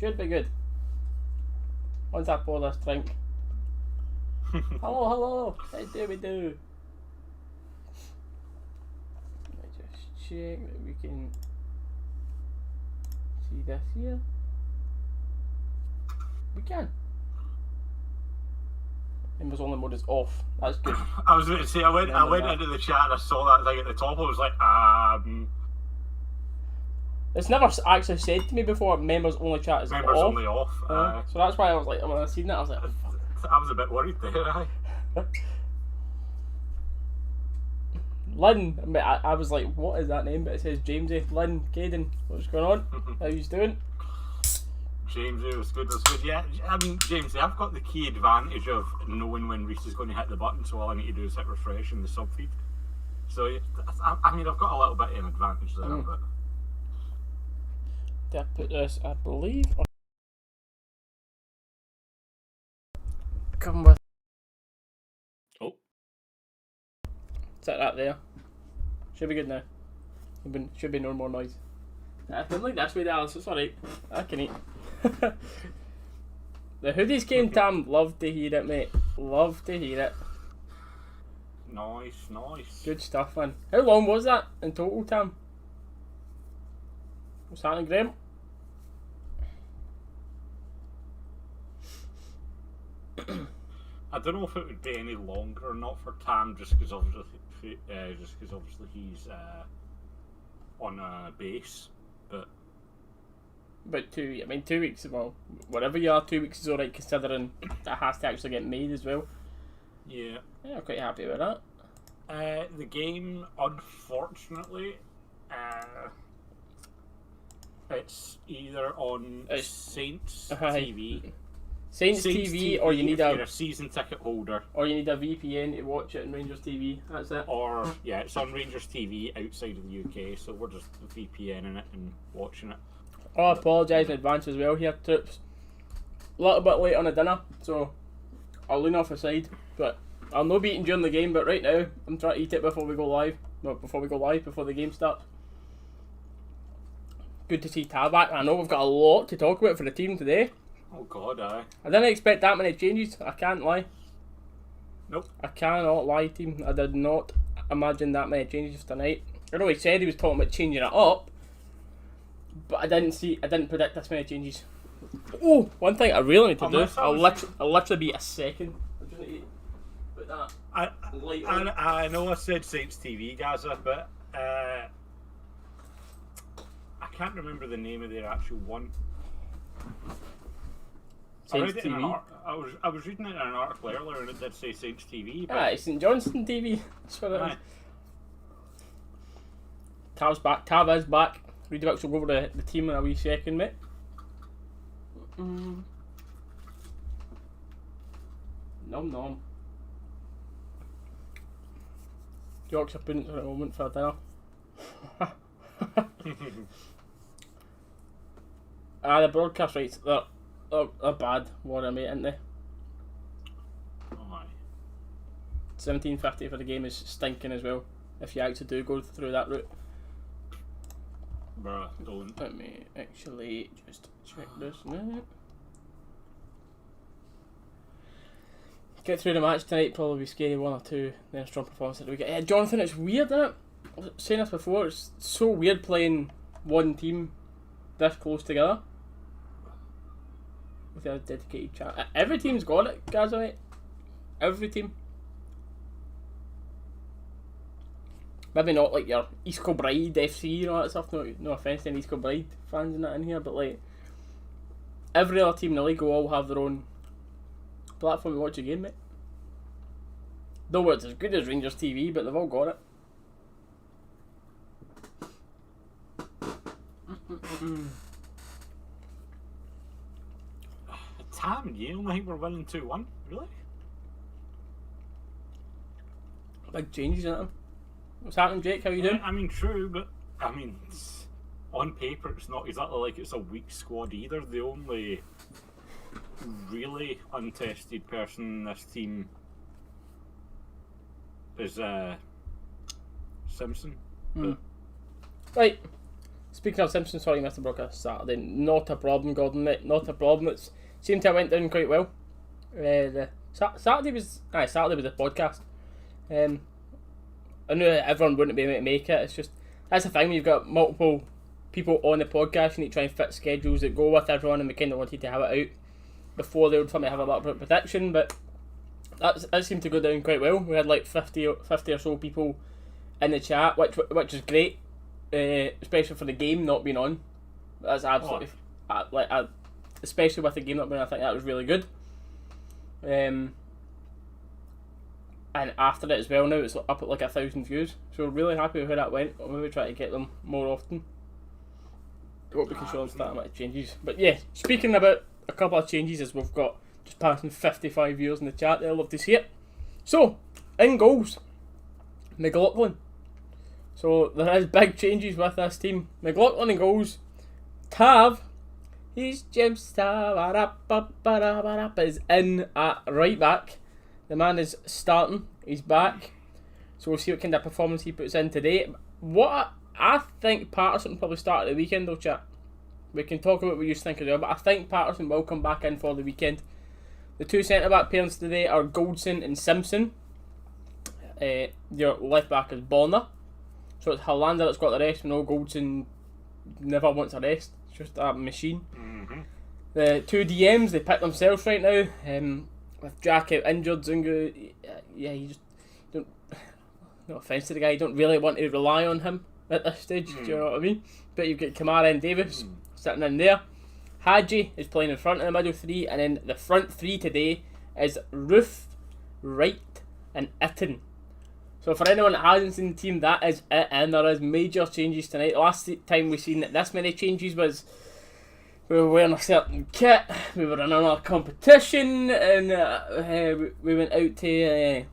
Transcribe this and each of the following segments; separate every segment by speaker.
Speaker 1: Should be good. Once I pour this drink. Hello, hello. How do we do? Let me just check that we can see this here. We can. Members only mode is off. That's good.
Speaker 2: I was going to say, I went into the chat and I saw that thing at the top. I was like,
Speaker 1: It's never actually said to me before. Members only chat is
Speaker 2: members
Speaker 1: off.
Speaker 2: only off.
Speaker 1: So that's why I was like, when I seen that, I was like, oh, fuck.
Speaker 2: I was a bit worried there.
Speaker 1: Lynn, I was like, what is that name? But it says Jamesy. Lynn, Caden, what's going on? How you doing?
Speaker 2: James, it was good. Yeah, I mean, James, I've got the key advantage of knowing when Reese is going to hit the button, so all I need to do is hit refresh in the sub feed. So, I mean, I've got a little bit of an advantage there, but.
Speaker 1: Did I put this, I believe? Come with.
Speaker 2: Oh.
Speaker 1: Set that there. Should be good now. Should be no more noise. I feel like this way, Dalus. It's alright. I can eat. The hoodies came, Tam. Love to hear it, mate. Love to hear it.
Speaker 2: Nice.
Speaker 1: Good stuff, man. How long was that in total, Tam? What's happening, Graham?
Speaker 2: I don't know if it would be any longer or not for Tam, just because obviously he's on a base, but 2 weeks, well, whatever you are, 2 weeks is alright considering that has to actually get made as well. Yeah,
Speaker 1: I'm quite happy with that.
Speaker 2: The game, unfortunately, it's either on Saints TV.
Speaker 1: Saints TV, or
Speaker 2: you're a season ticket holder,
Speaker 1: or you need a VPN to watch it on Rangers TV. That's it.
Speaker 2: Or yeah, it's on Rangers TV outside of the UK, so we're just VPNing it and watching it.
Speaker 1: Oh, I apologise in advance as well here, troops. A little bit late on the dinner, so I'll lean off the side. But I'll no be eating during the game. But right now, I'm trying to eat it before we go live. No, before the game starts. Good to see Tab back. I know we've got a lot to talk about for the team today.
Speaker 2: Oh God, aye.
Speaker 1: I didn't expect that many changes. I can't lie.
Speaker 2: Nope.
Speaker 1: I cannot lie, team. I did not imagine that many changes tonight. I know he said he was talking about changing it up, but I didn't predict this many changes. Oh, one thing I really need to do. I'll literally be a second. I just need to put that light on.
Speaker 2: I know I said Saints TV, Gaza, but I can't remember the name of their actual one.
Speaker 1: Saints TV.
Speaker 2: I was reading it in an article earlier and it did say Saints TV.
Speaker 1: But it's St Johnstone TV. That's what it is. Tav's back. Tav is back. Redivix will go over the team in a wee second, mate. Nom nom. Yorkshire puddings at the moment for dinner. The broadcast rights, they're bad, what I mate, aren't they?
Speaker 2: Oh, aye.
Speaker 1: $17.50 for the game is stinking as well, if you actually do go through that route.
Speaker 2: Bruh, don't.
Speaker 1: Let me actually just check this now. Get through the match tonight, probably be scary 1 or 2, then a strong performance that we get. Yeah, Jonathan, it's weird, isn't it? I was saying this before, it's so weird playing one team this close together. With a dedicated chat. Every team's got it, guys, mate. Every team. Maybe not like your East Kilbride FC and all that stuff. No offence to any East Kilbride fans and that in here, but like every other team in the league will all have their own platform to watch a game, mate. Though it's as good as Rangers TV, but they've all got it.
Speaker 2: Tam and Yale, I think we're winning 2-1. Really?
Speaker 1: Big changes in it. What's happening, Jake? How you doing?
Speaker 2: I mean, true, but I mean, on paper, it's not exactly like it's a weak squad either. The only really untested person in this team is Simpson.
Speaker 1: Right. Speaking of Simpson, sorry, Mr. Broadcast Saturday. Not a problem, Gordon, mate. Not a problem. It seemed to have went down quite well. Saturday was the podcast. I knew everyone wouldn't be able to make it. It's just that's the thing when you've got multiple people on the podcast. You need to try and fit schedules that go with everyone, and we kind of wanted to have it out before they would probably have a little bit of protection, but that seemed to go down quite well. We had like 50 or so people in the chat, which is great, especially for the game not being on. That's absolutely especially with the game not being on. I think that was really good. And after it as well, now it's up at like 1,000 views, so we're really happy with how that went. We'll maybe try to get them more often. Hope we can show them that amount of changes. But yeah, speaking about a couple of changes, as we've got just passing 55 viewers in the chat, they'll love to see it. So, in goals, McLaughlin. So there is big changes with this team. McLaughlin in goals. Tav, he's James Tav is in at right back. The man is starting. He's back. So we'll see what kind of performance he puts in today. What I think Patterson will probably start at the weekend, though, chat. We can talk about what you think as well, but I think Patterson will come back in for the weekend. The two centre-back pairings today are Goldson and Simpson. Your left-back is Bonner. So it's Hollander that's got the rest. We know Goldson never wants a rest. It's just a machine. Mm-hmm. The two DMs, they pick themselves right now. With Jack out injured, Zungu, you just don't... No offence to the guy, you don't really want to rely on him at this stage, do you know what I mean? But you've got Kamara and Davis sitting in there. Hadji is playing in front of the middle three, and then the front three today is Roof, Wright and Itten. So for anyone that hasn't seen the team, that is it, and there is major changes tonight. The last time we seen that this many changes was we were wearing a certain kit, we were in another competition, and we went out to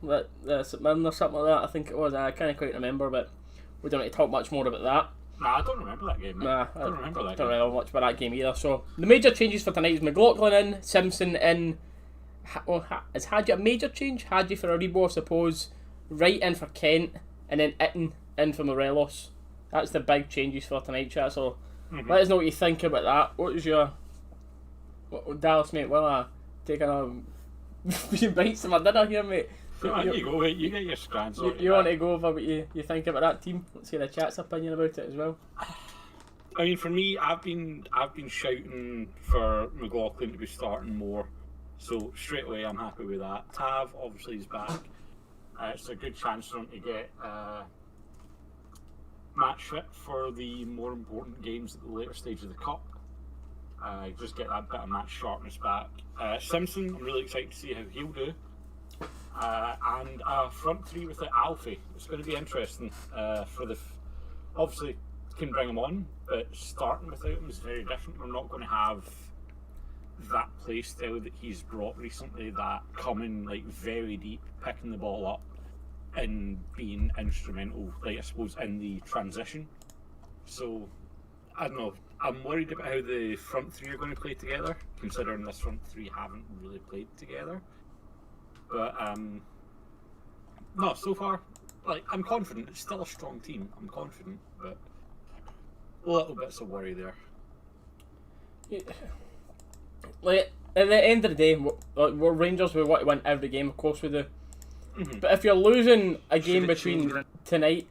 Speaker 1: St Mirren or something like that, I think it was. I can't quite remember, but we don't need to talk much more about that.
Speaker 2: Nah, I don't remember that game.
Speaker 1: I don't remember much about that game either. So the major changes for tonight is McLaughlin in, Simpson in. Is Hadji a major change? Hadji for Aribo, I suppose. Wright in for Kent, and then Itten in for Morelos. That's the big changes for tonight, chat. So let us know what you think about that. What was your Dallas, mate? Well, taking a few bites of my dinner here, mate.
Speaker 2: You go, mate. You get your scrans.
Speaker 1: You want to go over what you think about that team? Let's hear the chat's opinion about it as well.
Speaker 2: I mean, for me, I've been shouting for McLaughlin to be starting more, so straight away I'm happy with that. Tav obviously is back. It's a good chance for him to get match fit for the more important games at the later stage of the cup. Just get that bit of match sharpness back. Simpson, I'm really excited to see how he'll do. And a front three with Alfie. It's going to be interesting. Obviously can bring him on, but starting without him is very different. We're not going to have that play style that he's brought recently, that coming like very deep, picking the ball up and being instrumental, like I suppose, in the transition. So I don't know, I'm worried about how the front three are going to play together, considering this front three haven't really played together. But no, so far, like, I'm confident. It's still a strong team. I'm confident, but little bits of worry there.
Speaker 1: Yeah. Like, at the end of the day, we're Rangers. We want to win every game, of course we do. But if you're losing a game between tonight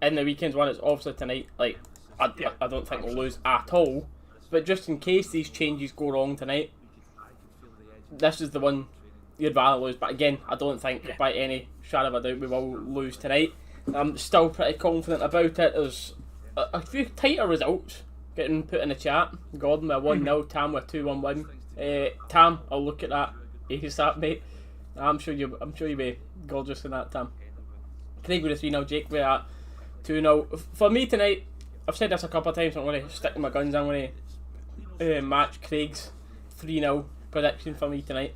Speaker 1: and the weekend's one, it's obviously tonight. Like, I don't think we'll lose at all. But just in case these changes go wrong tonight, this is the one you'd rather lose. But again, I don't think by any shadow of a doubt we will lose tonight. I'm still pretty confident about it. There's a few tighter results getting put in the chat. Gordon with a 1-0, Tam with 2-1 win. Tam, I'll look at that ASAP, mate. I'm sure you'll be gorgeous in that, Tam. Craig with a 3-0, Jake with a 2-0. For me tonight, I've said this a couple of times, I'm going to stick with my guns. I'm going to match Craig's 3-0 prediction for me tonight.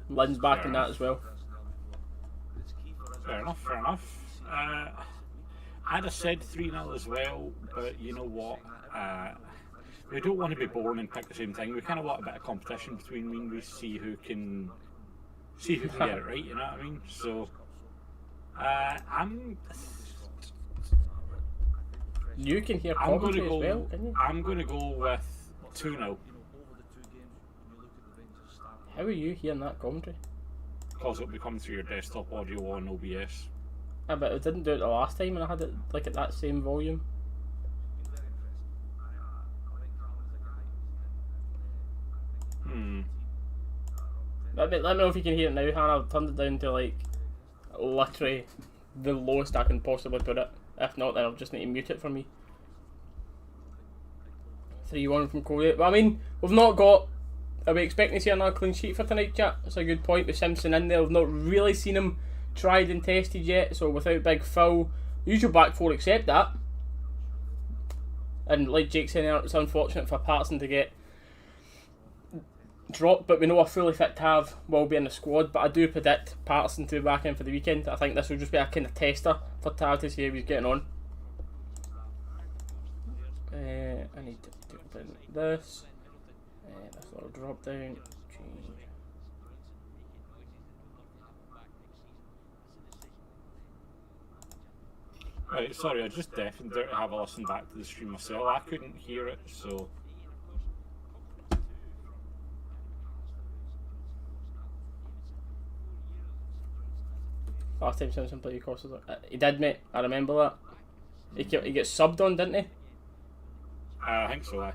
Speaker 1: Lynn's back in that as well.
Speaker 2: Fair enough. I'd have said 3-0 as well, but you know what? We don't want to be boring and pick the same thing. We kind of want a bit of competition between me and we see who can get it right, you know what I mean?
Speaker 1: You can hear
Speaker 2: I'm going
Speaker 1: commentary
Speaker 2: to
Speaker 1: as well, can you?
Speaker 2: I'm going to go with 2-0
Speaker 1: How are you hearing that commentary?
Speaker 2: because it'll be coming through your desktop audio on OBS.
Speaker 1: I bet it didn't do it the last time and I had it like at that same volume. Let me know if you can hear it now, Hannah. I've turned it down to like literally the lowest I can possibly put it. If not, then I'll just need to mute it for me. 3-1 from Cody. But I mean, we've not got. Are we expecting to see another clean sheet for tonight, chat? That's a good point with Simpson in there. We've not really seen him tried and tested yet, so without Big Phil, usual back four accept that. And like Jake said, it's unfortunate for Patterson to get dropped, but we know a fully fit Tav will be in the squad. But I do predict Patterson to be back in for the weekend. I think this will just be a kind of tester for Tav to see how he's getting on. I need to do this. This little drop down. Change.
Speaker 2: Right, sorry, I just deafened there to have a listen back to the stream myself. I couldn't hear it, so.
Speaker 1: Last time Simpson played across, he did, mate. I remember that. He gets subbed on, didn't he?
Speaker 2: I think so,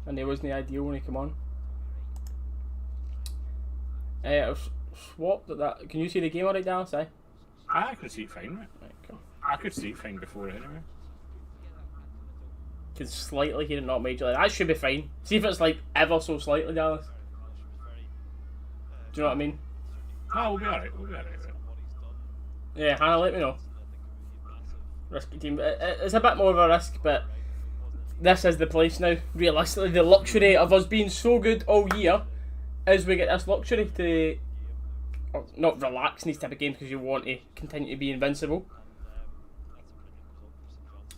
Speaker 1: And he wasn't ideal when he came on. I've swapped at that. Can you see the game alright, Dallas?
Speaker 2: I could see it fine, mate.
Speaker 1: Right, cool.
Speaker 2: I could see it fine before anyway.
Speaker 1: Could slightly hear it, not majorly. That should be fine. See if it's like ever so slightly, Dallas. Do you know what I mean?
Speaker 2: Oh, we'll be alright.
Speaker 1: Yeah, Hannah, let me know. Risky team. It's a bit more of a risk, but this is the place now. Realistically, the luxury of us being so good all year is we get this luxury to not relax in these type of games because you want to continue to be invincible.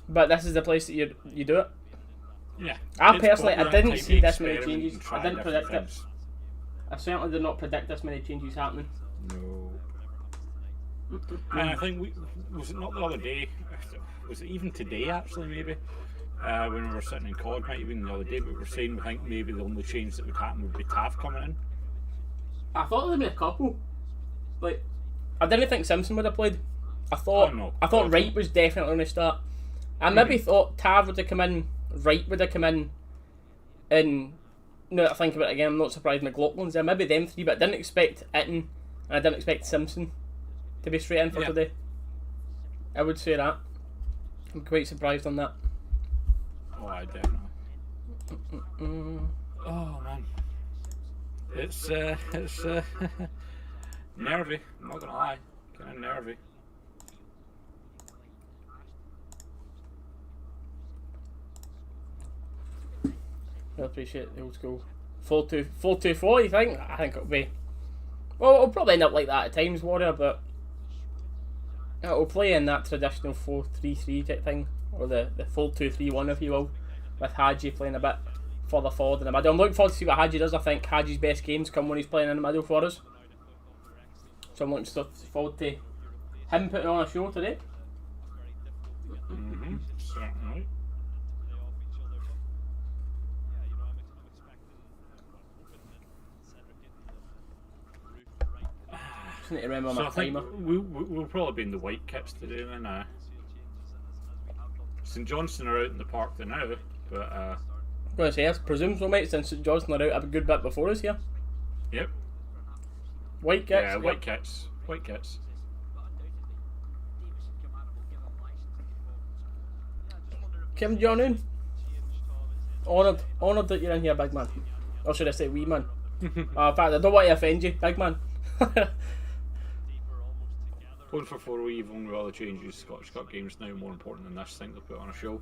Speaker 1: But this is the place that you do it.
Speaker 2: Yeah.
Speaker 1: I personally, I didn't see this many changes. I didn't predict
Speaker 2: things.
Speaker 1: it. I certainly did not predict this many changes happening.
Speaker 2: No. And I think was it not the other day? Was it even today actually? Maybe when we were sitting in COD, might have been the other day. But we were saying we think maybe the only change that would happen would be Tav coming in.
Speaker 1: I thought there would be a couple. Like, I didn't think Simpson would have played. I thought Wright was definitely going to start. I maybe thought Tav would have come in, Wright would have come in, and now that I think about it again, I'm not surprised McLaughlin's there. Maybe them three, but I didn't expect Itten, and I didn't expect Simpson to be straight in for today. I would say that. I'm quite surprised on that.
Speaker 2: Oh, I definitely. Oh man, it's nervy. I'm not gonna lie, kind of nervy.
Speaker 1: I appreciate the old school 4-2-4. You think? I think it'll be. Well, it'll probably end up like that at times, Warrior, but it'll play in that traditional 4-3-3 type thing, or the full 2-3-1, if you will, with Hadji playing a bit further forward in the middle. I'm looking forward to see what Hadji does. I think Hadji's best games come when he's playing in the middle for us. So I'm looking forward to him putting on a show today.
Speaker 2: Certainly.
Speaker 1: Just need to remember
Speaker 2: So
Speaker 1: my
Speaker 2: I think
Speaker 1: timer.
Speaker 2: we'll probably be in the white kits today then. St Johnstone are out in the park there now, but
Speaker 1: I'm going to say, I presume so, mate, since St Johnstone are out a good bit before us here.
Speaker 2: Yep.
Speaker 1: White kits?
Speaker 2: Yeah, white kits. White kits.
Speaker 1: Kim Jong-un. Honoured that you're in here, big man. Or should I say wee man? In fact, I don't want to offend you, big man.
Speaker 2: Going for 4 even with all the changes. Scottish Cup games now more important than this thing to put on a show.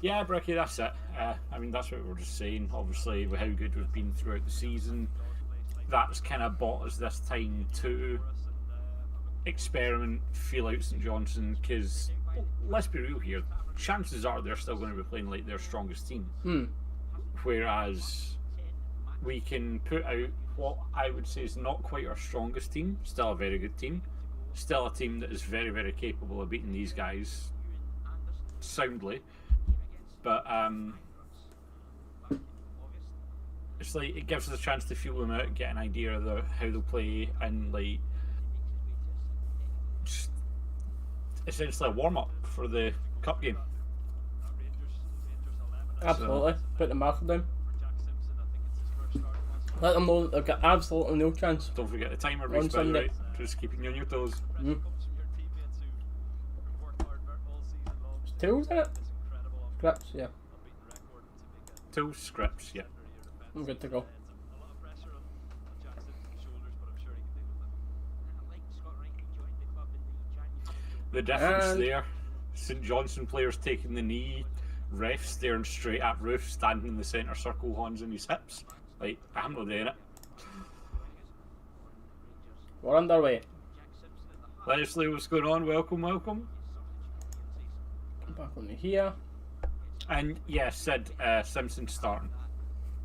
Speaker 2: Yeah, Bricky, that's it. I mean, that's what we were just saying. Obviously, with how good we've been throughout the season, that's kind of bought us this time to experiment, feel out St Johnstone, because let's be real here, chances are they're still going to be playing like their strongest team. Whereas we can put out what I would say is not quite our strongest team, still a very good team, still a team that is very, very capable of beating these guys soundly, but it's like it gives us a chance to feel them out, get an idea of how they'll play, and like just essentially a warm up for the cup game.
Speaker 1: Absolutely. Put the marker down. Let them know that they've got absolutely no chance.
Speaker 2: Don't forget the timer, Reece, by the way. Just keeping you on your toes.
Speaker 1: Tools in it? Scripts, yeah.
Speaker 2: Tools, scripts, yeah.
Speaker 1: I'm good to go.
Speaker 2: The difference there, St Johnstone players taking the knee, ref staring straight at Roof, standing in the centre circle, hands on his hips. Like, I'm not doing it.
Speaker 1: We're underway.
Speaker 2: Leslie, what's going on? Welcome, welcome.
Speaker 1: Back on here.
Speaker 2: And yeah, Sid Simpson starting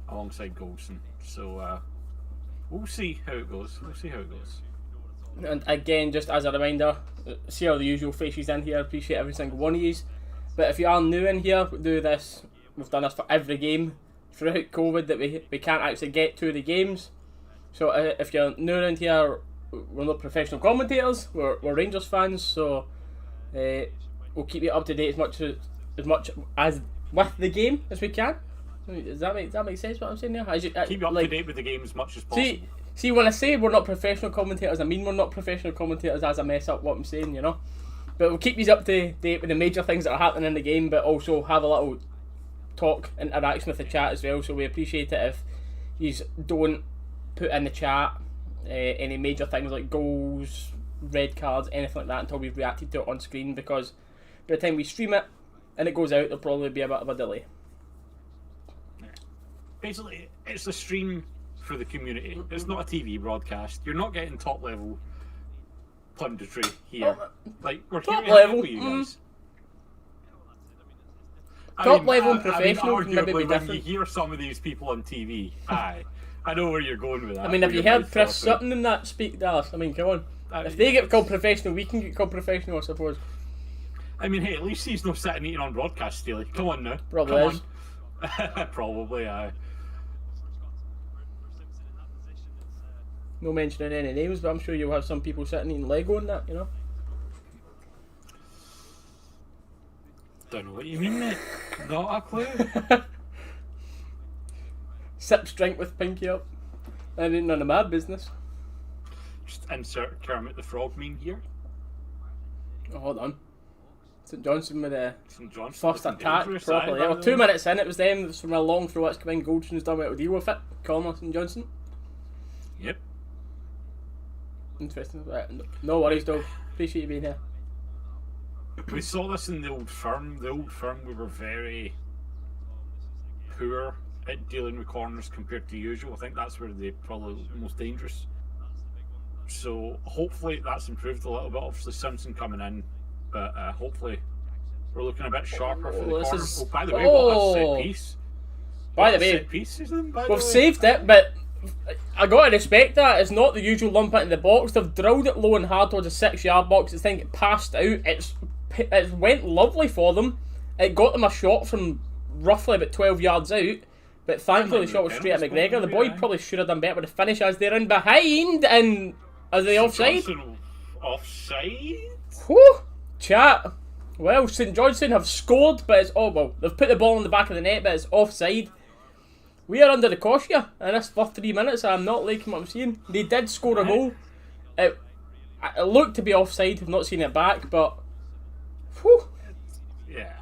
Speaker 2: alongside Goldson. So we'll see how it goes.
Speaker 1: And again, just as a reminder, see all the usual faces in here. Appreciate every single one of yous. But if you are new in here, we do this. We've done this for every game throughout COVID that we can't actually get to the games. So if you're new around here, we're not professional commentators. We're Rangers fans. So we'll keep you up to date as much as with the game as we can. Does that make sense? What I'm saying there?
Speaker 2: Keep you up to date with the game as much as possible.
Speaker 1: See, when I say we're not professional commentators, I mean we're not professional commentators as I mess up what I'm saying, you know. But we'll keep you up to date with the major things that are happening in the game, but also have a little talk, interaction with the chat as well. So we appreciate it if you don't put in the chat any major things like goals, red cards, anything like that until we've reacted to it on screen, because by the time we stream it and it goes out, there'll probably be a bit of a delay.
Speaker 2: Basically, it's a stream for the community. It's not a TV broadcast. You're not getting top level punditry here. Like, we're
Speaker 1: top
Speaker 2: here
Speaker 1: level
Speaker 2: with you guys.
Speaker 1: Top level and professional can maybe be
Speaker 2: when
Speaker 1: different.
Speaker 2: you hear some of these people on TV, I know where you're going with that.
Speaker 1: I mean, have you heard Chris Sutton and that speak, Dallas? I mean, come on. If they get called professional, we can get called professional, I suppose.
Speaker 2: I mean, hey, at least he's not sitting eating on broadcast, Steely. Come on now.
Speaker 1: Probably
Speaker 2: Come
Speaker 1: is.
Speaker 2: on. Probably, aye.
Speaker 1: No mentioning any names, but I'm sure you'll have some people sitting eating Lego and that, you know.
Speaker 2: Don't know what you mean, mate. Not a clue.
Speaker 1: Sips drink with pinky up. That ain't none of my business.
Speaker 2: Just insert Kermit the Frog meme here.
Speaker 1: Oh, hold on. St Johnstone with a
Speaker 2: St
Speaker 1: first attack properly. Well, 2 minutes in, it was them. It was from a long throw. It's come in. Goldson's done well to deal with it. Corner, St Johnstone.
Speaker 2: Yep.
Speaker 1: Interesting. Right. No worries, dog. Appreciate you being here.
Speaker 2: We saw this in the old firm. The old firm, we were very poor at dealing with corners compared to usual. I think that's where they're probably the most dangerous. So hopefully that's improved a little bit. Obviously Simpson coming in, but hopefully we're looking a bit sharper for the corners. Oh, by the way, what a set piece!
Speaker 1: By the way,
Speaker 2: set piece is them,
Speaker 1: we've saved it, but I gotta respect that. It's not the usual lump into the box. They've drilled it low and hard towards a 6-yard box. It's thing it passed out. It went lovely for them. It got them a shot from roughly about 12 yards out. But thankfully the shot was straight at McGregor. The boy probably should have done better with the finish as they're in behind. And are they offside?
Speaker 2: Offside?
Speaker 1: Whew! Chat. Well, St Johnstone have scored, but they've put the ball in the back of the net, but it's offside. We are under the cosh here in this first 3 minutes. I'm not liking what I'm seeing. They did score a goal. It looked to be offside. I've not seen it back, but whew.
Speaker 2: Yeah.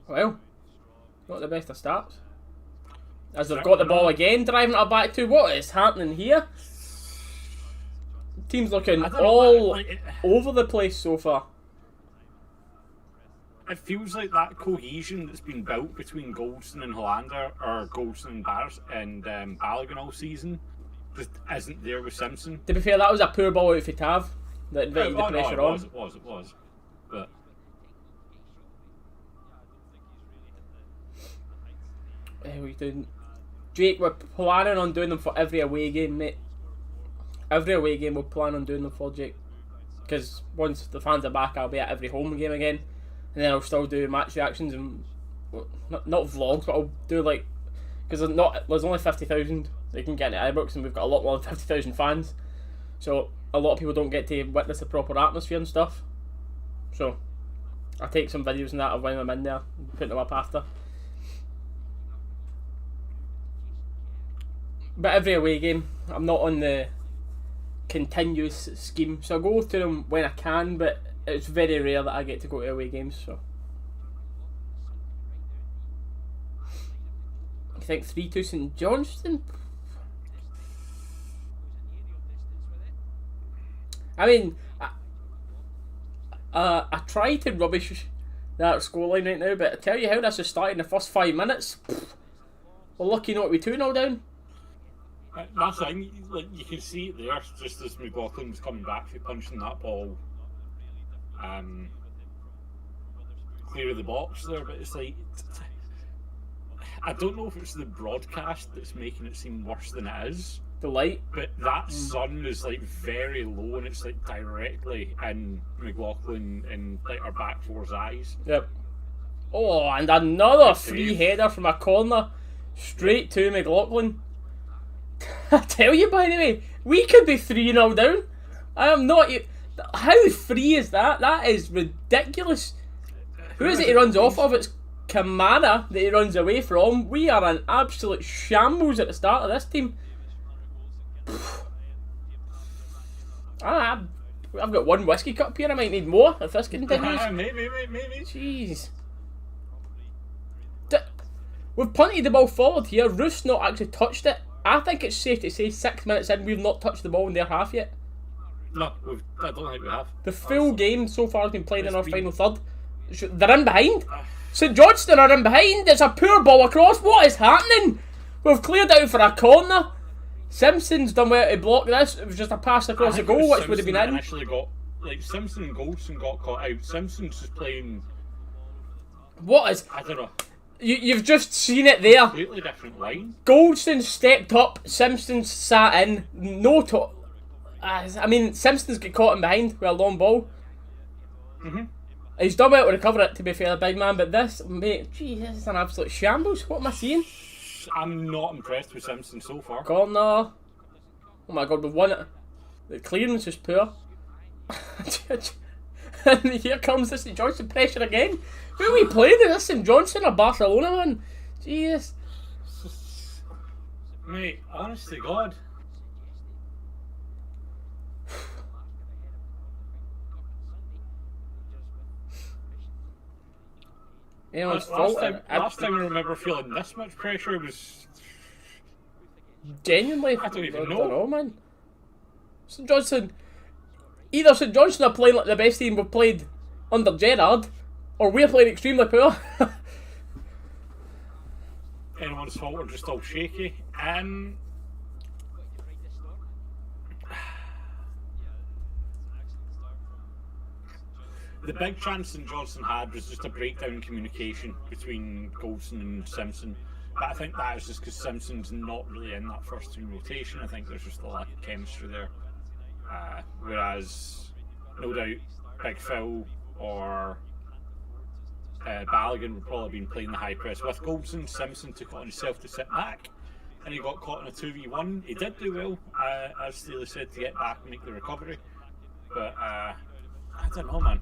Speaker 1: Well, not the best of starts. As they've got the ball again, driving it back to what is happening here. Team's looking all over the place so far.
Speaker 2: It feels like that cohesion that's been built between Goldson and Hollander, or Goldson and Barris and Balogun all season, just isn't there with Simpson.
Speaker 1: To be fair, that was a poor ball out for Tav that invited the pressure on.
Speaker 2: It was. But
Speaker 1: we didn't. Jake, we're planning on doing them for every away game, mate. Every away game we're planning on doing them for, Jake. because once the fans are back, I'll be at every home game again, and then I'll still do match reactions and not vlogs, but I'll do like, because there's only 50,000 that you can get in Ibrox, and we've got a lot more than 50,000 fans, so a lot of people don't get to witness the proper atmosphere and stuff. So I take some videos and that of when I'm in there and put them up after. But every away game, I'm not on the continuous scheme, so I go to them when I can, but it's very rare that I get to go to away games. So I think 3-2 St Johnstone. I mean, I try to rubbish that scoreline right now, but I tell you how this is starting the first 5 minutes. We're lucky not to be 2-0 down.
Speaker 2: That's the thing, like, you can see it there, just as McLaughlin was coming back for punching that ball clear of the box there, but it's like, I don't know if it's the broadcast that's making it seem worse than it is.
Speaker 1: The light,
Speaker 2: but that sun is like very low, and it's like directly in McLaughlin and like our back four's eyes.
Speaker 1: Yep. Oh, and another free header from a corner straight to McLaughlin. I tell you, by the way, we could be 3-0 down. I am not. How free is that? That is ridiculous. Who is it he runs off of? It's Kamara that he runs away from. We are an absolute shambles at the start of this team. I've got one whiskey cup here. I might need more if this continues.
Speaker 2: Maybe.
Speaker 1: Jeez. We've punted the ball forward here. Roof's not actually touched it. I think it's safe to say 6 minutes in, we've not touched the ball in their half yet.
Speaker 2: No, I don't think we have.
Speaker 1: The full game so far has been played in our final third. They're in behind. St Johnstone are in behind. It's a poor ball across. What is happening? We've cleared out for a corner. Simpson's done well to block this. It was just a pass across the goal, which would have been in.
Speaker 2: Actually got, like, Simpson and Goldson got caught out. Simpson's just playing.
Speaker 1: What is?
Speaker 2: I don't know.
Speaker 1: You've just seen it there.
Speaker 2: Completely different line.
Speaker 1: Goldson stepped up. Simpson sat in. I mean, Simpson's got caught in behind with a long ball. He's done well to recover it, to be fair, the big man. But this, mate, geez, this is an absolute shambles. What am I seeing?
Speaker 2: I'm not impressed with Simpson so far.
Speaker 1: Corner. Oh my god, we've won it. The clearance is poor. And here comes the St Johnstone pressure again. Who are we playing? Is this St Johnstone or Barcelona, man? Jesus.
Speaker 2: Mate, honest to God.
Speaker 1: Last
Speaker 2: time I remember feeling this much pressure was
Speaker 1: genuinely.
Speaker 2: I don't even know,
Speaker 1: man. St Johnstone. Either St Johnstone are playing like the best team we've played under Gerrard, or we're playing extremely poor.
Speaker 2: Anyone's fault, we're just all shaky. The big chance St Johnstone had was just a breakdown in communication between Goldson and Simpson. But I think that is just because Simpson's not really in that first team rotation. I think there's just a lack of chemistry there. Whereas, no doubt, Big Phil or Balogun would probably been playing the high press with Goldson. Simpson took it on himself to sit back, and he got caught in a 2v1. He did do well, as Dalus said, to get back and make the recovery. But I don't know, man.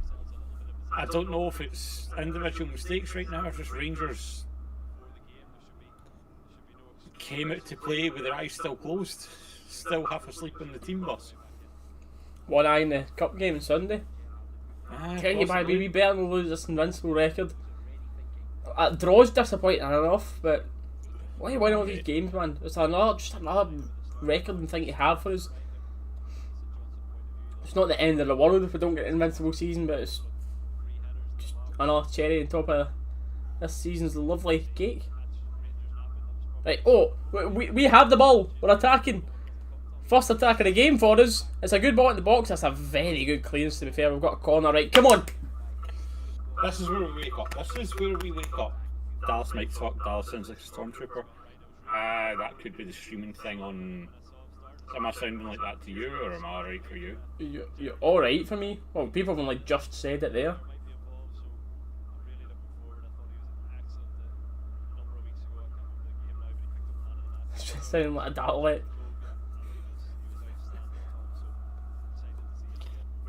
Speaker 2: I don't know if it's individual mistakes right now or just Rangers came out to play with their eyes still closed, still half asleep in the team bus.
Speaker 1: One eye in the cup game on Sunday. Can you buy we better than lose this invincible record? Draw's disappointing enough, but why you win all these games, man? It's just another record and thing to have for us. It's not the end of the world if we don't get an invincible season, but it's just another cherry on top of this season's lovely cake. Right, we have the ball. We're attacking. First attack of the game for us. It's a good ball in the box. That's a very good clearance, to be fair. We've got a corner, right? Come on.
Speaker 2: This is where we wake up. Dalus might talk. Dalus sounds like a stormtrooper. That could be the streaming thing on Am I sounding like that to you, or am I alright for you?
Speaker 1: You're alright for me. Well, people have only just said it there. Sounding like a Dalus.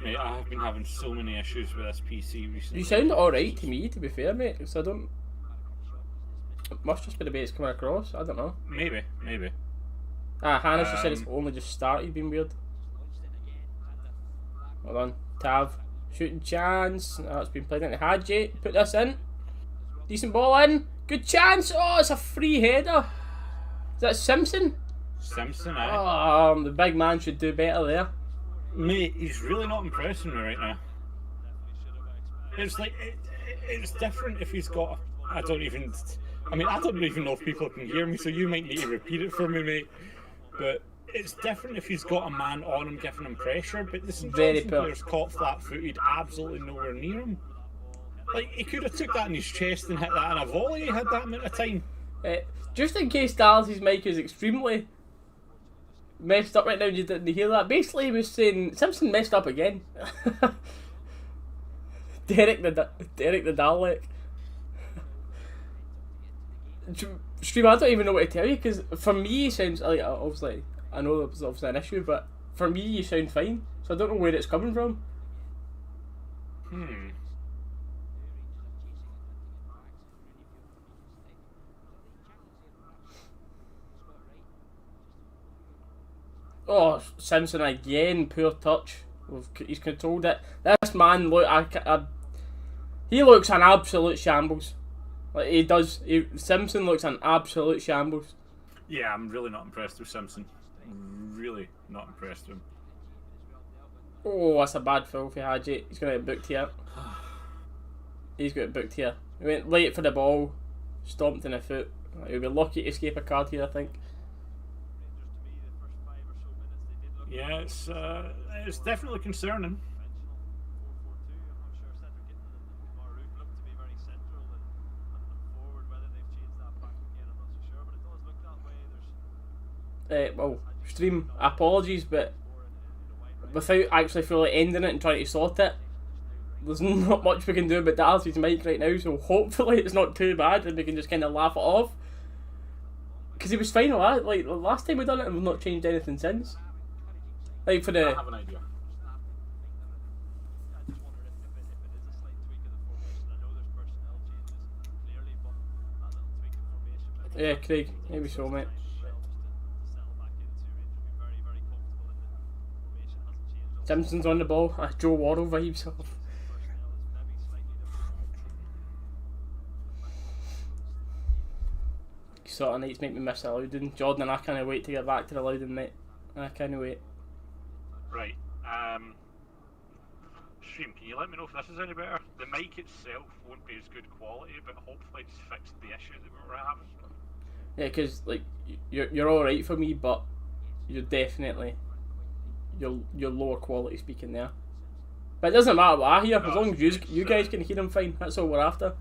Speaker 2: Mate, I have been having so many issues with this PC recently.
Speaker 1: You sound alright to me, to be fair, mate. So I don't. It must just be the way it's coming across. I don't know.
Speaker 2: Maybe.
Speaker 1: Hannah just said it's only just started being weird. Hold on. Tav. Shooting chance. Oh, it's been played into Hadji. Put this in. Decent ball in. Good chance. Oh, it's a free header. Is that Simpson?
Speaker 2: Simpson, eh?
Speaker 1: Oh, the big man should do better there.
Speaker 2: Mate, he's really not impressing me right now. It's like, it's different if he's got, I don't even know if people can hear me, so you might need to repeat it for me, mate. But it's different if he's got a man on him giving him pressure, but the St Johnstone player's caught flat-footed, absolutely nowhere near him. Like, he could have took that in his chest and hit that in a volley, he had that amount of time.
Speaker 1: Just in case Dallas' mic is extremely messed up right now and you didn't hear that, basically he was saying Simpson messed up again. Derek the Dalek. Stream, I don't even know what to tell you, because for me he sounds like, obviously I know that was obviously an issue, but for me you sound fine, so I don't know where it's coming from. Oh, Simpson again, poor touch. He's controlled it. This man, he looks an absolute shambles. Like, he does. Simpson looks an absolute shambles.
Speaker 2: Yeah, I'm really not impressed with Simpson. Really not impressed with him.
Speaker 1: Oh, that's a bad foul for Hadji. He's going to get booked here. He's got booked here. He went late for the ball, stomped in the foot. He'll be lucky to escape a card here, I think.
Speaker 2: Yeah, it's definitely concerning. Well, stream, apologies, but without actually fully ending it and trying to sort it, there's not much we can do about Dallas' mic right now, so hopefully it's not too bad and we can just kind of laugh it off. Because he was fine like the last time we done it and we've not changed anything since. Like for the... I have an idea.
Speaker 1: Yeah, Craig, maybe so, mate. Simpson's on the ball. Joe Waddle vibes off. Sort of nights make me miss the Loudon. Jordan, I can't wait to get back to the Loudon, mate. I can't wait.
Speaker 2: Right. Stream, can you let me know if this is any better? The mic itself won't be as good quality, but hopefully it's fixed the issue that we were having.
Speaker 1: Yeah, because like you're all right for me, but you're definitely you're lower quality speaking there. But it doesn't matter what I hear, as long as you guys can hear him fine. That's all we're after.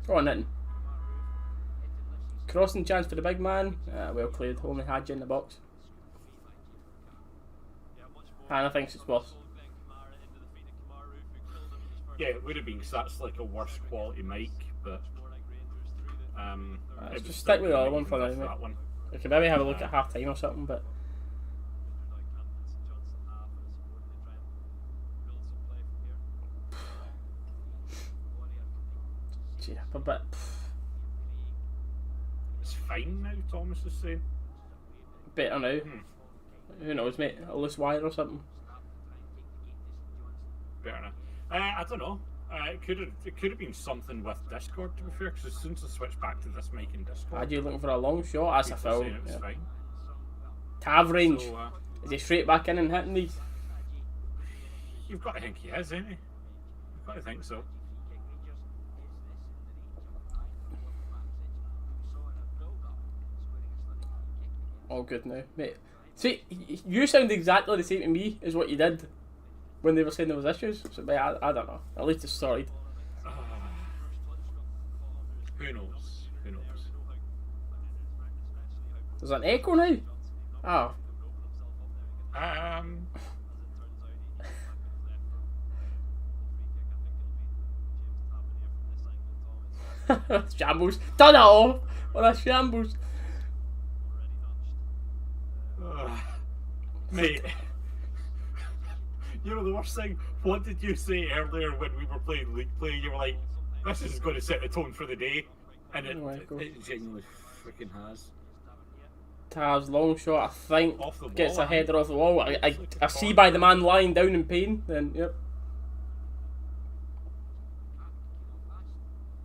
Speaker 1: Go on then. Crossing chance for the big man. Well cleared. Only had you in the box. Hannah thinks it's worse.
Speaker 2: Yeah, it would have been, because that's like a worse quality mic, but
Speaker 1: let's just stick with the other one for now, mate. We could maybe have a look at half time or something, but yeah, a bit.
Speaker 2: It's fine now, Thomas is saying.
Speaker 1: Better now. Who knows, mate? A loose wire or something.
Speaker 2: Better now. I don't know. It could have been something with Discord, to be fair, because as soon as I switched back to this mic in Discord,
Speaker 1: Are you looking for a long shot? That's a foul.
Speaker 2: It was fine.
Speaker 1: Tav range.
Speaker 2: So,
Speaker 1: Is he straight back in and hitting these?
Speaker 2: You've got to think he is, ain't he? You've got to think so.
Speaker 1: All good now, mate. See, you sound exactly the same to me as what you did when they were saying there was issues. So, mate, I don't know. At least it's sorted.
Speaker 2: Who knows? Who knows?
Speaker 1: There's an echo now? Oh. Shambles. Done it all! What a shambles.
Speaker 2: Mate. You know the worst thing? What did you say earlier when we were playing league play? You were like, this is going to set the tone for the day. And it genuinely freaking has.
Speaker 1: Tav's long shot, I think,
Speaker 2: Off the wall,
Speaker 1: gets a header off the wall. I see by the man lying down in pain, then, yep.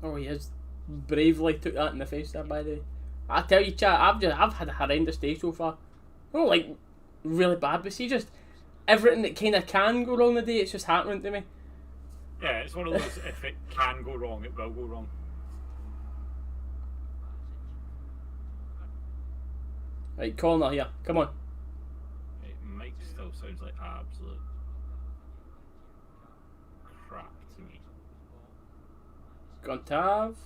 Speaker 1: Oh, he has bravely took that in the face there, by the way. I tell you, chat, I've had a horrendous day so far. Not like really bad, but see, just everything that kind of can go wrong the day, it's just happening to me.
Speaker 2: Yeah, it's one of those, if it can go wrong, it will go wrong.
Speaker 1: Right, corner here, come on.
Speaker 2: Hey, Mike still sounds like absolute crap to me.
Speaker 1: Go on, Tav.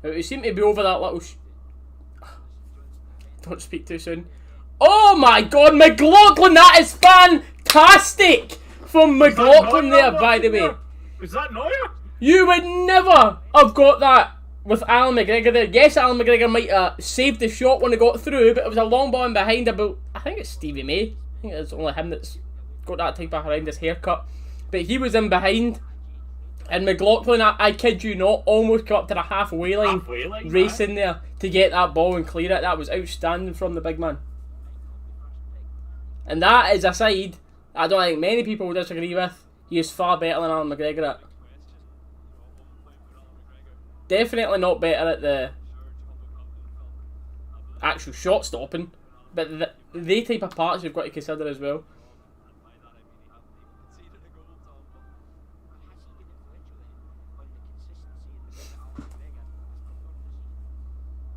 Speaker 1: We seem to be over that little don't speak too soon. Oh my god, McLaughlin, that is fantastic! From McLaughlin there, by the way.
Speaker 2: Is that Neuer?
Speaker 1: You would never have got that with Alan McGregor there. Yes, Alan McGregor might have saved the shot when it got through, but it was a long ball in behind about, I think it's Stevie May. I think it's only him that's got that type of horrendous haircut. But he was in behind. And McLaughlin, I kid you not, almost got up to the halfway line racing there to get that ball and clear it. That was outstanding from the big man. And that is a side I don't think many people would disagree with. He is far better than Alan McGregor at. Definitely not better at the actual shot stopping, but the type of parts you've got to consider as well.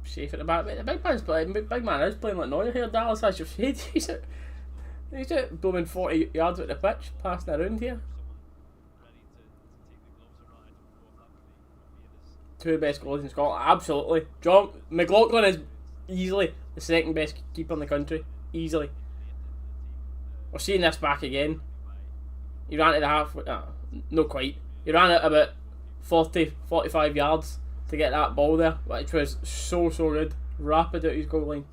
Speaker 1: Safe at the back, the big man's playing. Big man is playing like Neuer here. Dalus has your fade. He's at blooming 40 yards at the pitch, passing around here. Two of the best goalies in Scotland, absolutely. McLaughlin is easily the second best keeper in the country, easily. We're seeing this back again. He ran to the half, not quite. He ran at about 45 yards to get that ball there, which was so good. Rapid out his goal line.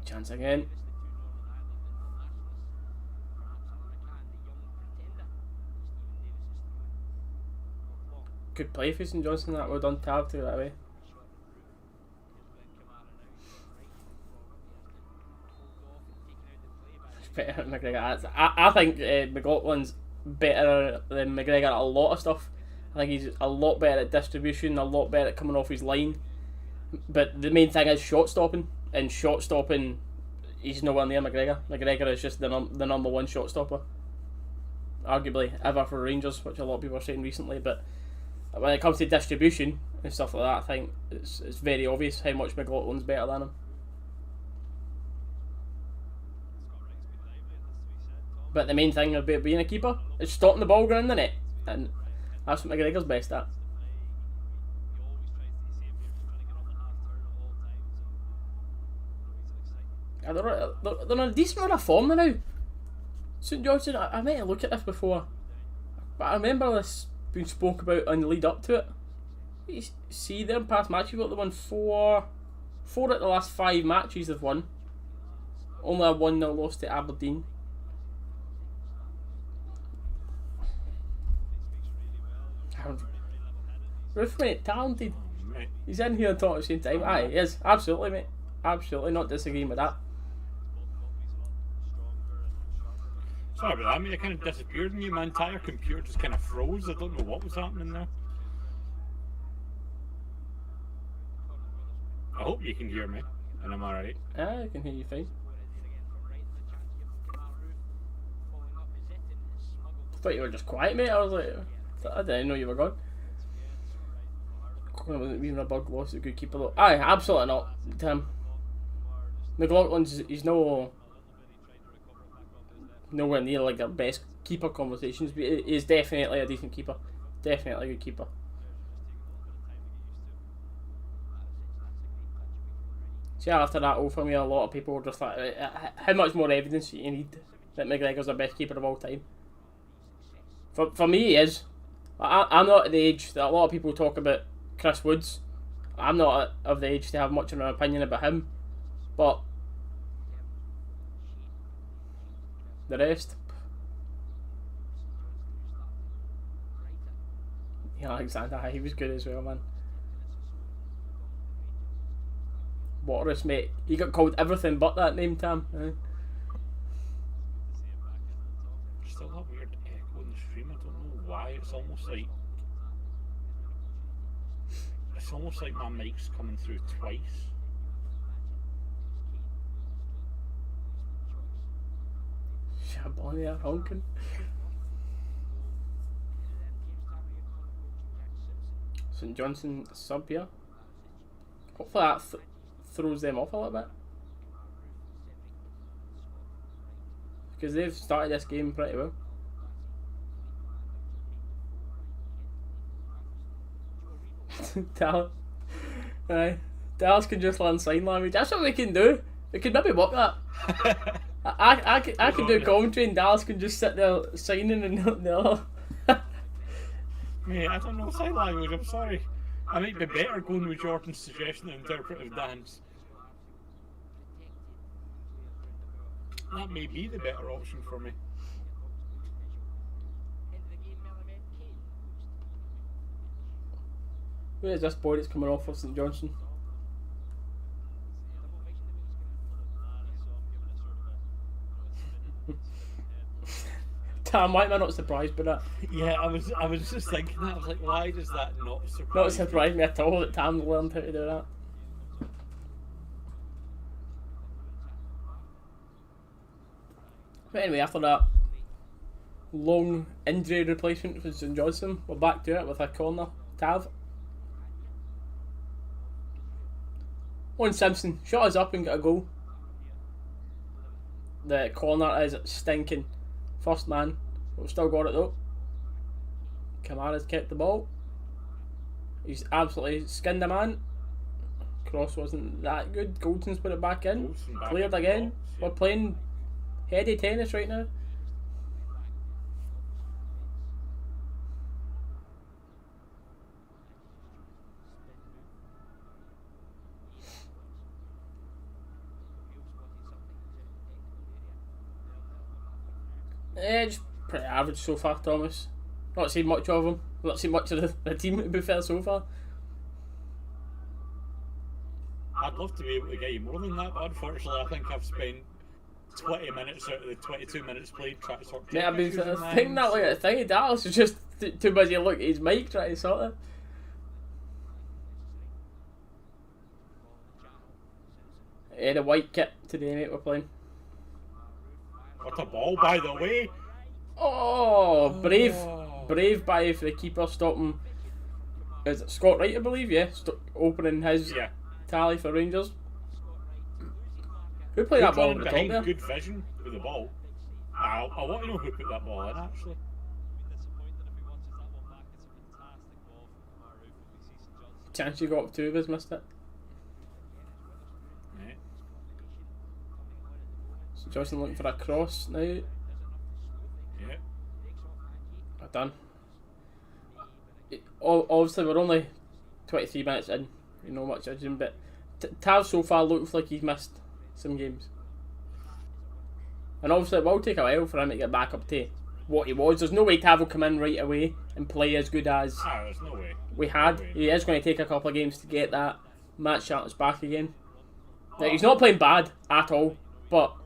Speaker 1: Chance again. Good play for St Johnstone, that well done, Tav, to that way. Better than McGregor. I think McLaughlin's better than McGregor at a lot of stuff. I think he's a lot better at distribution, a lot better at coming off his line. But the main thing is shot stopping. And shot stopping, he's nowhere near McGregor. McGregor is just the number one shot stopper. Arguably ever for Rangers, which a lot of people are saying recently. But when it comes to distribution and stuff like that, I think it's very obvious how much McLaughlin's better than him. But the main thing about being a keeper is stopping the ball going in the net. And that's what McGregor's best at. They're on a decent run of form now. St Johnstone, I might have looked at this before, but I remember this being spoke about in the lead up to it. You see, their past matches, they won four at the last 5 matches they've won. Only a 1-0 loss to Aberdeen. Roof, mate, talented. He's in here talking at the same time. Aye, he is. Absolutely, mate. Absolutely, not disagreeing with that.
Speaker 2: Sorry about that, mate. I kind of disappeared and my entire computer just kind of froze. I don't know what was happening there. I hope you can hear me, and I'm alright.
Speaker 1: I can hear you fine. I thought you were just quiet, mate. I was like, I didn't know you were gone. wasn't even a bug loss, a good keeper though. Aye, absolutely not, Tim. McLaughlin's he's nowhere near like their best keeper conversations, but he's definitely a decent keeper. Definitely a good keeper. See, after that over me, a lot of people were just like, how much more evidence do you need that McGregor's the best keeper of all time? For me, he is. I'm not at the age that a lot of people talk about Chris Woods. I'm not of the age to have much of an opinion about him. But the rest. Yeah, Alexander, he was good as well, man. Waterous, mate. He got called everything but that name, Tam.
Speaker 2: Still that weird echo in the stream. I don't know why. It's almost like my mic's coming through twice.
Speaker 1: Bonnie honking. St Johnstone sub here. Hopefully that throws them off a little bit, because they've started this game pretty well. Dalus can just learn sign language. That's what we can do. We could maybe work that. I can do commentary and Dalus can just sit there signing and no.
Speaker 2: Mate, I don't know sign language, I'm sorry. I might be better going with Jordan's suggestion of interpretive dance. That may be the better option for me.
Speaker 1: Where is this boy that's coming off for St Johnstone? Tam, why am I not surprised by that?
Speaker 2: Yeah, I was just thinking that. I was like, why does that not surprise
Speaker 1: Not surprised me at all that Tam learned how to do that. But anyway, after that long injury replacement for St Johnstone, we're back to it with a corner. Tav. Owen Simpson shot us up and got a goal. The corner is stinking. First man, we've still got it though. Kamara's kept the ball. He's absolutely skinned a man. Cross wasn't that good. Goldson's put it back in. Cleared again. We're playing heady tennis right now. Yeah, just pretty average so far, Thomas. Not seen much of him. Not seen much of the team, to be fair, so far.
Speaker 2: I'd love to be able to get you more than that, but unfortunately I think I've spent 20 minutes out of the 22 minutes played trying to sort of...
Speaker 1: Mate, I've been thinking that like a thing. Dallas is just too busy to look at his mic trying to sort it. Yeah, the white kit today, mate, we're playing.
Speaker 2: What a ball, by the way!
Speaker 1: Oh, brave by for the keeper stopping. Is it Scott Wright, I believe? Yeah, opening his tally for Rangers. Who played that ball at the top there?
Speaker 2: Good vision with the ball. I want to know who put that ball in, actually.
Speaker 1: Chance you got up, two of us missed it.
Speaker 2: Yeah.
Speaker 1: So Johnson looking for a cross now.
Speaker 2: Yeah.
Speaker 1: Done. Obviously, we're only 23 minutes in. You know much judging, but Tav so far looks like he's missed some games. And obviously, it will take a while for him to get back up to what he was. There's no way Tav will come in right away and play as good as
Speaker 2: There's no way.
Speaker 1: we had. He is going to take a couple of games to get that match sharpness back again. Now, he's not playing bad at all, but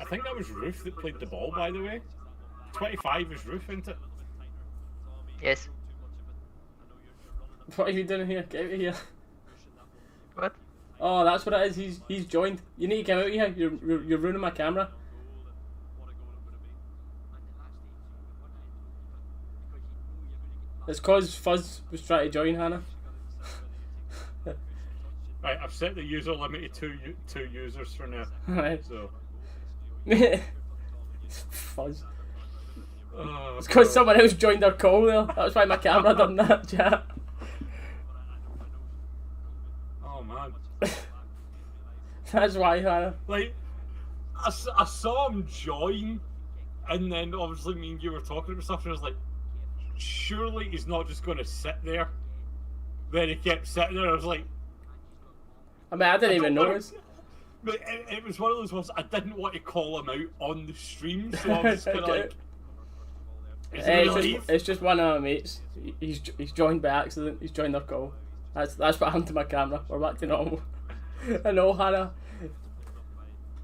Speaker 2: I think that was Roof that played the ball, by the way. 25 is Roof, isn't it?
Speaker 3: Yes.
Speaker 1: what are you doing here? Get out of here.
Speaker 3: What?
Speaker 1: Oh, that's what it is. He's joined. You need to get out of here. You're ruining my camera. It's cause Fuzz was trying to join Hannah.
Speaker 2: Right, I've set the user limit to two users for now.
Speaker 1: Right.
Speaker 2: So.
Speaker 1: Fuzz.
Speaker 2: Oh,
Speaker 1: It's because
Speaker 2: God.
Speaker 1: someone else joined our call there. That's why my camera done that, chat.
Speaker 2: Oh man.
Speaker 1: That's why, Hannah.
Speaker 2: Like, I saw him join, and then obviously me and you were talking about stuff, and I was like, surely he's not just going to sit there. Then he kept sitting there. I was like,
Speaker 1: I mean, I didn't even
Speaker 2: don't wanna-
Speaker 1: notice.
Speaker 2: But it was one of those ones I didn't want to call him out on the stream, so I was kind of like, is he gonna leave?
Speaker 1: It's just one of my mates. He's joined by accident. He's joined our call. That's what happened to my camera. We're back to normal. I know, Hannah.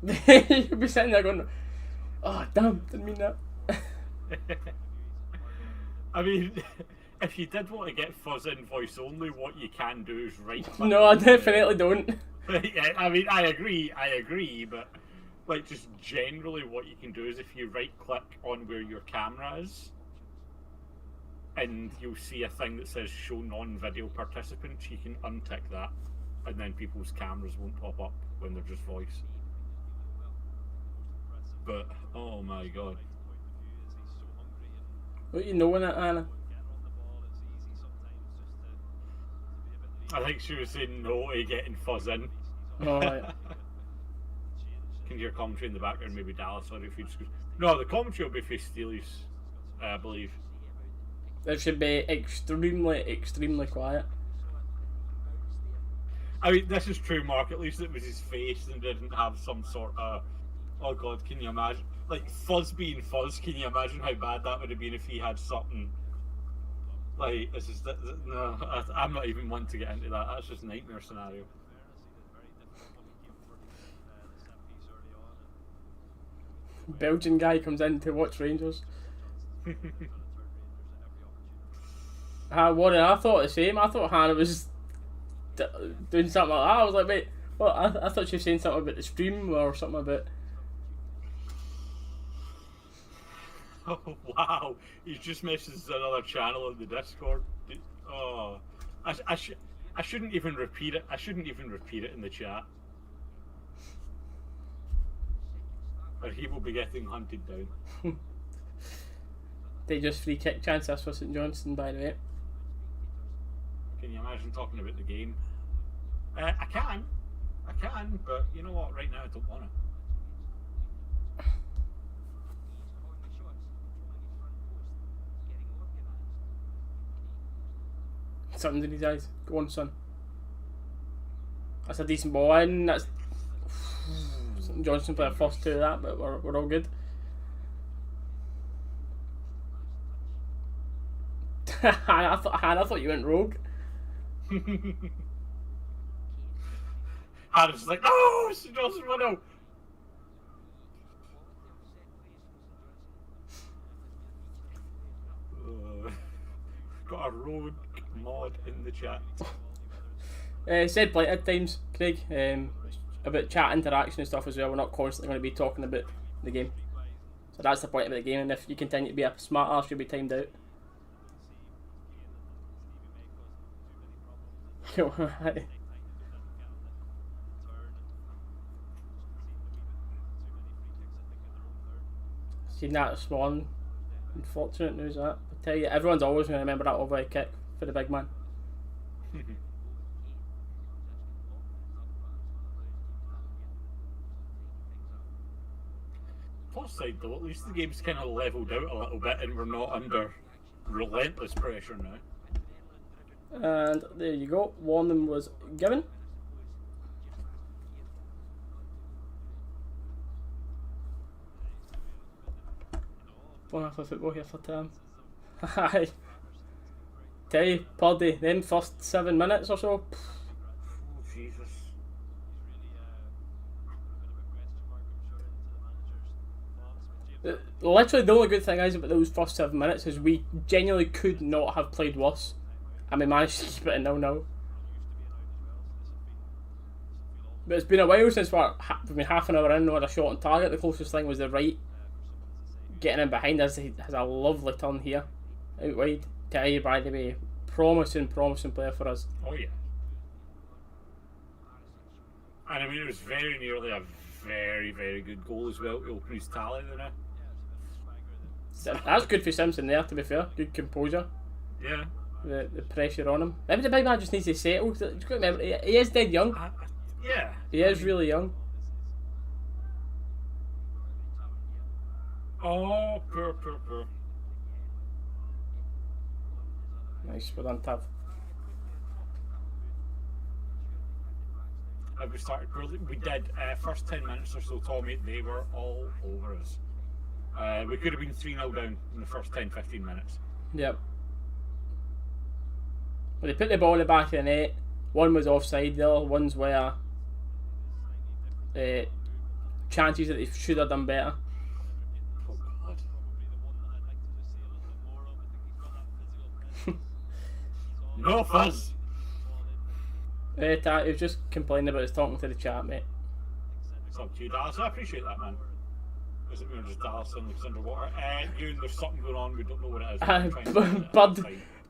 Speaker 1: You'll be sitting there going, oh, damn, didn't mean that.
Speaker 2: I mean, if you did want to get fuzz in voice only, what you can do is right click.
Speaker 1: No, I definitely don't.
Speaker 2: Yeah, I mean, I agree, but like just generally what you can do is if you right click on where your camera is, and you'll see a thing that says show non-video participants, you can untick that, and then people's cameras won't pop up when they're just voice. But oh my god.
Speaker 1: What you knowing it, Anna?
Speaker 2: I think she was saying no to getting fuzz in.
Speaker 1: Oh, right.
Speaker 2: Can you hear commentary in the background? Maybe Dalus or if you just... No, the commentary will be for Steely's, I believe.
Speaker 1: It should be extremely quiet.
Speaker 2: I mean, this is true, Mark. At least it was his face and didn't have some sort of... Oh god, can you imagine? Like, Fuzz being Fuzz, can you imagine how bad that would have been if he had something... Like, this is... No, I'm not even one to get into that. That's just a nightmare scenario.
Speaker 1: Belgian guy comes in to watch Rangers. Warren, I thought the same. I thought Hannah was doing something like that. I was like, wait, what? I thought she was saying something about the stream or something about...
Speaker 2: Oh wow! He just messaged another channel in the Discord. Oh, I shouldn't even repeat it. I shouldn't even repeat it in the chat, or he will be getting hunted down.
Speaker 1: They just free kick chance. That's for St Johnstone, by the way.
Speaker 2: Can you imagine talking about the game? I can, but you know what? Right now, I don't want it.
Speaker 1: Something in his eyes. Go on, son. That's a decent ball in. That's St Johnstone played the first two of that, but we're all good. I thought you went rogue.
Speaker 2: I was like, no, St Johnstone, no. Got a rogue mod in the chat.
Speaker 1: Said plenty of times, Craig, about chat interaction and stuff as well. We're not constantly going to be talking about the game. So that's the point of the game, and if you continue to be a smart arse, you'll be timed out. Seen that this morning. Unfortunate news that. I tell you, everyone's always going to remember that overhead kick for the big man.
Speaker 2: Plus side though, at least the game's kind of leveled out a little bit and we're not under relentless pressure now.
Speaker 1: And there you go, warning was given. One half of football here for Tam. Hi. Tell you, Purdy, them first 7 minutes or so.
Speaker 2: Oh, Jesus.
Speaker 1: Literally, the only good thing is about those first 7 minutes is we genuinely could not have played worse, and we managed to keep it at 0-0. But it's been a while since we've been half an hour in, we had a shot on target. The closest thing was the right. Getting in behind us, he has a lovely turn here, out wide. Tell you, by the way, promising player for us.
Speaker 2: Oh yeah. And I mean, it was very nearly a very, very good goal as well to open his tally there.
Speaker 1: That's good for Simpson there, to be fair. Good composure.
Speaker 2: Yeah.
Speaker 1: The pressure on him. Maybe the big man just needs to settle. You've got to remember, he is dead young.
Speaker 2: Yeah.
Speaker 1: He is really young.
Speaker 2: Oh, poor.
Speaker 1: Nice, well done, Tav.
Speaker 2: We started early. We did first 10 minutes or so, Tommy. They were all over us. We could have been 3-0 down in the first 10-15 minutes.
Speaker 1: Yep. Well, they put the ball in the back of the net. One was offside. The other ones were chances that they should have done better.
Speaker 2: Oh God. No fuzz.
Speaker 1: He was just complaining about us talking to the chat, mate.
Speaker 2: It's up to you, Dallas. I appreciate that, man. Is it just Dallas and it's underwater? There's something going on. We don't know what it is.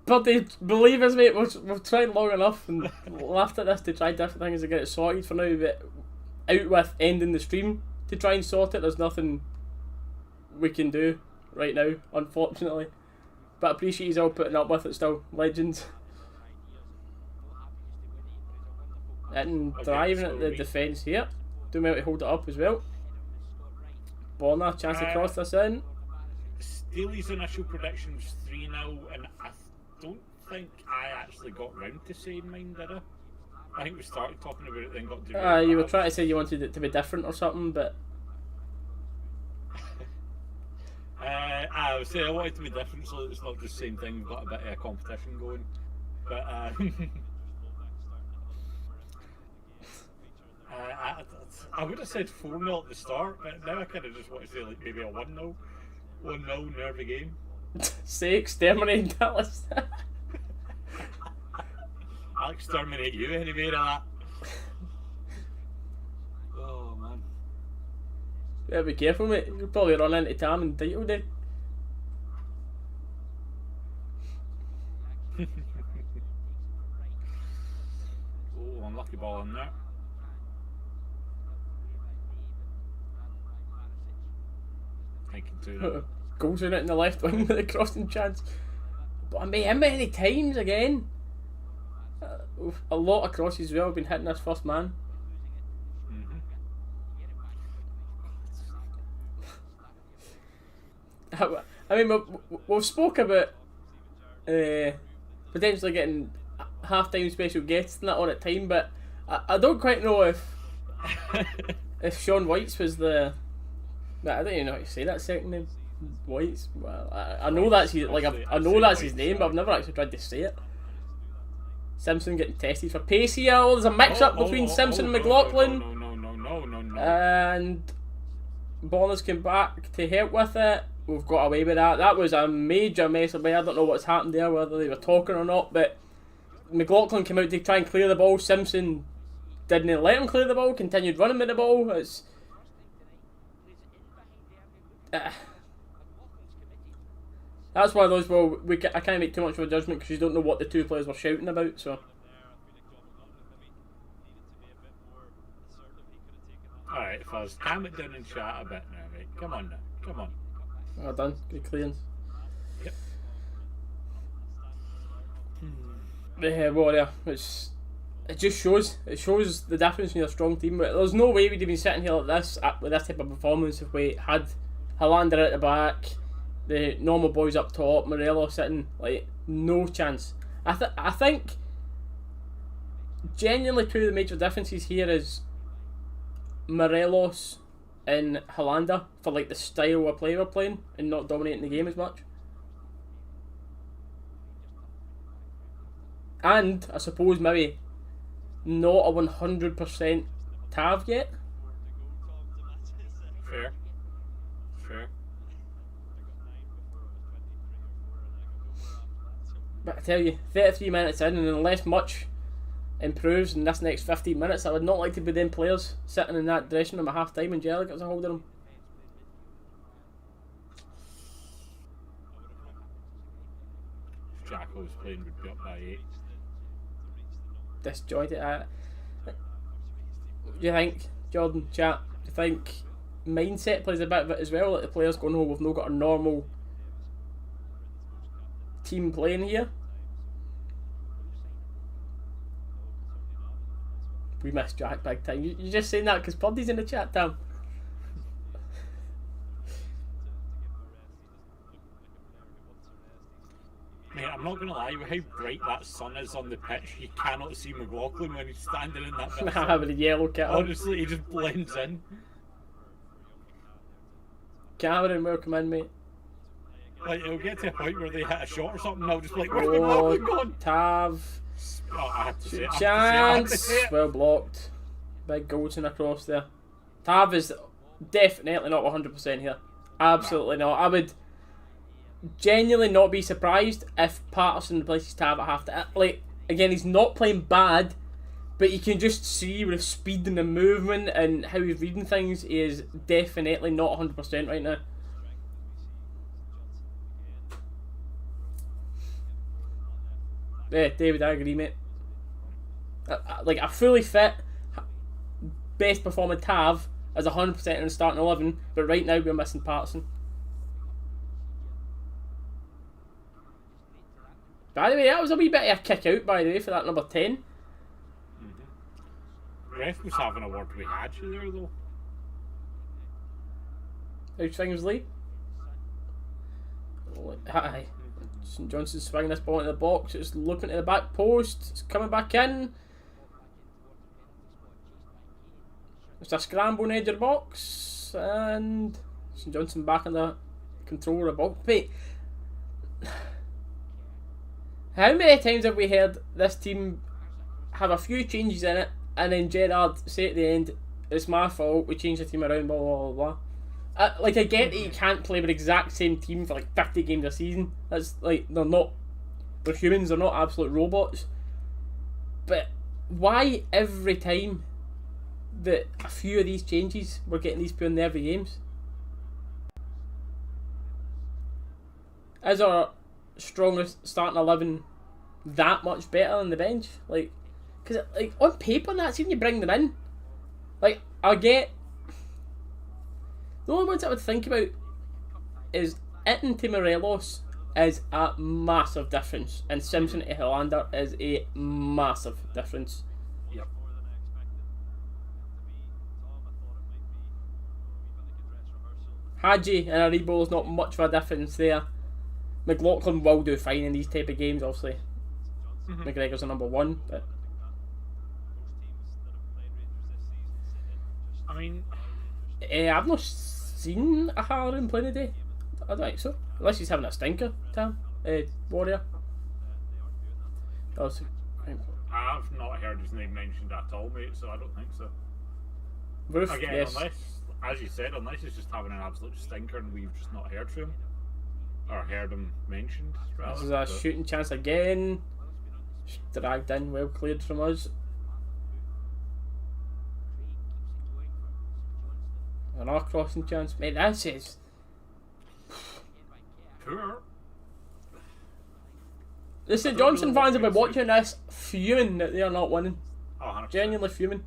Speaker 1: Buddy, believe us, mate. We've tried long enough and laughed at this to try different things to get it sorted for now. But out with ending the stream to try and sort it. There's nothing we can do right now, unfortunately. But I appreciate you all putting up with it still. Legends. And driving at the defence here. Doing well to hold it up as well. Borna, chance to cross this in.
Speaker 2: Steely's initial prediction was 3-0, and I don't think I actually got round to saying mine, did I? I think we started talking about it, then got to
Speaker 1: you were trying to say you wanted it to be different or something, but
Speaker 2: I would say I wanted to be different so it's not just the same thing, we've got a bit of a competition going. But I would have said 4-0 at the start, but now I kind of just want to say like maybe a 1-0. 1-0 nervy game.
Speaker 1: Say exterminate Dallas.
Speaker 2: I'll exterminate you anyway, that. Oh man.
Speaker 1: Yeah, be careful, mate. You'll probably run into Tam and title day.
Speaker 2: Oh, unlucky ball in there. Thinking too.
Speaker 1: Goals in it in the left wing with a crossing chance. But I mean, how many times again? A lot of crosses as well have been hitting this first man. I mean, we've spoke about potentially getting half-time special guests and that on at time, but I don't quite know if Sean Whites was the. I don't even know how to say that second name. Whites. Well, I know that's his I know that's his name, but I've never actually tried to say it. Simpson getting tested for pace here. Oh, there's a mix-up between Simpson and McLaughlin.
Speaker 2: No.
Speaker 1: And Bonner's came back to help with it. We've got away with that. That was a major mess of me. I don't know what's happened there, whether they were talking or not, but McLaughlin came out to try and clear the ball. Simpson didn't let him clear the ball, continued running with the ball. It's that's one of those where I can't make too much of a judgment because you don't know what the two players were shouting about. So.
Speaker 2: Alright, Fuzz, calm it down and chat a bit now, mate. Come on now, come on.
Speaker 1: Well done, good clearance.
Speaker 2: Yep.
Speaker 1: The Warrior, it just shows the difference in your strong team. But there's no way we'd have been sitting here like this with this type of performance if we had Hollander at the back, the normal boys up top, Morelos sitting, like, no chance. I think genuinely two of the major differences here is Morelos and Hollander for like the style of play we're playing and not dominating the game as much. And I suppose maybe not a 100% Tav yet.
Speaker 2: Fair.
Speaker 1: But I tell you, 33 minutes in, and unless much improves in this next 15 minutes, I would not like to be them players sitting in that dressing room at half time and Gerrard gets a hold of them.
Speaker 2: Jacko was playing would be up by 8.
Speaker 1: Disjointed. What do you think, Jordan, chat? Do you think mindset plays a bit of it as well? Like the players going, oh, we've not got a normal team playing here. We missed Jack big time. You're just saying that because Puddy's in the chat, Tam.
Speaker 2: Mate, I'm not going to lie, with how bright that sun is on the pitch, you cannot see McLaughlin when he's standing in that bit of sun.
Speaker 1: With a yellow kit on.
Speaker 2: Honestly, he just blends in.
Speaker 1: Cameron, welcome in, mate.
Speaker 2: Like, it'll get to a point where they hit a shot or something, and I'll just be like, where's McLaughlin gone?
Speaker 1: Tav.
Speaker 2: Oh, I had to say it.
Speaker 1: Chance. Well blocked. Big Goldson across there. Tav is definitely not 100% here. Absolutely not. I would genuinely not be surprised if Patterson replaces Tav at half time. Like, again, he's not playing bad, but you can just see with the speed and the movement and how he's reading things, he is definitely not 100% right now. Yeah, David, I agree, mate. Like, a fully fit, best performing Tav is 100% in the starting 11, but right now we're missing Patterson. By the way, that was a wee bit of a kick out, by the way, for that number 10.
Speaker 2: Ref was having a word with Hadji there, though.
Speaker 1: How's things, Lee? Aye. St Johnson's swinging this ball into the box. It's looking to the back post. It's coming back in. It's a scramble on the edge of the box. And St Johnson back in the control of the box. Wait. How many times have we heard this team have a few changes in it and then Gerrard say at the end, it's my fault, we changed the team around, blah, blah, blah, blah. Like, I get that you can't play with the exact same team for like 50 games a season. That's like, they're humans, they're not absolute robots. But why every time that a few of these changes we're getting these pure nervy games? Is our strongest starting 11 that much better than the bench? Like, because like on paper, that's even you bring them in. Like, I get. The only ones I would think about is Itten to Morelos is a massive difference, and Simpson to Helander is a massive difference.
Speaker 2: Yep.
Speaker 1: Hadji and Aribo is not much of a difference there. McLaughlin will do fine in these type of games, obviously. McGregor's a number one, but
Speaker 2: I mean,
Speaker 1: I've not seen a Harden play today. I don't think so. Unless he's having a stinker, Tam. Warrior. Obviously.
Speaker 2: I've not heard his name mentioned at all, mate, so I don't think so.
Speaker 1: Roof,
Speaker 2: Again,
Speaker 1: yes.
Speaker 2: unless, as you said, unless he's just having an absolute stinker and we've just not heard from him. Or heard him mentioned, rather.
Speaker 1: This is a shooting chance again. Dragged in, well cleared from us. Another crossing chance. Mate, this is
Speaker 2: Poor.
Speaker 1: the St Johnson fans have been watching this fuming that they are not winning.
Speaker 2: Oh, 100%.
Speaker 1: Genuinely fuming.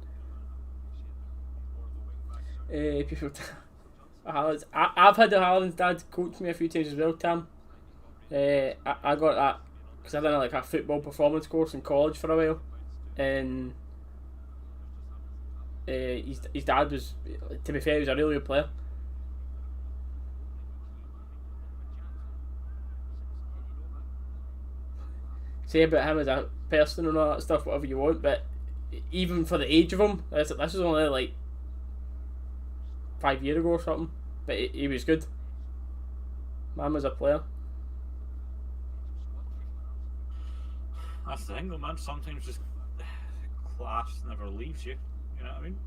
Speaker 1: People I've had the Harlan's dad coach me a few times as well, Tam. I got that because I done like a football performance course in college for a while, and his dad was, to be fair, he was a really good player. Say about him as a person and all that stuff, whatever you want, but even for the age of him, this was only like 5 years ago or something, but he was good. Man was a player.
Speaker 2: That's the thing though, man. Sometimes just class never leaves you. You know what I mean?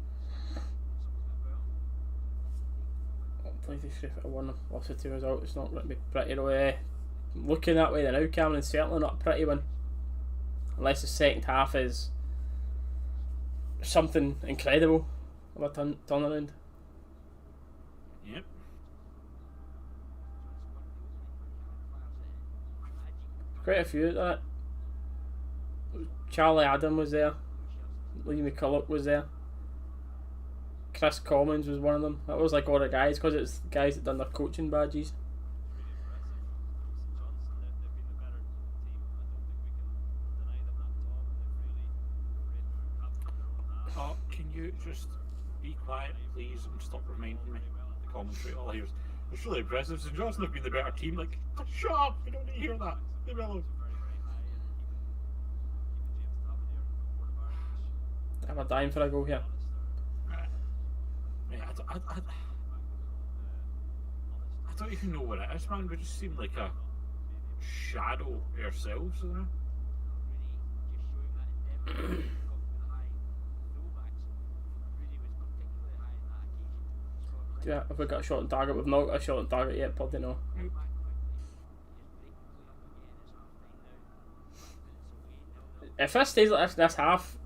Speaker 1: Hopefully they should have won lost the 2 result. It's not going to be pretty though. Looking that way now, Cameron, certainly not a pretty one. Unless the second half is something incredible of a turnaround.
Speaker 2: Yep.
Speaker 1: Quite a few at that. Charlie Adam was there. Lee McCulloch was there. Chris Commons was one of them. That was like all the guys, because it's guys that done their coaching badges.
Speaker 2: Oh, can you just be quiet, please, and stop reminding me? The commentary all here. It's really impressive. St Johnstone have been the better team. Like, shut up! We don't need to hear that. Leave me alone.
Speaker 1: I'm dying for a goal here.
Speaker 2: Mate, I don't even know what it is, man. We just seem like a shadow ourselves, you know?
Speaker 1: Yeah, have we got a shot on target? We've not got a shot on target yet, probably no. If this stays like this half,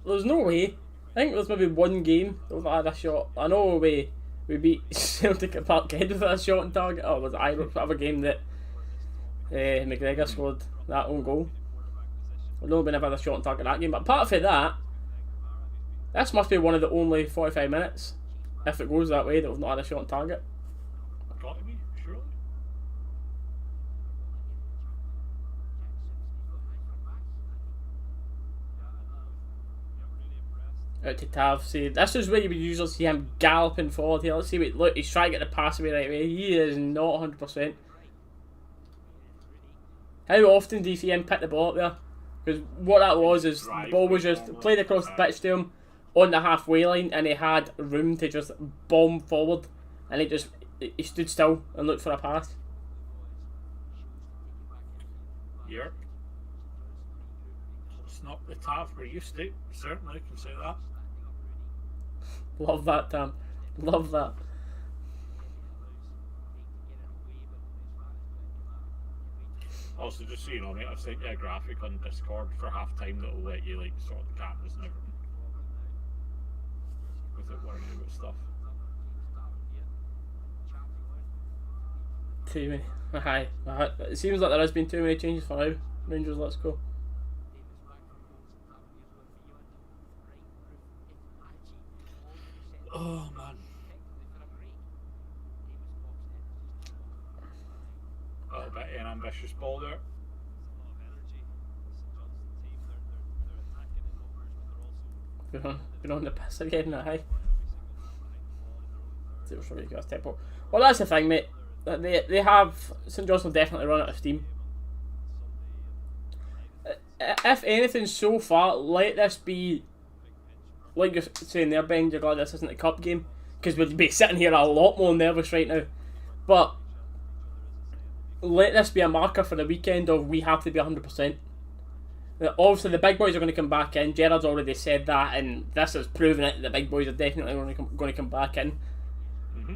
Speaker 1: there's no way. I think there's maybe one game that we've not had a shot. I know we beat Celtic at Parkhead with a shot on target. Oh, was it Ibrox? Whatever game that McGregor scored that own goal. I know we never had a shot on target that game, but apart from that, this must be one of the only 45 minutes, if it goes that way, that we've not had a shot on target.
Speaker 2: Got to be, surely.
Speaker 1: Out to Tav, see, this is where you would usually see him galloping forward here. Let's see, look, he's trying to get the pass away right away. He is not 100%. How often do you see him pick the ball up there? Because what that was is the ball was just played across the pitch to him on the halfway line, and he had room to just bomb forward, and he stood still and looked for a pass.
Speaker 2: Yeah. It's not the Tav we're used to. Certainly, I can say that.
Speaker 1: Love that, Tam. Love that.
Speaker 2: Also, just so you know, mate, I've sent you a graphic on Discord for half time that'll let you like sort the cameras and everything without worrying about stuff.
Speaker 1: Too many. Aye. It seems like there has been too many changes for now. Rangers, let's go.
Speaker 2: Oh man. A bit of an ambitious ball there.
Speaker 1: Been on the piss again, aye. Well, that's the thing, mate. They have St Johnstone definitely run out of steam. If anything, so far, let this be, like you're saying there, Ben, you're glad this isn't a cup game, because we'd be sitting here a lot more nervous right now. But let this be a marker for the weekend of we have to be 100%. Obviously, the big boys are going to come back in. Gerrard's already said that, and this has proven it. The big boys are definitely going to come back in.
Speaker 2: Mm-hmm.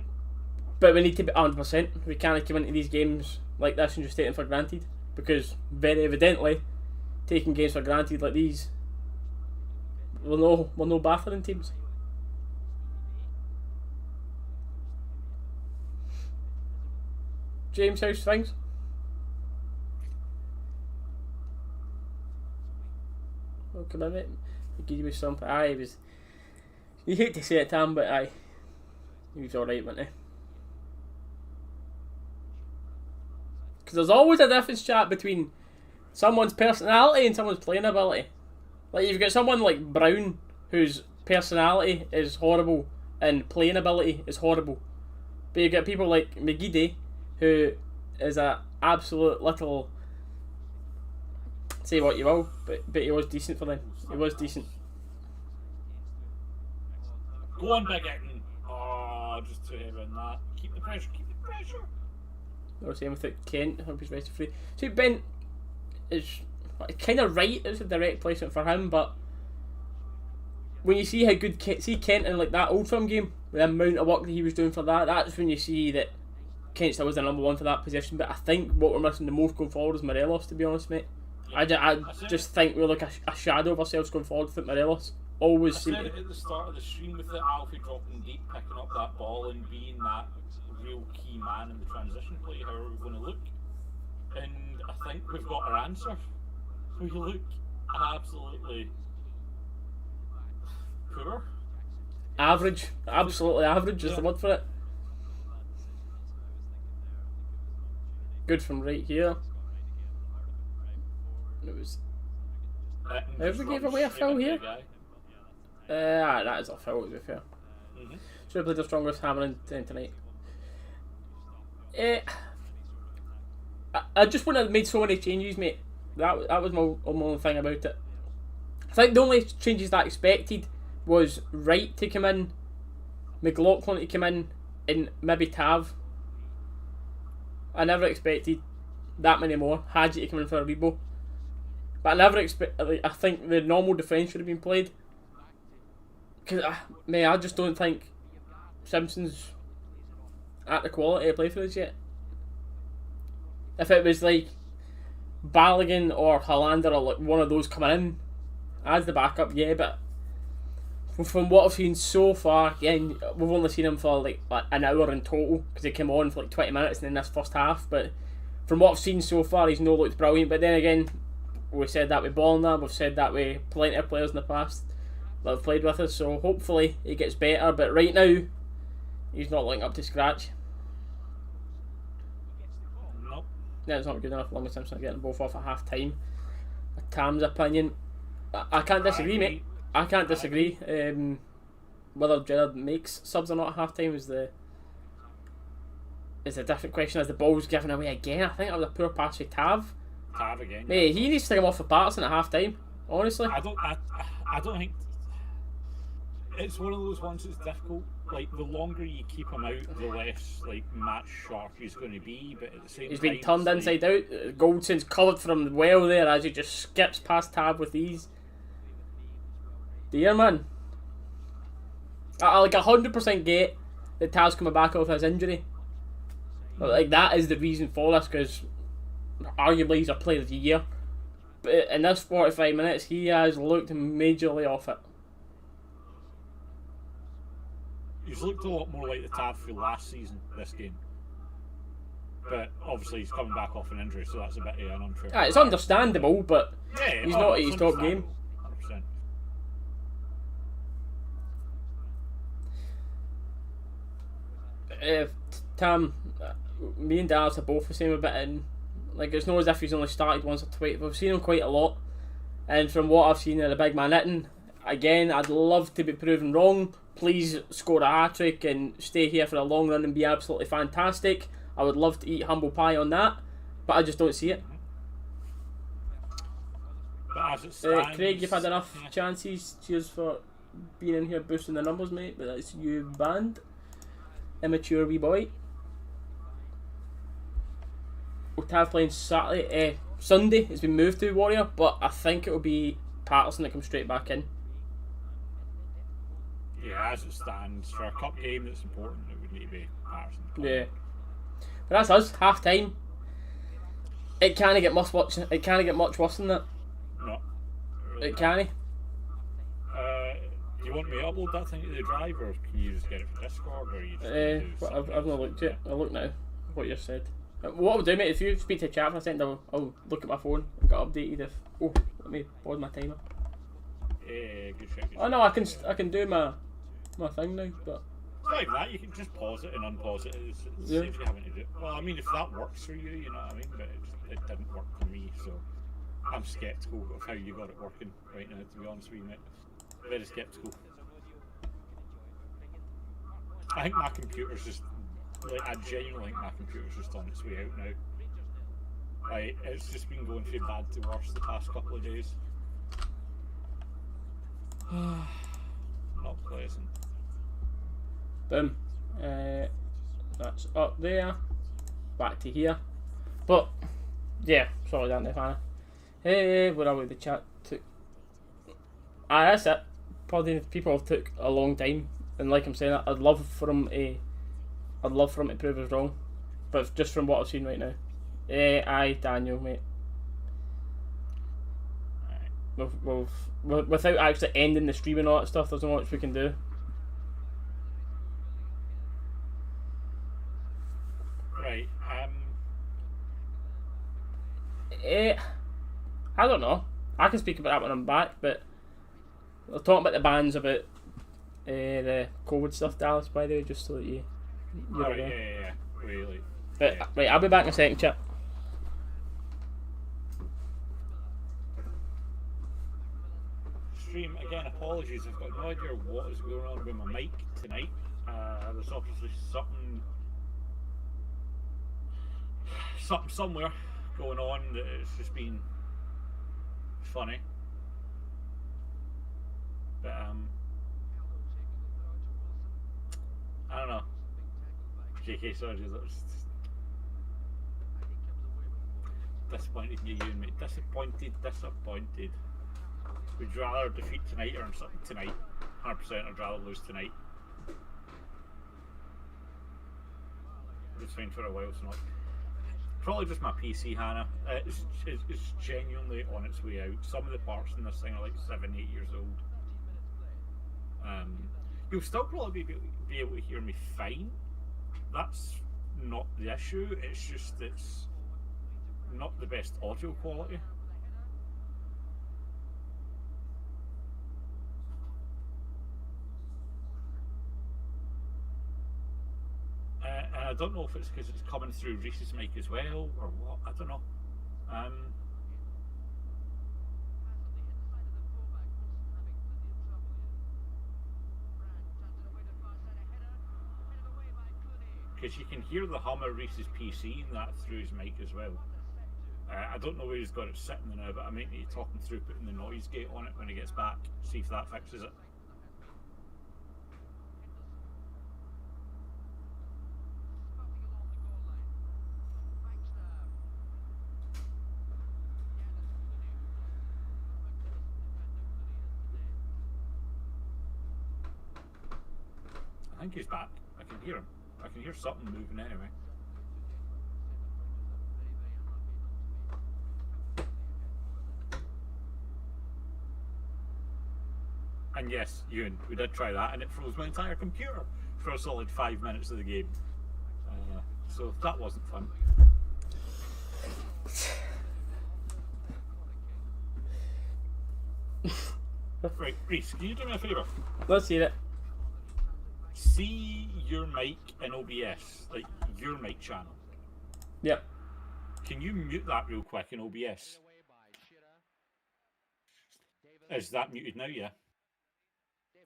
Speaker 1: But we need to be 100%. We can't come into these games like this and just take them for granted, because very evidently, taking games for granted like these, we're no battering teams. James, how's things? Oh, come on, mate. Give you something. Aye, it was. You hate to say it, Tam, but aye, he was alright, wasn't he? Because there's always a difference, chat, between someone's personality and someone's playing ability. Like, you've got someone like Brown, whose personality is horrible and playing ability is horrible. But you've got people like McGeady, who is a absolute little, say what you will, but he was decent for them. He was decent.
Speaker 2: Go on, Big Itten. Oh, just too heavy on that. Keep the pressure, keep the pressure.
Speaker 1: I was saying with it, Kent, I hope he's rested free. See, Ben is kind of right. It's a direct placement for him, but when you see how good Kent in like that Old Firm game, with the amount of work that he was doing for that, that's when you see that Kent still was the number one for that position. But I think what we're missing the most going forward is Morelos, to be honest, mate. I just think we're like a shadow of ourselves going forward with Morelos. Always seem
Speaker 2: I said
Speaker 1: to.
Speaker 2: it at the start of the stream with the Alfie dropping deep, picking up that ball and being that real key man in the transition play. How are we going to look? And I think we've got our answer. We look absolutely poor.
Speaker 1: average, absolutely average is the word for it. Good from right here. It was. Have we gave away a foul here? That is a foul, to be fair. Should have played the strongest hammer tonight. I just wouldn't have made so many changes, mate. That was my only thing about it. I think the only changes that I expected was Wright to come in, McLaughlin to come in, and maybe Tav. I never expected that many more. Hadji to come in for a Rebo. But I never expect. I think the normal defence should have been played. Because, I just don't think Simpson's at the quality to play for us yet. If it was like Balogun or Hollander or like one of those coming in as the backup, yeah, but from what I've seen so far, again, we've only seen him for like an hour in total because he came on for like 20 minutes in this first half, but from what I've seen so far, he's not looked brilliant. But then again, we said that with Ballina, we've said that with plenty of players in the past that have played with us, so hopefully he gets better, but right now he's not looking up to scratch.
Speaker 2: Nope.
Speaker 1: Yeah, it's not good enough. Lumley Simpson getting both off at half time. Tam's opinion, I can't disagree, mate. I can't disagree. Whether Gerrard makes subs or not at half time is a different question, as the ball's given away again. I think that was a poor pass with Tav.
Speaker 2: Tav again.
Speaker 1: Mate, he needs to take him off for Patterson at half time, honestly.
Speaker 2: I don't think it's one of those ones that's difficult. Like, the longer you keep him out, the less like match sharp he's going to be. But at the same
Speaker 1: he's
Speaker 2: time,
Speaker 1: been turned inside out. Goldson's covered from well there as he just skips past Tab with ease. Dear man, I like 100% get that Tab's coming back off his injury. But like, that is the reason for this, because arguably he's a player of the year. But in this 45 minutes, he has looked majorly off it.
Speaker 2: He's looked a lot more like the Tav for last season this game. But obviously he's coming back off an injury, so that's a bit of an unfair.
Speaker 1: It's understandable, but
Speaker 2: yeah,
Speaker 1: he's not at his top game.
Speaker 2: 100%.
Speaker 1: Tam, me and Dallas are both the same a bit in. Like, it's not as if he's only started once or twice. We've seen him quite a lot, and from what I've seen of the big man hitting, again, I'd love to be proven wrong. Please score a hat-trick and stay here for a long run and be absolutely fantastic. I would love to eat humble pie on that, but I just don't see it.
Speaker 2: But as it stands,
Speaker 1: Craig, you've had enough chances. Cheers for being in here boosting the numbers, mate, but that's you banned. Immature wee boy. Otav playing Sunday. It's been moved to Warrior, but I think it will be Patterson that comes straight back in.
Speaker 2: Yeah, as it stands, for a cup game that's important, it would need to be Patterson.
Speaker 1: Yeah, but that's us. Half time. It can't get much worse. It can't get much worse than that.
Speaker 2: No.
Speaker 1: It can't.
Speaker 2: Do you want me to upload that thing to the drive, or can you just get it from Discord, or you just
Speaker 1: I've not looked yet. I'll look now. What you said. What I'll do, mate, if you speak to chat for a second, I'll look at my phone and get updated. If let me pause my timer.
Speaker 2: Good shit.
Speaker 1: Oh no, I can do my thing now, but
Speaker 2: it's not like that. You can just pause it and unpause it. It saves you having to do it. Well, I mean, if that works for you, you know what I mean. But it didn't work for me, so I'm sceptical of how you got it working right now. To be honest with you, mate, very sceptical. I think my computer's just I genuinely think my computer's just on its way out now. It's just been going from bad to worse the past couple of days. Not pleasant.
Speaker 1: Boom. That's up there. Back to here. But yeah, sorry, that Nirvana. Hey, where are we? The chat took. That's it. Probably people have took a long time, and like I'm saying, I'd love for him to prove us wrong, but just from what I've seen right now. Aye, Daniel, mate. Without actually ending the stream and all that stuff, there's not much we can do.
Speaker 2: Right.
Speaker 1: I don't know. I can speak about that when I'm back, but we're talking about the bans about the COVID stuff, Dallas, by the way, just so that you're
Speaker 2: Right,
Speaker 1: aware.
Speaker 2: yeah. Really.
Speaker 1: Right, I'll be back in a second, chap.
Speaker 2: Stream again. Apologies. I've got no idea what is going on with my mic tonight. There's obviously something somewhere going on that it's just been funny. But I don't know. JK, sorry, that was disappointed in you and me. Disappointed. Would you rather defeat tonight or something tonight? 100%. I'd rather lose tonight. It's fine for a while, so not. Probably just my PC, Hannah. It's genuinely on its way out. Some of the parts in this thing are like 7, 8 years old. You'll still probably be able to hear me fine. That's not the issue. It's just it's not the best audio quality. And I don't know if it's because it's coming through Reese's mic as well or what. I don't know. Because you can hear the hum of Reese's PC and that through his mic as well. I don't know where he's got it sitting now, but I might need to talk him through putting the noise gate on it when he gets back. See if that fixes it. I think he's back. I can hear him. I can hear something moving anyway. And yes, Ewan, we did try that and it froze my entire computer for a solid 5 minutes of the game. So that wasn't fun. Right, Reese, can you do me a favour?
Speaker 1: Let's hear it.
Speaker 2: See your mic in OBS, like your mic channel.
Speaker 1: Yep.
Speaker 2: Can you mute that real quick in OBS? Is that muted now? Yeah.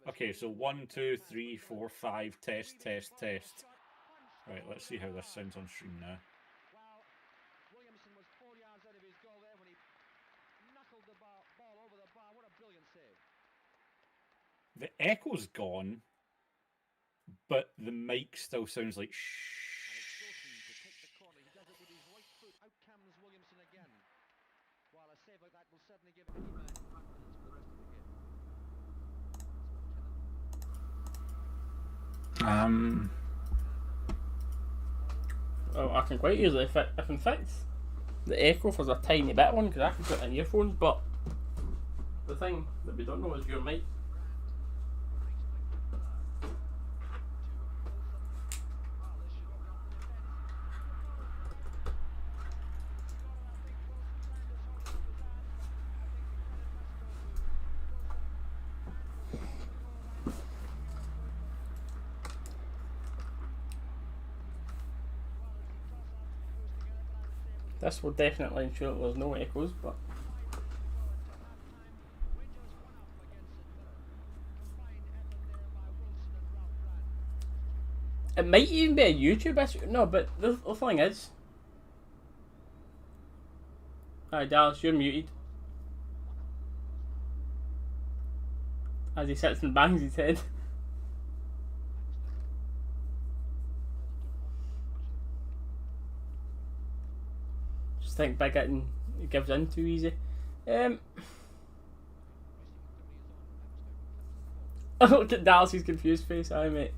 Speaker 2: Okay, so 1, 2, 3, 4, 5, test. Right, let's see how this sounds on stream now. The echo's gone, but the mic still sounds like shh.
Speaker 1: Oh, I can quite easily I can fix the echo for a tiny bit one because I can put in earphones, but the thing that we don't know is your mic. This will definitely ensure that there's no echoes, but it might even be a YouTube issue. No, but the thing is, hi Dallas, you're muted. As he sits and bangs his head. Just think big it and it gives in too easy. Look at Dallas's confused face. Aye, mate.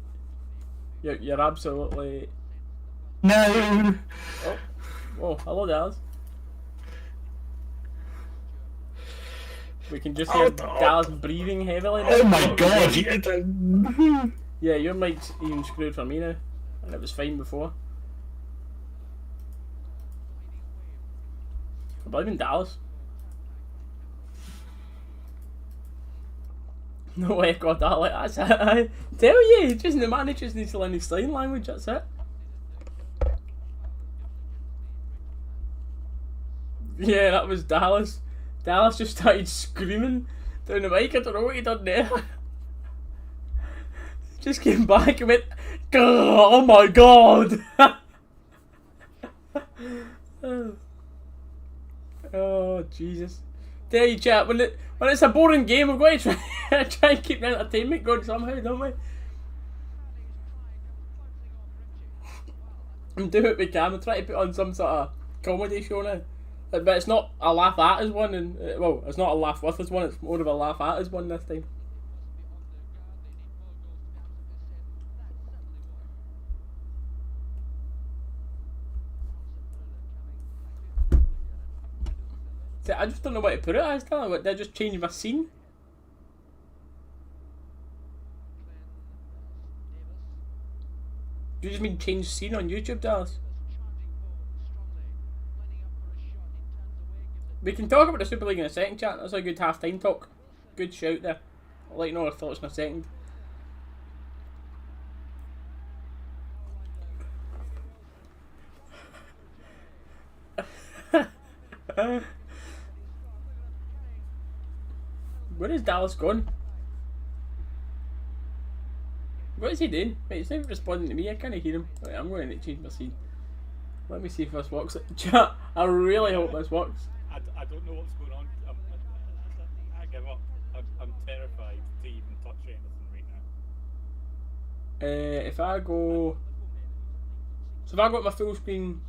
Speaker 1: You're absolutely.
Speaker 2: No.
Speaker 1: Oh, hello, Dallas. We can just hear Dallas breathing heavily now.
Speaker 2: Oh my god!
Speaker 1: Yeah, your mic's even screwed for me now, and it was fine before. I believe in Dallas. No record that, like, that's it. I tell you, just the managers need to learn his sign language, that's it. Yeah, that was Dallas. Dallas just started screaming down the mic. I don't know what he done there. Just came back and went, oh my god! Oh, Jesus. Tell you, chat, when it's a boring game, we're going to try and keep the entertainment going somehow, don't we? And do what we can. We'll try to put on some sort of comedy show now. But it's not a laugh at us one, and well, it's not a laugh with us one, it's more of a laugh at us one this time. See, I just don't know what to put it as, Did I just change my scene? Do you just mean change scene on YouTube, Dallas? We can talk about the Super League in a second, chat. That's a good half-time talk. Good shout there. I'll let you know our thoughts in a second. Where is Dallas gone? What is he doing? Wait, he's not responding to me. I can't hear him. Wait, I'm going to change my scene. Let me see if this works. Chat, I really hope this works.
Speaker 2: I don't know what's going on. I give up. I'm terrified to even touch anything right now.
Speaker 1: If I go... So if I got my full screen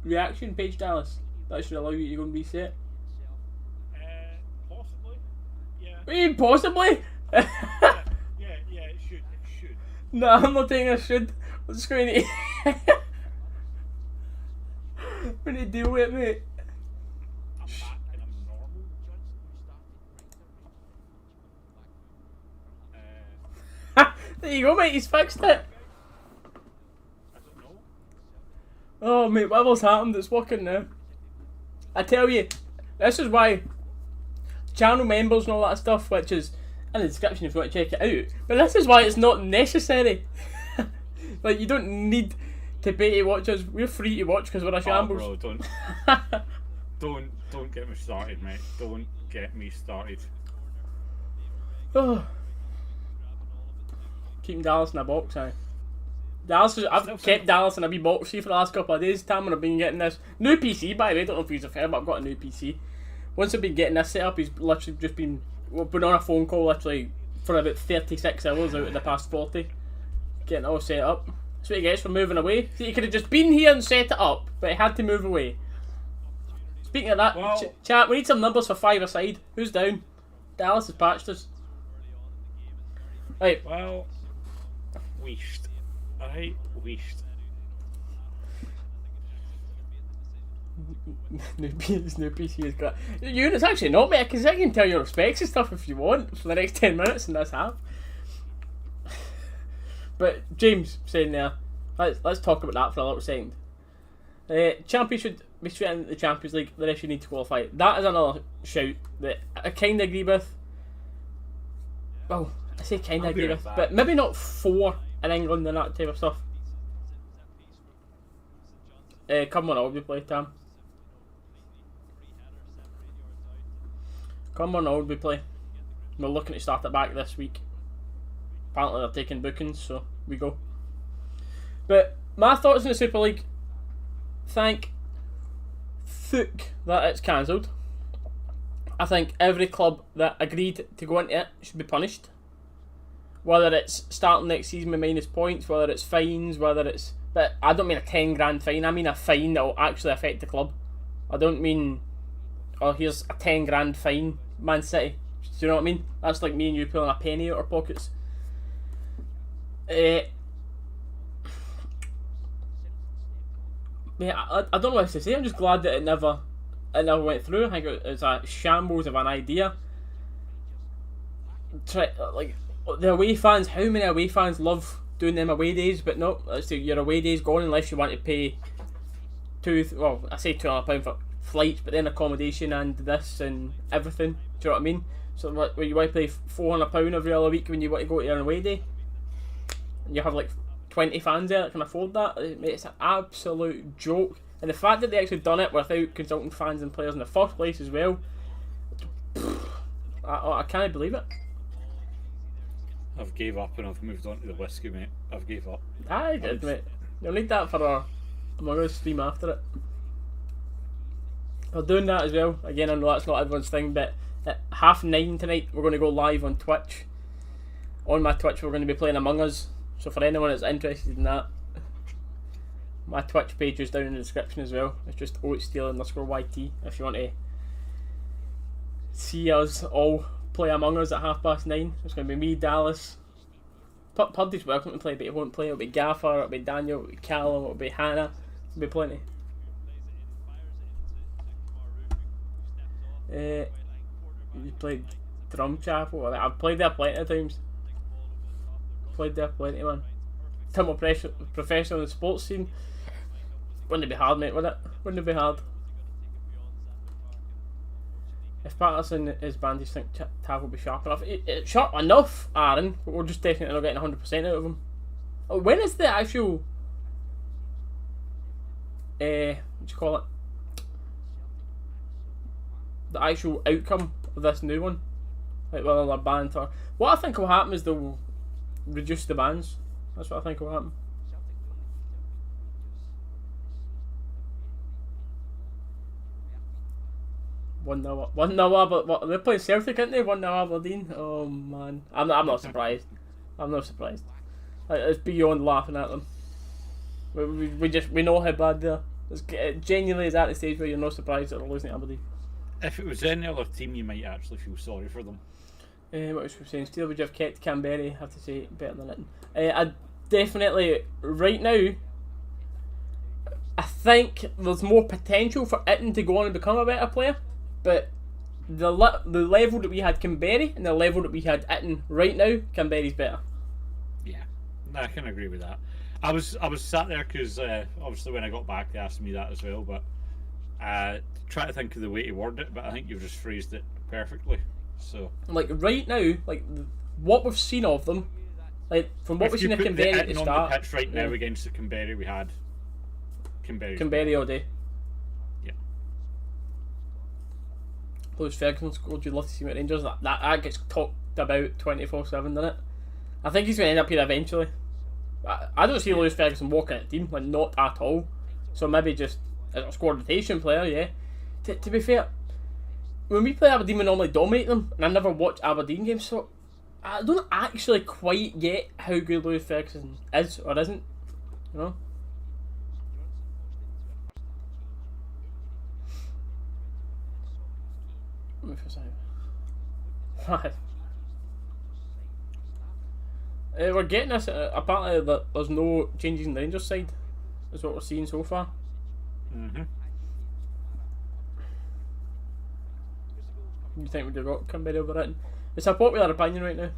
Speaker 1: reaction page, Dallas, that should allow you to go and reset.
Speaker 2: Possibly. Yeah.
Speaker 1: What do you mean, possibly?
Speaker 2: yeah, it should.
Speaker 1: No, I'm not taking a should. I'm just going to... we need to deal with it, mate.
Speaker 2: I'm back and I'm normal.
Speaker 1: There you go, mate, he's fixed it.
Speaker 2: I don't know.
Speaker 1: Oh, mate, whatever's happened, it's working now. I tell you, this is why channel members and all that stuff, which is in the description if you want to check it out, but this is why it's not necessary. Like, you don't need to pay to watch us. We're free to watch because we're a shambles.
Speaker 2: Bro, don't get me started, mate. Don't get me started.
Speaker 1: Oh. Keeping Dallas in a box, aye. I've kept Dallas in a wee box for the last couple of days. Tam, and I've been getting this new PC, by the way. I don't know if you've heard, but I've got a new PC. Once I've been getting this set up, he's literally just been... We've been on a phone call literally for about 36 hours out of the past 40. Getting it all set up. That's what he gets for moving away. See, he could have just been here and set it up, but he had to move away. Speaking of that,
Speaker 2: well,
Speaker 1: chat, we need some numbers for 5-a-side. Who's down? Dallas has patched us. Right.
Speaker 2: Well, wished. I wished.
Speaker 1: New PC is great. It's actually not, mate, because I can tell your specs and stuff if you want for the next 10 minutes in this half. But James saying there, let's talk about that for a little second. Champions should be straight into the Champions League, the rest you need to qualify. That is another shout that I kind of agree with. Well, I say kind of agree with, but maybe not 4 in England and that type of stuff. Come on, Albi play, Tam. Come on, Albi play. We're looking to start it back this week. Apparently they're taking bookings, so we go. But my thoughts on the Super League. Thank fuck that it's cancelled. I think every club that agreed to go into it should be punished. Whether it's starting next season with minus points, whether it's fines, whether it's... But I don't mean a 10 grand fine, I mean a fine that will actually affect the club. I don't mean, oh, here's a 10 grand fine, Man City. Do you know what I mean? That's like me and you pulling a penny out our pockets. Yeah, I don't know what to say. I'm just glad that it never went through. I think it was a shambles of an idea. Like the away fans, how many away fans love doing them away days? But no, let's say your away days gone unless you want to pay £200 for flights, but then accommodation and this and everything. Do you know what I mean? So where you want to pay £400 every other week when you want to go to an away day, and you have like 20 fans there that can afford that. It's an absolute joke. And the fact that they actually done it without consulting fans and players in the first place as well, I can't believe it.
Speaker 2: I've gave up and I've moved on to the whiskey, mate. I've gave up.
Speaker 1: I did, mate. You'll need that for our Among Us stream after it. We're doing that as well. Again, I know that's not everyone's thing, but at 9:30 tonight, we're going to go live on Twitch. On my Twitch, we're going to be playing Among Us. So for anyone that's interested in that, my Twitch page is down in the description as well. It's just oatsteel_YT if you want to see us all play Among Us at 9:30. It's going to be me, Dalus. Puddy's welcome to play, but he won't play. It'll be Gaffer, it'll be Daniel, it'll be Callum, it'll be Hannah. It'll be plenty. You played Drum Chapel. I've played there plenty of times. Played there plenty, man. Tim professional in the sports scene. Wouldn't it be hard, mate, would it? Wouldn't it be hard? If Patterson is banned, do you think Tav will be sharp enough? It's sharp enough, Aaron, but we're just definitely not getting 100% out of him. Oh, when is the actual... what do you call it? The actual outcome of this new one? Like whether they're banned or... What I think will happen is they'll reduce the bans. That's what I think will happen. One nil, but what, they're playing Celtic, aren't they? 1-0 Aberdeen. Oh man, I'm not surprised. I'm not surprised. Like, it's beyond laughing at them. We know how bad they are. It genuinely is at the stage where you're not surprised that they're losing to Aberdeen.
Speaker 2: If it was any other team, you might actually feel sorry for them.
Speaker 1: What was we saying? Still, would you have kept Canberra? I have to say better than it. I definitely right now. I think there's more potential for Itten to go on and become a better player. But the level that we had Canberra and the level that we had Itten right now, Canberra's better.
Speaker 2: Yeah, I can agree with that. I was sat there because obviously when I got back they asked me that as well, but try to think of the way to word it, but I think you've just phrased it perfectly. So like
Speaker 1: right now, like what we've seen of them, like from what we've seen of Canberra at the start.
Speaker 2: On the pitch right now against the Canberra we had
Speaker 1: Canberra all day.
Speaker 2: Yeah.
Speaker 1: Lewis Ferguson scored. You'd love to see him at Rangers. That gets talked about 24/7, doesn't it? I think he's going to end up here eventually. I don't see Lewis Ferguson walking at the team, like not at all. So maybe just as a squad rotation player, yeah. To be fair, when we play Aberdeen, we normally dominate them, and I never watch Aberdeen games, so I don't actually quite get how good Lewis Ferguson is or isn't. You know. We're getting this. Apparently, there's no changes in the Rangers side, is what we're seeing so far.
Speaker 2: Mm-hmm.
Speaker 1: You think we'd have got Canberra over it? It's a popular opinion right now.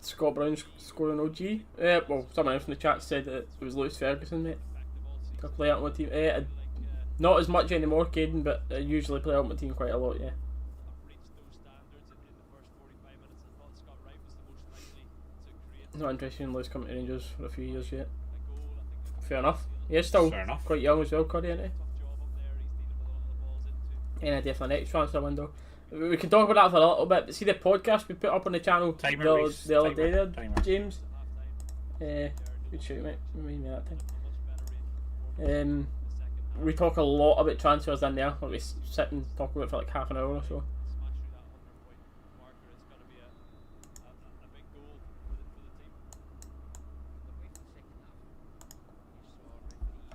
Speaker 1: Scott Brown scoring OG. Well, someone else in the chat said that it was Lewis Ferguson, mate. I play out on my team. Not as much anymore, Caden, but I usually play out on my team quite a lot, yeah. Not interested in Lewis coming to Rangers for a few years yet. Fair enough. Yeah, still quite young as well, Cuddy, isn't he? Yeah, definitely next transfer window. We can talk about that for a little bit, but see the podcast we put up on the channel the other day there, James? Good shoot, mate. Remind me of that thing. We talk a lot about transfers in there. Like we sit and talk about it for like half an hour or so.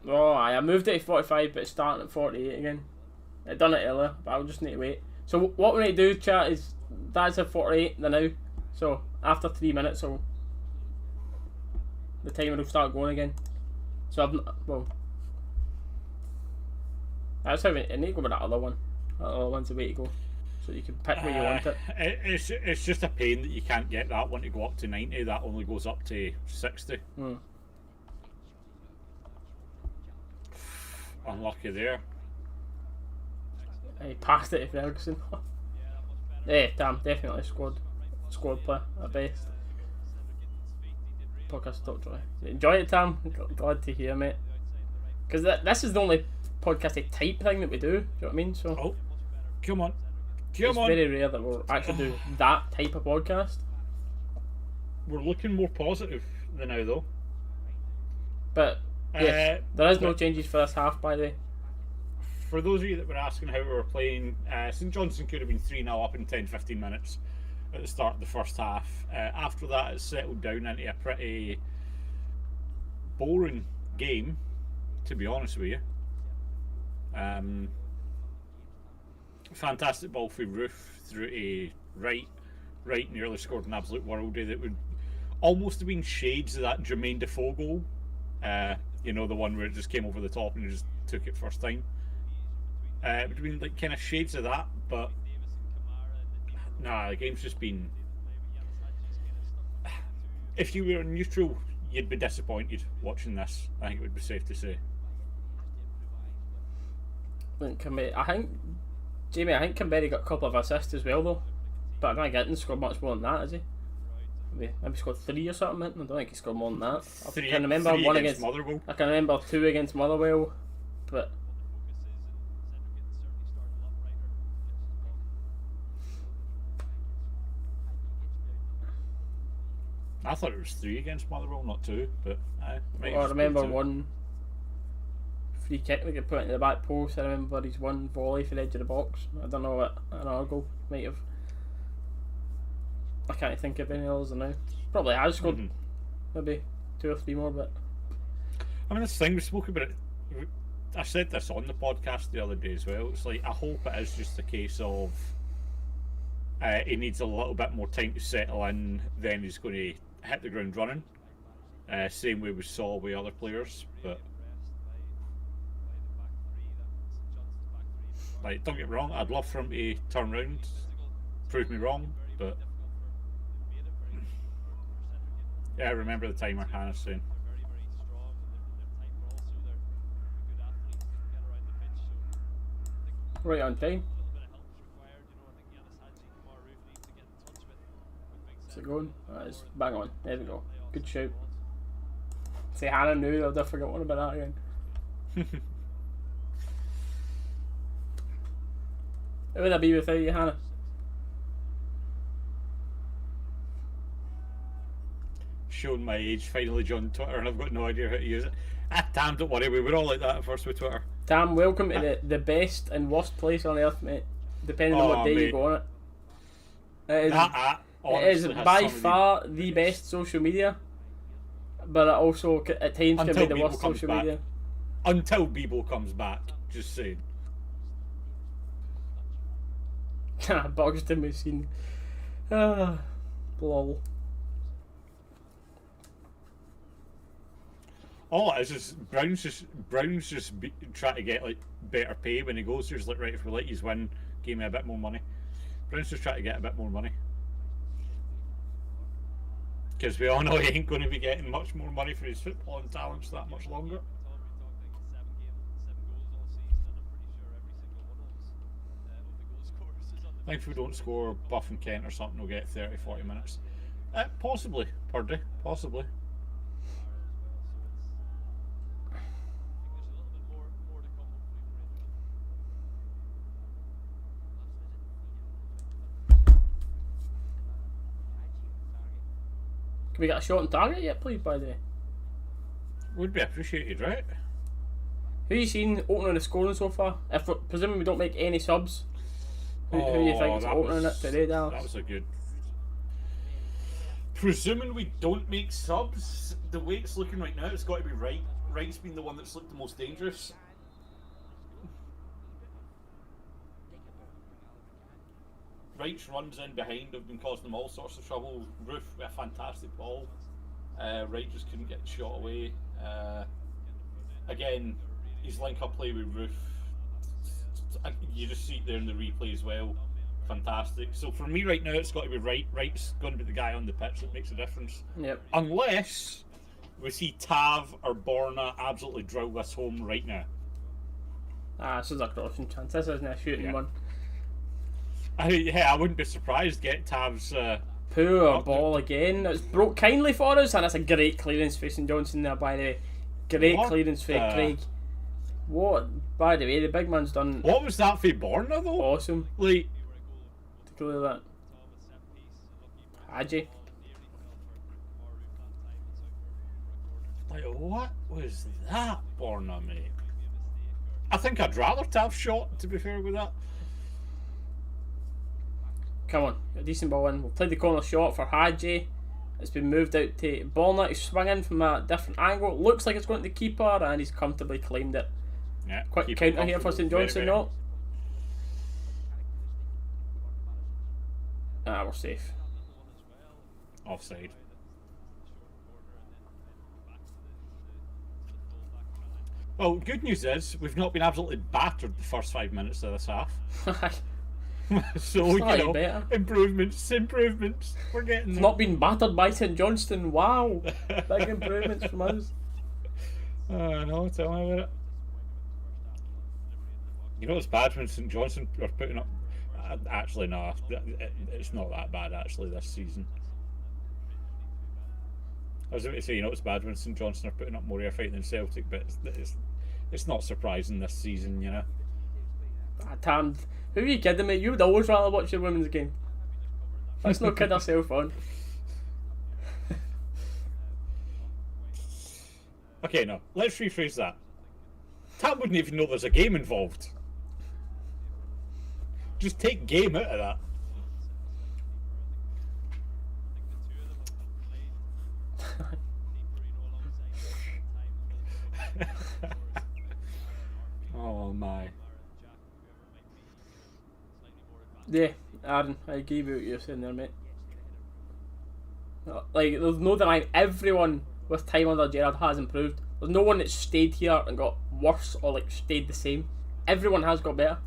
Speaker 1: Oh, I moved it to 45, but it's starting at 48 again. I done it earlier, but I'll just need to wait. So what we need to do, chat, is that's at 48 now. So after 3 minutes, the timer will start going again. So that's how we need to go with that other one. That other one's the way to go, so you can pick where you want it.
Speaker 2: It's just a pain that you can't get that one to go up to 90. That only goes up to 60. Unlucky there.
Speaker 1: He passed it to Ferguson. Yeah, damn, definitely squad player at best. Podcast talk joy. Enjoy it, Tam. Glad to hear, mate. Because this is the only podcasty type thing that we do. Do you know what I mean? So
Speaker 4: Oh, come on.
Speaker 1: it's very rare that we'll actually do that type of podcast.
Speaker 4: We're looking more positive than now, though.
Speaker 1: But yeah, there is no changes for this half, by the way.
Speaker 4: For those of you that were asking how we were playing, St Johnstone could have been 3-0 up in 10-15 minutes at the start of the first half. After that, it settled down into a pretty boring game, to be honest with you. Fantastic ball for Roof through a right, nearly scored an absolute worldie that would almost have been shades of that Jermaine Defoe goal. You know, the one where it just came over the top and he just took it first time. It would have been like kind of shades of that, but nah, the game's just been. If you were neutral, you'd be disappointed watching this. I think it would be safe to say.
Speaker 1: I think Jamie, I think Canberra got a couple of assists as well though, but I don't think Gittins scored much more than that, has he? Maybe scored 3 or something. I don't think he scored more than that. I can remember one against
Speaker 4: Motherwell.
Speaker 1: I can remember 2 against Motherwell, but
Speaker 4: I thought it was 3 against Motherwell, not 2. But I
Speaker 1: remember 1 free kick that got put into the back post. I remember his 1 volley for the edge of the box. I don't know what another goal might have. I can't think of any others now. Probably has scored maybe 2 or 3 more, but
Speaker 4: I mean, this thing we spoke about it. I said this on the podcast the other day as well. It's like, I hope it is just a case of he needs a little bit more time to settle in, then he's going to hit the ground running. Same way we saw with other players, but like, don't get me wrong, I'd love for him to turn round, prove me wrong, but yeah, I remember the timer Hannah's saying.
Speaker 1: right on time. Is it going? It's bang on. There we go. Good shout. Say Hannah knew, I've forgotten about that again. Who would I be without you, Hannah?
Speaker 4: Showing my age, finally on Twitter, and I've got no idea how to use it. Tam, don't worry, we were all like that at first with Twitter.
Speaker 1: Tam, welcome to the best and worst place on earth, mate. Depending on what day you go on it. It is by far the best social media, but it also at times can be the worst social media.
Speaker 4: Until Bebo comes back, just saying.
Speaker 1: Bugs to machine. Lol.
Speaker 4: All it is Brown's just trying to get like better pay when he goes. He's like, right, if we let you win, give me a bit more money. Brown's just trying to get a bit more money. Because we all know he ain't going to be getting much more money for his footballing talents that much longer. I think if we don't score Buff and Kent or something, we'll get 30-40 minutes. Possibly, Purdy, possibly.
Speaker 1: Can we get a shot on target yet, please, by the way?
Speaker 4: Would be appreciated, right?
Speaker 1: Who you seen opening the scoring so far? If presuming we don't make any subs, who do you think is opening it today, Dalus?
Speaker 4: That was a good. Presuming we don't make subs, the way it's looking right now, it's got to be Wright. Wright's been the one that's looked the most dangerous. Wright's runs in behind have been causing them all sorts of trouble. Roof with a fantastic ball. Wright just couldn't get the shot away. Again, his link-up play with Roof, you just see it there in the replay as well. Fantastic. So for me right now, it's got to be Wright. Wright's going to be the guy on the pitch that makes a difference.
Speaker 1: Yep.
Speaker 4: Unless we see Tav or Borna absolutely drill this home right now.
Speaker 1: This is a crossing chance. This isn't a shooting one.
Speaker 4: I wouldn't be surprised to get Tav's
Speaker 1: Poor ball again. It's broke kindly for us, and that's a great clearance facing Johnstone there, by the way. Great clearance for Craig. What? By the way, the big man's done.
Speaker 4: What was that for Borna though?
Speaker 1: Awesome.
Speaker 4: Like,
Speaker 1: to clear that. Hadji.
Speaker 4: Like, what was that, Borna, mate? I think I'd rather Tav shot, to be fair with that.
Speaker 1: Come on, a decent ball in. We'll play the corner shot for Hadji. It's been moved out to Borna. He's swinging from a different angle. It looks like it's going to the keeper, and he's comfortably claimed it.
Speaker 4: Yeah,
Speaker 1: quick counter here for St Johnstone, no? We're safe.
Speaker 4: Offside. Well, good news is we've not been absolutely battered the first 5 minutes of this half. So,
Speaker 1: better.
Speaker 4: improvements. We're getting there.
Speaker 1: Not been battered by St Johnstone. Wow. Big improvements from us.
Speaker 4: No, tell me about it. You know it's bad when St Johnstone are putting up... Actually, no. It's not that bad, actually, this season. I was about to say, you know it's bad when St Johnstone are putting up more air fight than Celtic, but it's not surprising this season, you know.
Speaker 1: Damn. Who are you kidding me? You would always rather watch your women's game. Let's not kid ourselves on.
Speaker 4: Okay, no. Let's rephrase that. Tam wouldn't even know there's a game involved. Just take game out of that. Oh my.
Speaker 1: Yeah, Aaron, I agree with what you're saying there, mate. Like, there's no denying everyone with time under Gerrard has improved. There's no one that's stayed here and got worse or like stayed the same. Everyone has got better.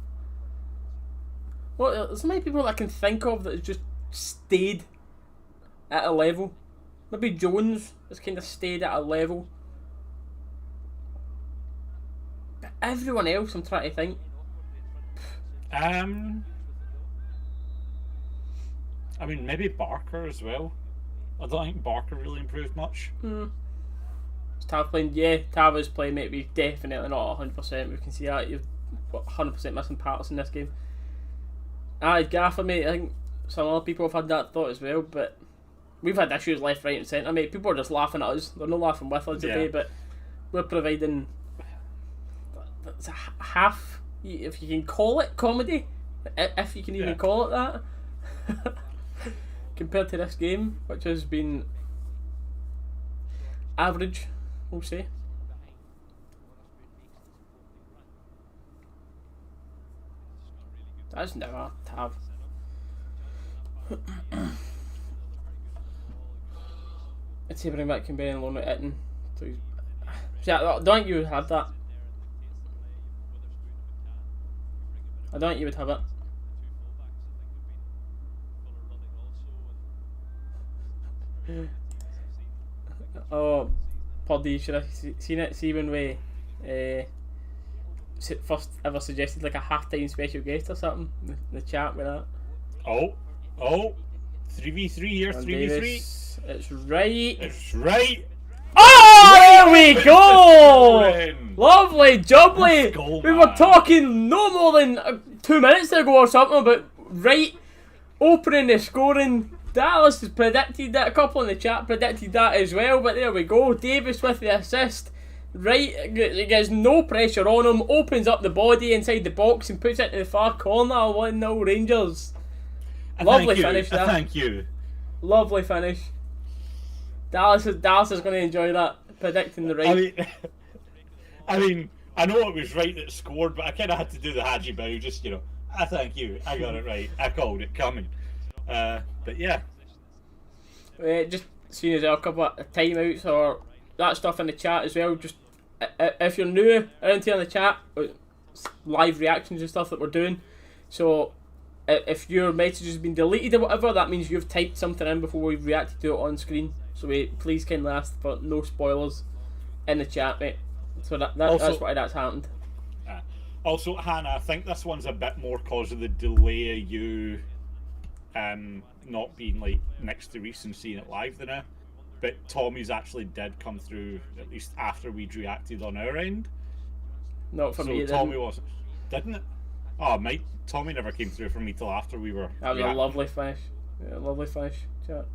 Speaker 1: Well, there's many people that I can think of that have just stayed at a level. Maybe Jones has kind of stayed at a level. But everyone else, I'm trying to think.
Speaker 4: I mean, maybe Barker as well. I don't think Barker really improved much.
Speaker 1: Tav playing, yeah, Tav is playing, mate. We've definitely not 100%. We can see that you've got 100% missing parts in this game. Gaffer, mate. I think some other people have had that thought as well, but we've had issues left, right, and centre, mate. People are just laughing at us. They're not laughing with us today, but we're providing it's a half, if you can call it comedy, if you can even call it that. Compared to this game, which has been average, we'll say. That's never Tav. I'd say bring back Kimberly and loan at Eton. See, I don't think you would have that. I don't think you would have it. Oh, Poddy, should have seen it? See when we first ever suggested like a half-time special guest or something in the chat with that.
Speaker 4: Oh, 3v3 here, 3v3.
Speaker 1: It's right.
Speaker 4: It's right.
Speaker 1: Oh, there we go! Lovely, jubbly.
Speaker 4: Go,
Speaker 1: we were talking no more than 2 minutes ago or something about right opening the scoring. Dalus has predicted that. A couple in the chat predicted that as well, but there we go. Davis with the assist. Right, gets no pressure on him, opens up the body inside the box and puts it to the far corner. 1-0 Rangers. Lovely finish there.
Speaker 4: Thank you.
Speaker 1: Lovely finish. Dallas is going to enjoy that, predicting the right.
Speaker 4: I mean, I know it was right that scored, but I kind of had to do the Hadji bow, just, you know, I thank you, I got it right, I called it coming. But yeah.
Speaker 1: Just seeing as well, a couple of timeouts or that stuff in the chat as well. Just if you're new around here in the chat, live reactions and stuff that we're doing. So if your message has been deleted or whatever, that means you've typed something in before we've reacted to it on screen. So please kindly ask for no spoilers in the chat, mate. So that's why that's happened.
Speaker 4: Also, Hannah, I think this one's a bit more cause of the delay of you not being like next to Reese and seeing it live than it. But Tommy's actually did come through at least after we'd reacted on our end.
Speaker 1: Not for
Speaker 4: So
Speaker 1: me. It
Speaker 4: Tommy
Speaker 1: didn't.
Speaker 4: wasn't, didn't it? Oh, mate, Tommy never came through for me till after we were.
Speaker 1: That was a
Speaker 4: reacting.
Speaker 1: lovely finish. Yeah, lovely finish. Chat.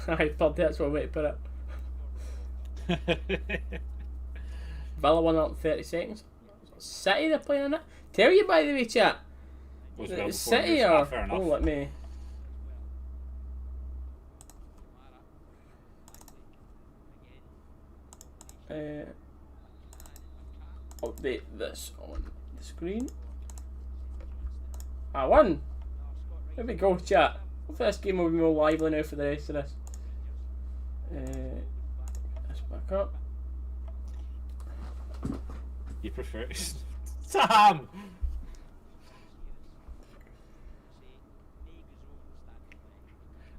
Speaker 1: Aye, third, that's one way to put it. Villa won up in 30 seconds. City they're playing in it. Tell you by the way, chat.
Speaker 4: Was well before
Speaker 1: City
Speaker 4: yours.
Speaker 1: are.
Speaker 4: Fair enough.
Speaker 1: Oh, let me. Update this on the screen. I won. There we go, chat. Hopefully this game will be more lively now for the rest of this. Let's back up.
Speaker 4: You prefer Sam?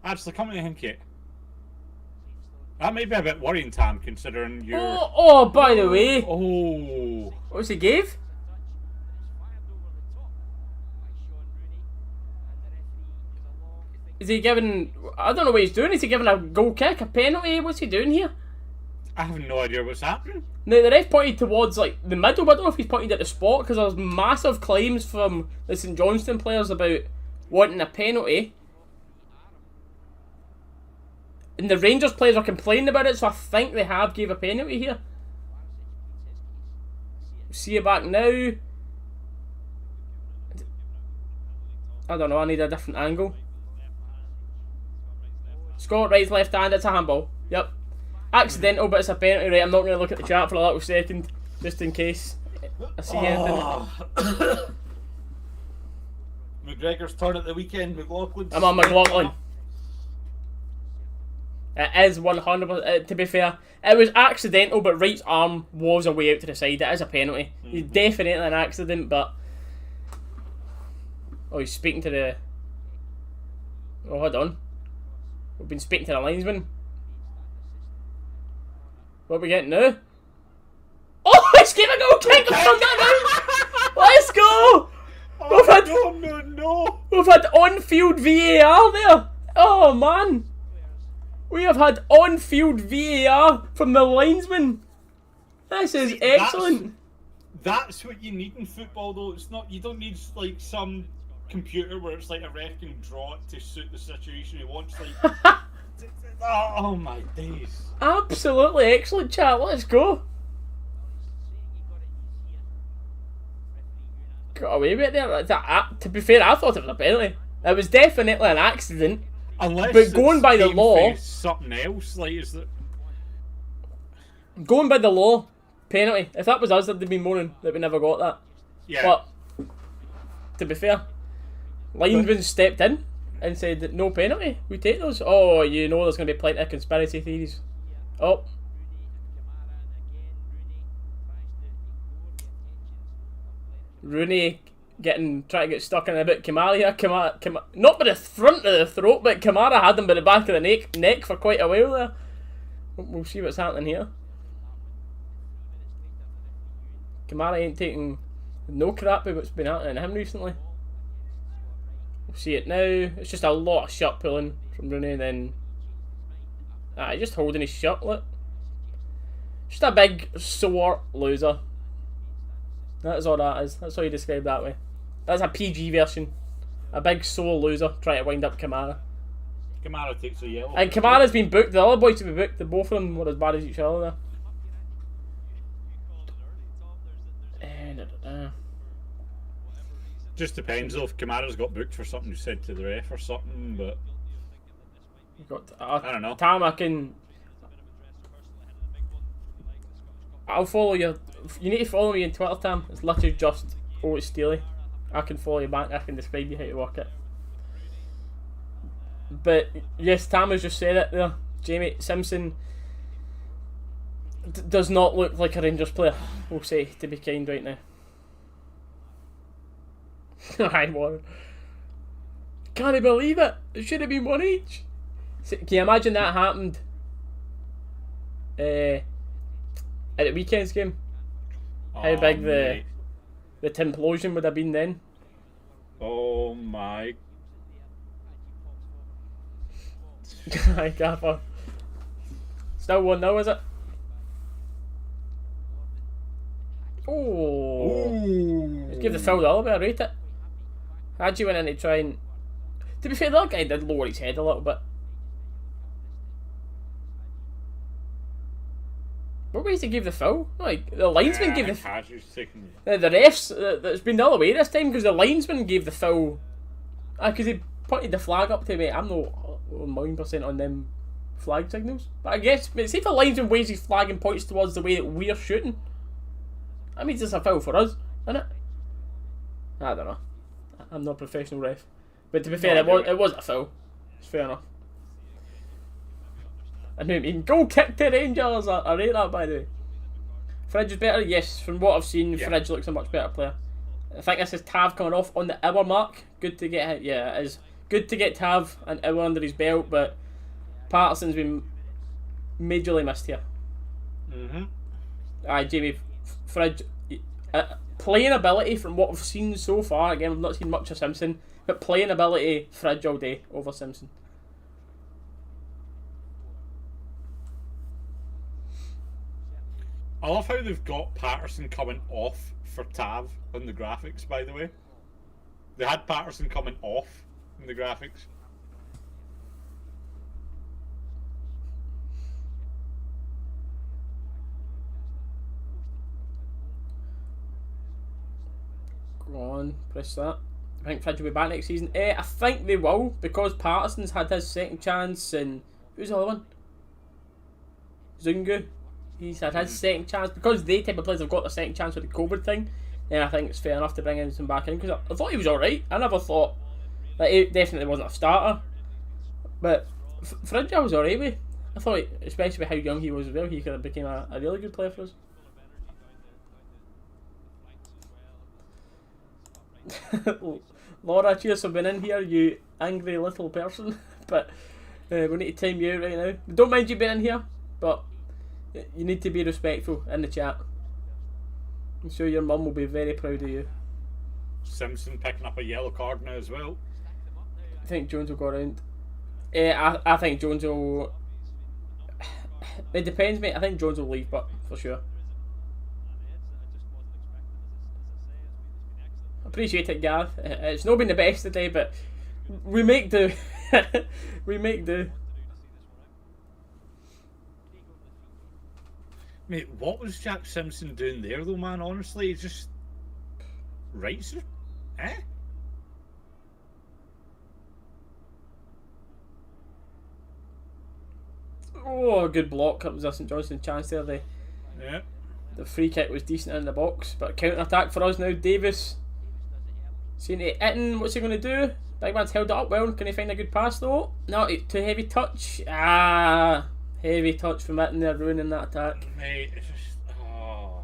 Speaker 4: Actually, come to think it. That may be a bit worrying, Tam, considering you're.
Speaker 1: Oh, by the way,
Speaker 4: Oh.
Speaker 1: what was he gave? Is he giving? I don't know what he's doing. Is he giving a goal kick, a penalty? What's he doing here?
Speaker 4: I have no idea what's happening.
Speaker 1: Now the ref pointed towards like the middle, but I don't know if he's pointed at the spot because there's massive claims from the St Johnstone players about wanting a penalty, and the Rangers players are complaining about it. So I think they have gave a penalty here. See it back now. I don't know. I need a different angle. Scott Wright's left hand. It's a handball. Yep. Accidental, but it's a penalty, right? I'm not going to look at the chat for a little second, just in case I see anything.
Speaker 4: McGregor's turn at the weekend. McLaughlin's.
Speaker 1: I'm on McLaughlin. It is 100%. To be fair, it was accidental, but Wright's arm was away out to the side. It is a penalty. It's definitely an accident, but. Oh, he's speaking to the. Oh, hold on. We've been speaking to the linesman. What are we getting now? Oh, let's give a goal kick from that now. Let's go. We've had
Speaker 4: No.
Speaker 1: we've had on-field VAR there. Oh man, we have had on-field VAR from the linesman. This is excellent.
Speaker 4: That's what you need in football, though. It's not. You don't need like some computer where it's like a ref can draw it to suit the situation he wants. Like, oh my days.
Speaker 1: Absolutely excellent, chat. Let's go. Got away with it there. To be fair, I thought it was a penalty. It was definitely an accident.
Speaker 4: Unless
Speaker 1: But going by the law,
Speaker 4: something else like is that.
Speaker 1: Going by the law, penalty. If that was us, there'd be moaning that we never got that.
Speaker 4: Yeah.
Speaker 1: But to be fair, linesman stepped in and said that no penalty. We take those. Oh, you know there's going to be plenty of conspiracy theories. Oh. Rooney trying to get stuck in a bit. Kamara here. Not by the front of the throat, but Kamara had him by the back of the neck for quite a while there. We'll see what's happening here. Kamara ain't taking no crap with what's been happening to him recently. We'll see it now. It's just a lot of shot pulling from Rooney, and then just holding his shot. Look, just a big sore loser. That's all that is. That's how you describe that way. That's a PG version. A big sore loser trying to wind up Kamara.
Speaker 4: Kamara takes a yellow.
Speaker 1: And Kamara's been booked. The other boys to be booked. The both of them were as bad as each other there.
Speaker 4: Just depends though if Kamara's got booked for something you said to the ref or something, but
Speaker 1: You got.
Speaker 4: I don't know.
Speaker 1: Tam, I'll follow you. You need to follow me on Twitter, Tam. It's literally just Otis Steely. I can follow you back. I can describe you how to work it. But yes, Tam has just said it there. Jamie Simpson does not look like a Rangers player. We'll say, to be kind, right now. I won. Can't believe it. It should have been one each. Can you imagine that happened? at the weekend's game. How
Speaker 4: Oh,
Speaker 1: big
Speaker 4: mate.
Speaker 1: the Timplosion would have been then.
Speaker 4: Oh my.
Speaker 1: Aye, Gaffer. Still 1-0, is it? Oh. Just give the foul the other way, I rate it. Hadji went in to try and... To be fair, the other guy did lower his head a little bit. What way to give the foul? Like, the linesman gave the... The refs, it's been the other way this time, because the linesman gave the foul. Because he pointed the flag up to me. I'm not 1,000,000% on them flag signals. But I guess, see if the linesman waves his flag and points towards the way that we're shooting. That means it's a foul for us, isn't it? I don't know. I'm not a professional ref. But to be fair, it was a foul. It's fair enough. I mean, goal kick to Rangers. I rate that, by the way. Fridge is better? Yes, from what I've seen, Fridge looks a much better player. I think this is Tav coming off on the hour mark. Good to get, yeah, it is good to get Tav an hour under his belt, but Patterson's been majorly missed here. Aye, Jamie, Fridge, playing ability from what we've seen so far, again, we've not seen much of Simpson, but playing ability, Fridge all day over Simpson.
Speaker 4: I love how they've got Patterson coming off for Tav on the graphics, by the way. They had Patterson coming off in the graphics.
Speaker 1: Go on, press that. I think Fridge will be back next season. I think they will, because Patterson's had his second chance, and who's the other one? Zungu. He's had his second chance. Because they type of players have got their second chance with the COVID thing, then I think it's fair enough to bring him back in, because I thought he was alright. I never thought that he definitely wasn't a starter, but Fridge I was alright with. I thought, especially with how young he was as well, he could have become a really good player for us. Laura, cheers for being in here, you angry little person. But we need to time you out right now. We don't mind you being in here, but you need to be respectful in the chat. I'm sure your mum will be very proud of you.
Speaker 4: Simpson picking up a yellow card now as well.
Speaker 1: I think Jones will go around. I think Jones will... It depends, mate. I think Jones will leave, but for sure. Appreciate it, Gareth. It's not been the best today, but we make do. We make do.
Speaker 4: Mate, what was Jack Simpson doing there though, man? Honestly, he just... Right, sir? Eh?
Speaker 1: Oh, good block. That was a St Johnstone chance there.
Speaker 4: Yeah.
Speaker 1: The free kick was decent in the box, but counter attack for us now. Davis seeing it hitting. What's he going to do? Big man's held it up well. Can he find a good pass though? No, too heavy touch. Heavy touch from Itten there, ruining that attack.
Speaker 4: Mate, it's just... Oh.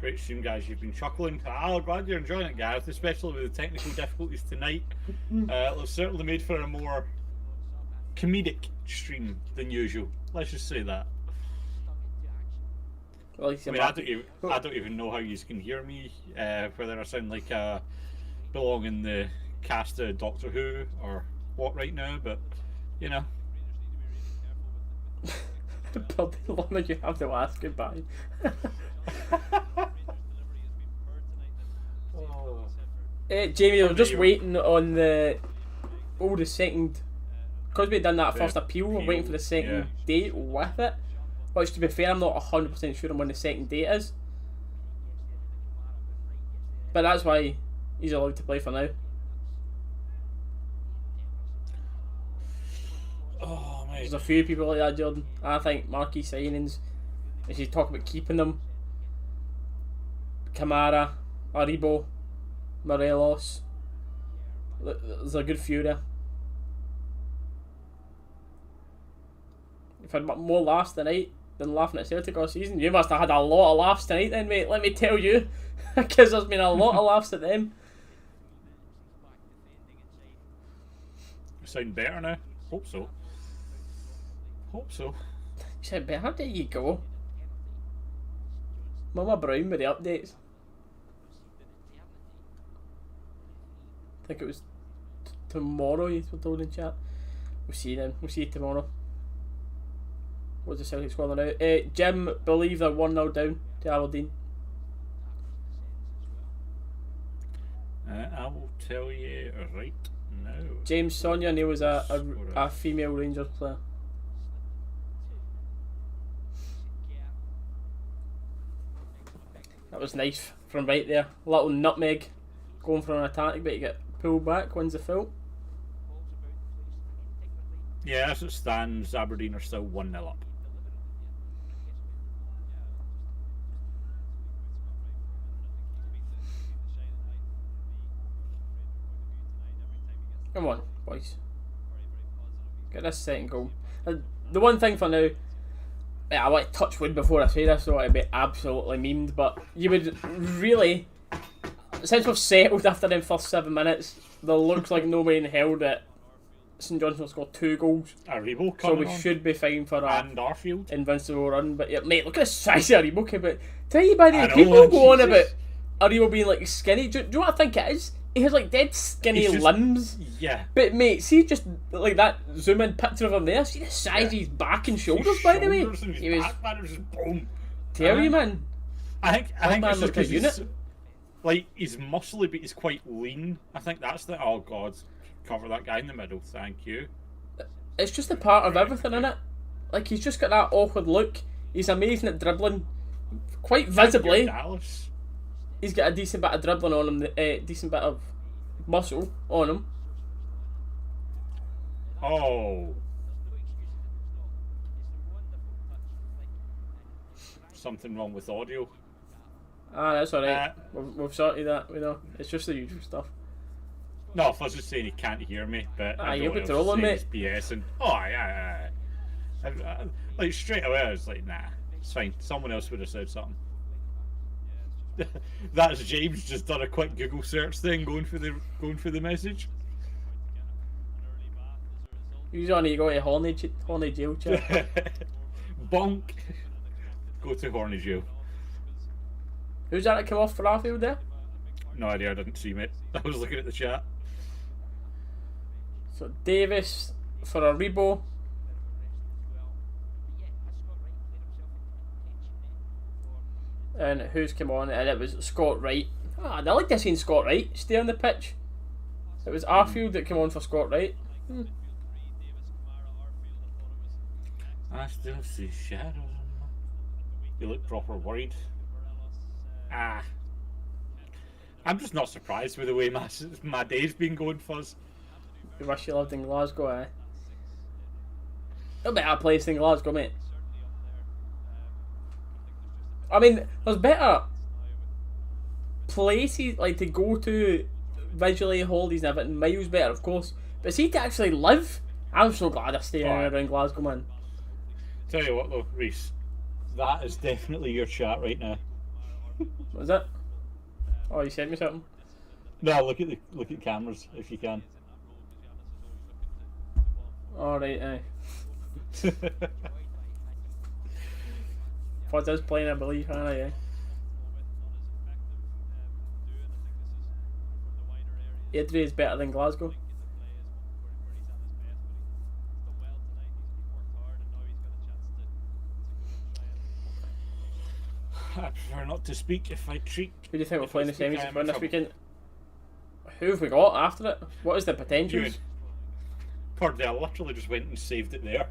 Speaker 4: Great stream, guys. You've been chuckling. Glad you're enjoying it, Gareth, especially with the technical difficulties tonight. It's certainly made for a more comedic stream than usual. Let's just say that.
Speaker 1: Well,
Speaker 4: I mean, I don't even know how you can hear me, whether I sound like I belong in the cast of Doctor Who or what right now, but, you know.
Speaker 1: Bloody Lorna, you have to ask goodbye. Jamie, I'm just waiting on the second, because we've done that first appeal, we're waiting for the second date with it. Which, to be fair, I'm not 100% sure on when the second date is. But that's why he's allowed to play for now.
Speaker 4: Oh, mate.
Speaker 1: There's a few people like that, Jordan. I think marquee signings, as you talk about keeping them, Kamara, Aribo, Morelos. There's a good few there. We've had more laughs tonight than laughing at Celtic all season. You must have had a lot of laughs tonight then, mate, let me tell you. Because there's been a lot of laughs at them.
Speaker 4: You sound better now. Hope so. Hope so.
Speaker 1: said, but how did you go? Mama Brown with the updates. I think it was tomorrow you were told in chat. We'll see then. We'll see you tomorrow. What's the Celtic score now? Jim believe they're 1-0 down to Aberdeen.
Speaker 4: I will tell you right now.
Speaker 1: James Sonia knew was a female Rangers player. That was nice from right there. Little nutmeg going for an attack, but you get pulled back, wins the fill.
Speaker 4: Yeah, as it stands, Aberdeen are still 1-0 up.
Speaker 1: Come on, boys. Get this second goal. The one thing for now, I want to touch wood before I say this, so I'd be absolutely memed, but you would really, since we've settled after them first 7 minutes, there looks like nobody in hell that St Johnstone will score 2 goals.
Speaker 4: Aribo
Speaker 1: So we should be fine for a
Speaker 4: and Arfield.
Speaker 1: invincible run. But yeah, mate, look at the size of Aribo. But tell you by the
Speaker 4: I know,
Speaker 1: people go on
Speaker 4: Jesus.
Speaker 1: about Aribo being like skinny. Do you know what I think it is? He has like dead skinny
Speaker 4: He's just-
Speaker 1: limbs.
Speaker 4: Yeah.
Speaker 1: But mate, see just like that zoom in picture of him there. See the size of his back and shoulders,
Speaker 4: His
Speaker 1: by the way.
Speaker 4: shoulders and his
Speaker 1: He was
Speaker 4: back, man, it was just boom.
Speaker 1: tell you, man.
Speaker 4: I think
Speaker 1: man
Speaker 4: it's just
Speaker 1: looked
Speaker 4: because
Speaker 1: a unit.
Speaker 4: he's like he's muscly but he's quite lean. I think that's the oh god, cover that guy in the middle. Thank you.
Speaker 1: It's just a part of everything, innit? Like he's just got that awkward look. He's amazing at dribbling, quite visibly.
Speaker 4: Dalus.
Speaker 1: He's got a decent bit of dribbling on him, decent bit of muscle on him.
Speaker 4: Oh. Something wrong with audio.
Speaker 1: Ah, that's alright. We've sorted that, we know. It's just the usual stuff.
Speaker 4: No, if I was just saying he can't hear me, but I
Speaker 1: you'll
Speaker 4: don't
Speaker 1: be
Speaker 4: know
Speaker 1: trolling,
Speaker 4: if he's BSing. Oh, yeah. Like straight away, I was like, nah, it's fine. Someone else would have said something. That's James just done a quick Google search thing, going for the message.
Speaker 1: Usually on you go to Horny jail chat.
Speaker 4: Bonk. Go to horny jail.
Speaker 1: Who's that come off for Arfield there?
Speaker 4: No idea, I didn't see mate. I was looking at the chat.
Speaker 1: So Davis for a Rebo. And who's come on? And it was Scott Wright. I like to see Scott Wright stay on the pitch. It was Arfield that came on for Scott Wright.
Speaker 4: I still see shadows. You look proper worried. I'm just not surprised with the way my day's been going, Fuzz.
Speaker 1: You wish you lived in Glasgow, eh? A better place than Glasgow, mate. I mean, there's better places like to go to visually, holidays and everything. Miles better, of course. But see, to actually live, I'm so glad I stay around Glasgow, man.
Speaker 4: Tell you what though, Reese, that is definitely your chat right now.
Speaker 1: What is that? Oh, you sent me something?
Speaker 4: No, look at cameras if you can.
Speaker 1: Alright, aye. What is playing, I believe, aye, eh? Airdrie is better than Glasgow.
Speaker 4: I prefer not to speak if I treat.
Speaker 1: Who do you think we're
Speaker 4: if I
Speaker 1: playing the
Speaker 4: speak,
Speaker 1: semis
Speaker 4: I am
Speaker 1: for
Speaker 4: in
Speaker 1: this
Speaker 4: trouble.
Speaker 1: weekend? Who have we got after it? What is the potentials?
Speaker 4: Pardon, I literally just went and saved it there.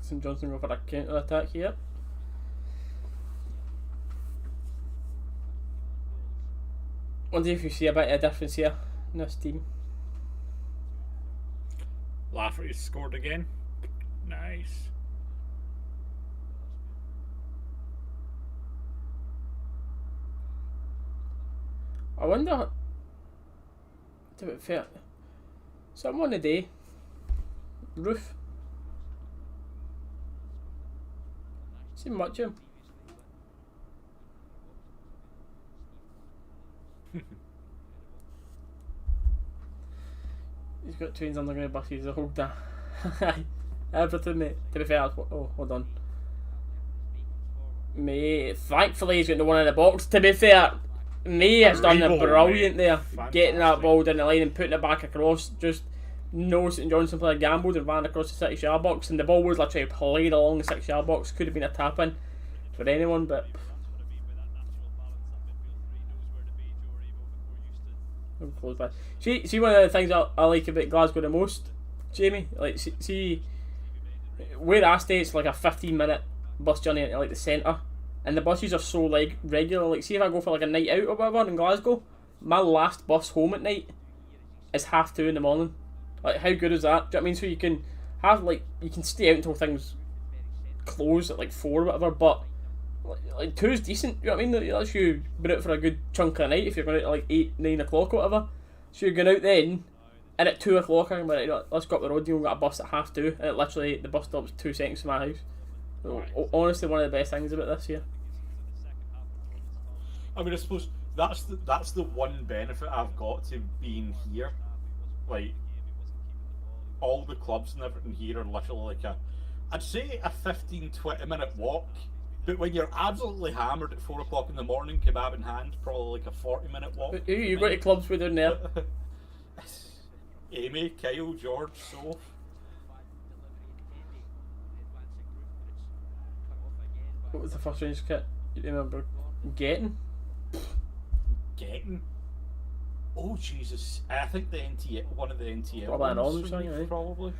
Speaker 1: St Johnstone go for a counter attack here. Wonder if you see a bit of difference here in this team.
Speaker 4: Lafferty scored again. Nice.
Speaker 1: I wonder, to be fair, someone today, Roof, seen much of him. He's got trains underground buses, the whole da everything, mate. To be fair, oh, hold on. Mate, thankfully he's got the one in the box. To be fair, May has done a brilliant there.
Speaker 4: Fantastic.
Speaker 1: Getting that ball down the line and putting it back across. Just no St Johnstone player gambled and ran across the 6-yard box, and the ball was literally played along the 6-yard box. Could have been a tap in for anyone, but I'm close by. See one of the things I like about Glasgow the most, Jamie. Like see where I stay, it's like a 15-minute bus journey into like the centre, and the buses are so like regular. Like, see if I go for like a night out or whatever in Glasgow, my last bus home at night is 2:30 in the morning. Like, how good is that? Do you know what I mean? So you can have like, you can stay out until things close at like 4 or whatever, but like 2 is decent. Do you know what I mean? That lets you be out for a good chunk of the night if you're going out at like 8, 9 o'clock or whatever. So you're going out then, and at 2 o'clock I'm like, let's go up the road. You've got a bus at 2:30, and it literally, the bus stop's 2 seconds from my house. So, honestly, one of the best things about this year.
Speaker 4: I mean, I suppose that's the one benefit I've got to being here. Like, all the clubs and everything here are literally like I'd say a 15-20 minute walk, but when you're absolutely hammered at 4 o'clock in the morning, kebab in hand, probably like a 40-minute walk.
Speaker 1: Who you got to clubs with down there?
Speaker 4: Amy, Kyle, George, Soph.
Speaker 1: What was the first Rangers kit you remember getting?
Speaker 4: Oh Jesus! I think the NTL, one of the NTL.
Speaker 1: Probably an
Speaker 4: ones
Speaker 1: orange
Speaker 4: for me,
Speaker 1: thing, eh?
Speaker 4: probably.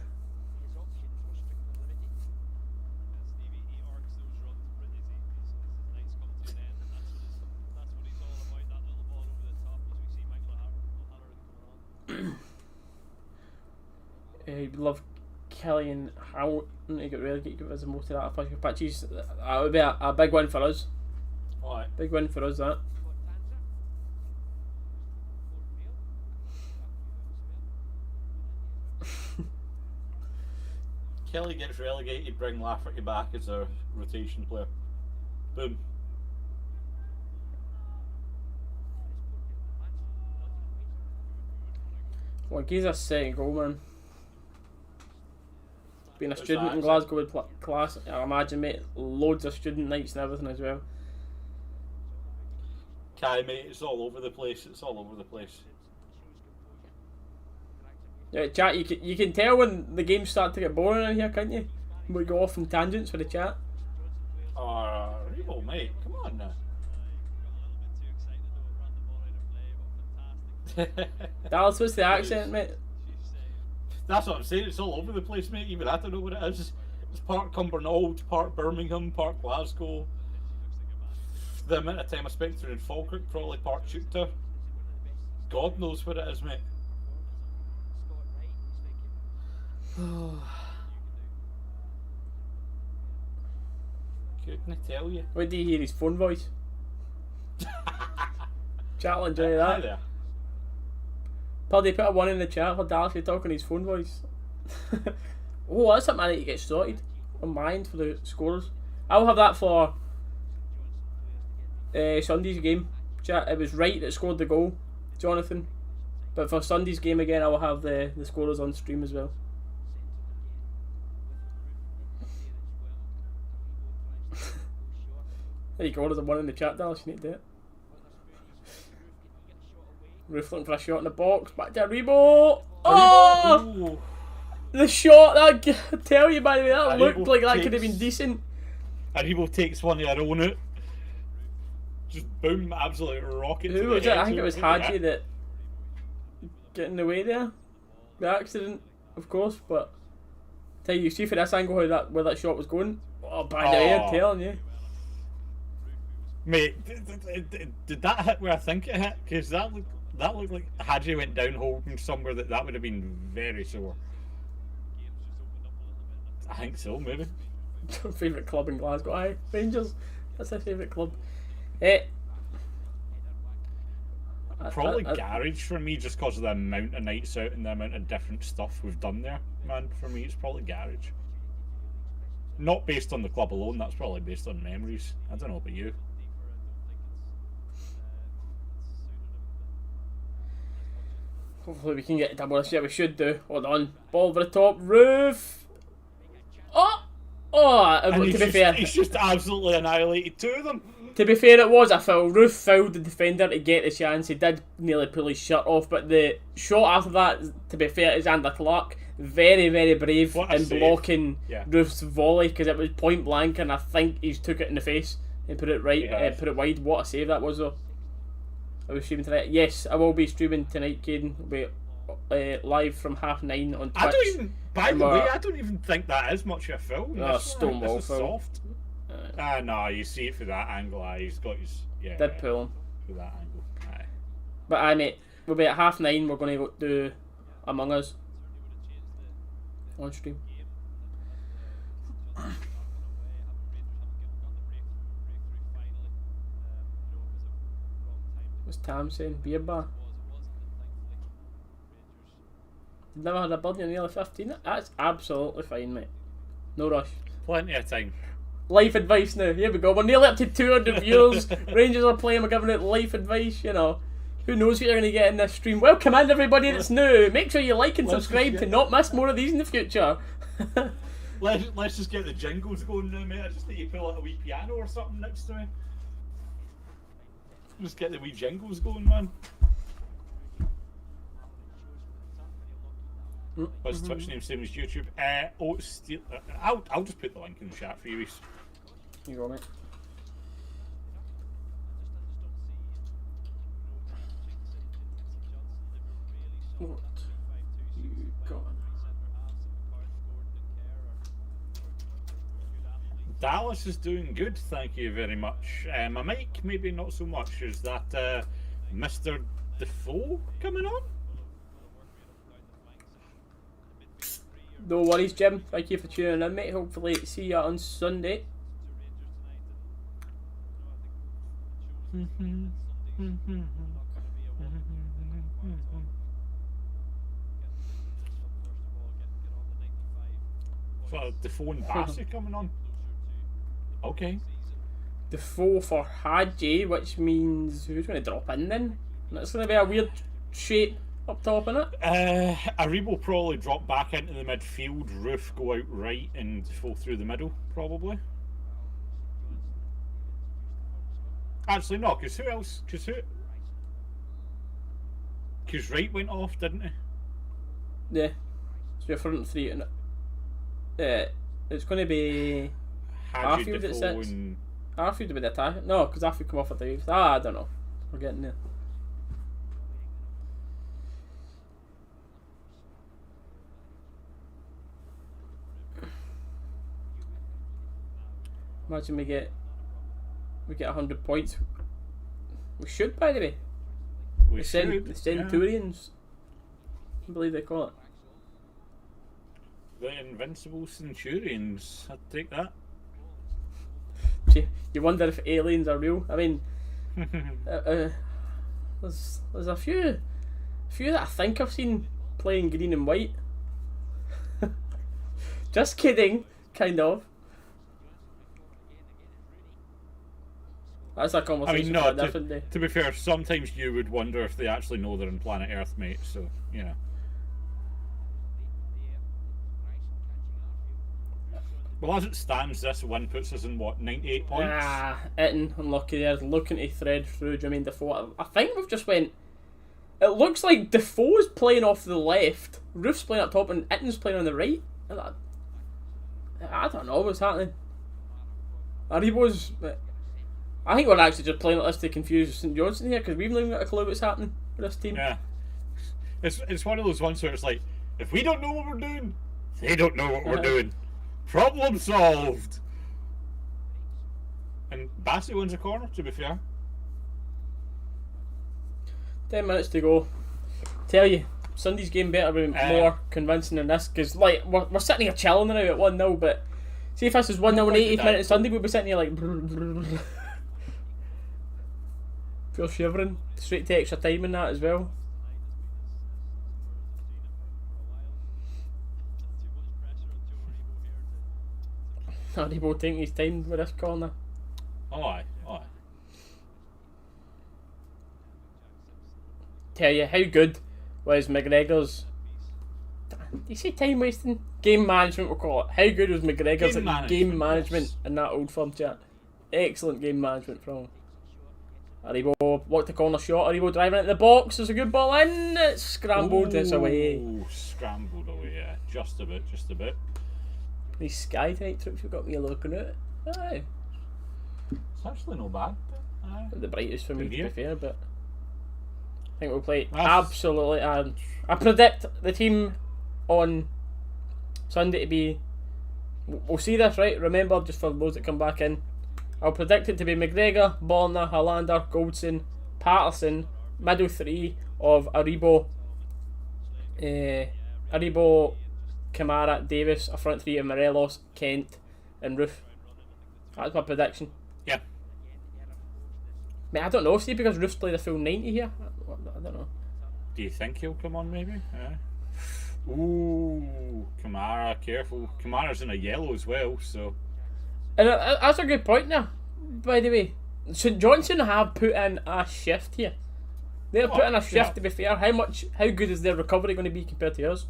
Speaker 1: You'd love Kelly and Hamilton to get relegated, give us a most of that physical pitches. That would be a big win for us.
Speaker 4: Alright.
Speaker 1: Big win for us, that.
Speaker 4: Kelly gets relegated, bring Lafferty back as a rotation player. Boom.
Speaker 1: Well, he's a second goal, man. Being a
Speaker 4: What's
Speaker 1: student
Speaker 4: that,
Speaker 1: in
Speaker 4: is
Speaker 1: Glasgow with class, I imagine, mate, loads of student nights and everything as well.
Speaker 4: Kai, mate, it's all over the place. It's all over the place.
Speaker 1: Yeah, chat, you can tell when the games start to get boring in here, can't you? We go off on tangents for the chat.
Speaker 4: Rebo, mate, come on now.
Speaker 1: Dalus, what's the accent, mate?
Speaker 4: That's what I'm saying, it's all over the place, mate. Even I don't know what it is. It's part Cumbernauld, part Birmingham, part Glasgow. The amount of time I spent through in Falkirk, probably part Shooter. God knows what it is, mate. Couldn't I tell you?
Speaker 1: When do you hear his phone voice? Chat will enjoy
Speaker 4: Hi
Speaker 1: that.
Speaker 4: there.
Speaker 1: Paddy, put a 1 in the chat for Dallas talking his phone voice. Oh, that's something I need to get sorted on mind for the scorers. I'll have that for Sunday's game. Chat, it was Wright that scored the goal, Jonathan. But for Sunday's game again, I will have the scorers on stream as well. There you go, there's a 1 in the chat, Dallas, you need to do it. Roof looking for a shot in the box, back to Rebo. Oh!
Speaker 4: Ooh.
Speaker 1: The shot, that, I tell you by the way, that
Speaker 4: And
Speaker 1: looked
Speaker 4: Rebo
Speaker 1: like that could have
Speaker 4: takes-
Speaker 1: been decent.
Speaker 4: And Rebo takes one of their own out. Just boom, absolute rocket.
Speaker 1: Who was it? I think it was Hadji that got in the way there. The accident, of course, but tell you, see for this angle how where that shot was going. Oh, by the way, I'm telling you.
Speaker 4: Mate, did that hit where I think it hit? Because that looked like Hadji went down holding somewhere that would have been very sore. I think so, maybe.
Speaker 1: Favourite club in Glasgow, aye. Rangers. That's their favourite club.
Speaker 4: Probably Garage for me, just because of the amount of nights out and the amount of different stuff we've done there. Man, for me, it's probably Garage. Not based on the club alone, that's probably based on memories. I don't know about you.
Speaker 1: Hopefully we can get a double this year. We should do. Hold on. Ball over the top. Roof. Oh! Oh!
Speaker 4: And
Speaker 1: To be fair,
Speaker 4: he's just absolutely annihilated two of them.
Speaker 1: to be fair, it was a foul. Roof fouled the defender to get the chance. He did nearly pull his shirt off, but the shot after that, to be fair, is Andy Clark. Very, very brave
Speaker 4: What a
Speaker 1: in
Speaker 4: save.
Speaker 1: blocking
Speaker 4: Yeah.
Speaker 1: Roof's volley because it was point blank, and I think he's took it in the face and put it right,
Speaker 4: Yeah.
Speaker 1: put it wide. What a save that was, though. Are we streaming tonight? Yes, I will be streaming tonight, Caden. We'll be live from 9:30 on Twitch.
Speaker 4: I don't even. By the
Speaker 1: And
Speaker 4: way,
Speaker 1: we're-
Speaker 4: I don't even think that is much of a film.
Speaker 1: Oh,
Speaker 4: This-
Speaker 1: Stonewall
Speaker 4: this is
Speaker 1: film.
Speaker 4: soft. No, you see it through that angle. He's got his
Speaker 1: Did pull him.
Speaker 4: through that angle. Aye.
Speaker 1: But aye, mate, we'll be at 9:30. We're going to do Among Us on stream. What's Tam saying? Beer bar? Never had a bird in nearly 15? That's absolutely fine, mate. No rush.
Speaker 4: Plenty of time.
Speaker 1: Life advice now. Here we go. We're nearly up to 200 viewers. Rangers are playing. We're giving out life advice, you know. Who knows what you're going to get in this stream. Welcome in everybody that's new. Make sure you like and
Speaker 4: Let's
Speaker 1: subscribe
Speaker 4: just
Speaker 1: to
Speaker 4: get-
Speaker 1: not miss more of these in the future.
Speaker 4: Let's just get the jingles going now, mate. I just need to pull out a wee piano or something next to me. Just get the wee jingles going, man. What's Twitch name? Same as YouTube. I'll just put the link in the chat for you. Reece.
Speaker 1: You go, mate. What you got?
Speaker 4: Dallas is doing good, thank you very much. My mic, maybe not so much. Is that Mr. Defoe coming on?
Speaker 1: No worries, Jim. Thank you for tuning in, mate. Hopefully, see you on Sunday.
Speaker 4: So Defoe and Bassett coming on. Okay.
Speaker 1: Defoe for Hadji, which means who's going to drop in then? That's going to be a weird shape up top, innit?
Speaker 4: Aribo will probably drop back into the midfield, Roof go out right, and Defoe through the middle, probably. Actually, no, because who else? Because Wright went off, didn't he?
Speaker 1: Yeah. So your front three, innit? It's going to be
Speaker 4: Hadji,
Speaker 1: Arfield at
Speaker 4: Defoe,
Speaker 1: 6.
Speaker 4: and
Speaker 1: Arfield to be the attack. No, because Arfield come off at the I don't know. We're getting there. Imagine we get 100 points. We should, by the way.
Speaker 4: we
Speaker 1: The
Speaker 4: should. yeah.
Speaker 1: Centurions. I believe they call it.
Speaker 4: The Invincible Centurions. I'd take that.
Speaker 1: See, you wonder if aliens are real. I mean, there's a few that I think I've seen playing green and white. Just kidding, kind of. That's a
Speaker 4: I
Speaker 1: conversation
Speaker 4: mean,
Speaker 1: for
Speaker 4: no,
Speaker 1: a different day.
Speaker 4: to be fair, sometimes you would wonder if they actually know they're on planet Earth, mate, so, you know. Well, as it stands, this win puts us in, what, 98 points?
Speaker 1: Eaton, unlucky there, looking to thread through Jermaine Defoe. I think we've just went... It looks like Defoe's playing off the left, Roof's playing up top, and Eaton's playing on the right. I don't know what's happening. Aribo's... I think we're actually just playing like this to confuse St Johnstone here, because we've not even got a clue what's happening with this team.
Speaker 4: Yeah. It's one of those ones where it's like, if we don't know what we're doing, they don't know what we're doing. Problem solved! And Bassett wins a corner, to be fair.
Speaker 1: 10 minutes to go. Tell you, Sunday's game better be more convincing than this, because like we're sitting here chilling now at 1-0, but see if this is 1-0 in 80th minute Sunday, we'll be sitting here like feel shivering. Straight to extra time in that as well. Aribo taking his time with this corner.
Speaker 4: Oh, aye.
Speaker 1: Tell you how good was McGregor's. Do you say time wasting? Game management, we'll call it. How good was McGregor's game management in that Old Firm chat? Excellent game management from him. Aribo walked the corner shot. Aribo driving into the box. There's a good ball in. It's scrambled. It's away.
Speaker 4: Scrambled away. Yeah, just a bit.
Speaker 1: These Sky type trips we've got me looking at. Aye.
Speaker 4: It's actually not bad.
Speaker 1: The brightest for me, to be fair, but I think we'll play
Speaker 4: That's...
Speaker 1: absolutely. I predict the team on Sunday to be. We'll see this, right? Remember, just for those that come back in, I'll predict it to be McGregor, Borna, Hollander, Goldson, Patterson, middle three of Aribo, Kamara, Davis, a front three of Morelos, Kent, and Roof. That's my prediction.
Speaker 4: Yeah.
Speaker 1: Mate, I don't know, see, because Roof's played a full 90 here. I don't know.
Speaker 4: Do you think he'll come on, maybe? Yeah. Ooh, Kamara, careful. Kamara's in a yellow as well, so...
Speaker 1: And that's a good point there, by the way. St Johnstone have put in a shift here. They're putting a shift, to be fair. How good is their recovery going to be compared to yours?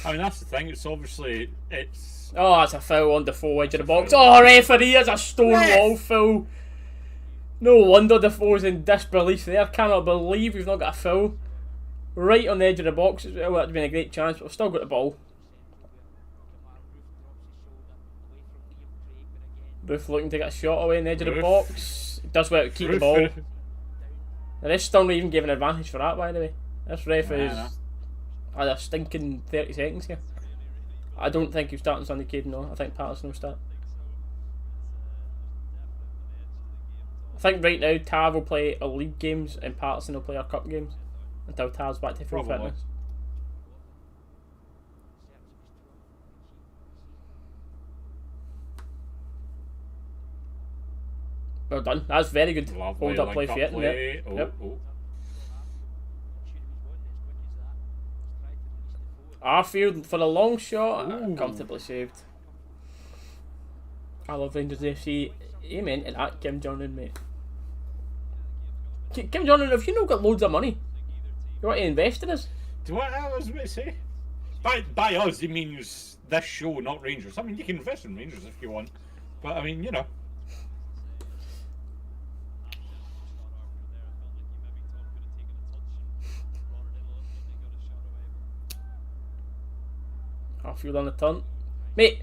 Speaker 4: I mean, that's the thing. It's obviously
Speaker 1: Oh, that's a foul on Defoe edge of the box. Oh, referee, that's a stone wall foul. No wonder Defoe's in disbelief there. Cannot believe we've not got a foul. Right on the edge of the box as well. That'd been a great chance, but we've still got the ball. Roof looking to get a shot away on the edge of the box. Does well to keep the ball. And this still not even giving an advantage for that, by the way. This ref is had a stinking 30 seconds here. I don't think he's starting Sunday Caden, no. I think Patterson will start. I think right now Tav will play our league games and Patterson will play our cup games until Tav's back to full fitness. Well done. That's very good. Hold up play for you. Yep. Arfield for a long shot. Comfortably saved. I love Rangers FC. Amen to that, Kim Jong-un, mate. Kim Jong-un, have you not got loads of money? You want to invest in us?
Speaker 4: Do what I was about to say? By us, he means this show, not Rangers. I mean, you can invest in Rangers if you want. But, I mean, you know.
Speaker 1: Arfield on the turn. Mate.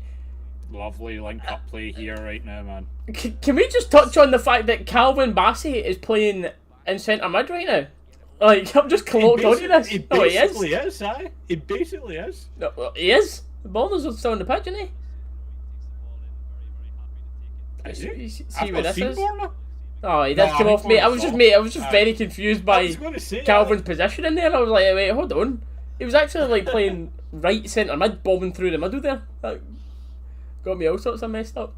Speaker 4: Lovely link-up play here right now, man.
Speaker 1: Can we just touch on the fact that Calvin Bassey is playing in centre mid right now? Like, I'm just clocked onto this.
Speaker 4: He basically is, aye. He basically is.
Speaker 1: No, well, he is. The ballers are still on the pitch, isn't he?
Speaker 4: Is he?
Speaker 1: See where this is?
Speaker 4: Borna?
Speaker 1: Oh, he did come off, mate. I was just very confused by Calvin's position in there. I was like, wait, hold on. He was actually like playing right centre mid, bombing through the middle there. That got me all sorts of messed up.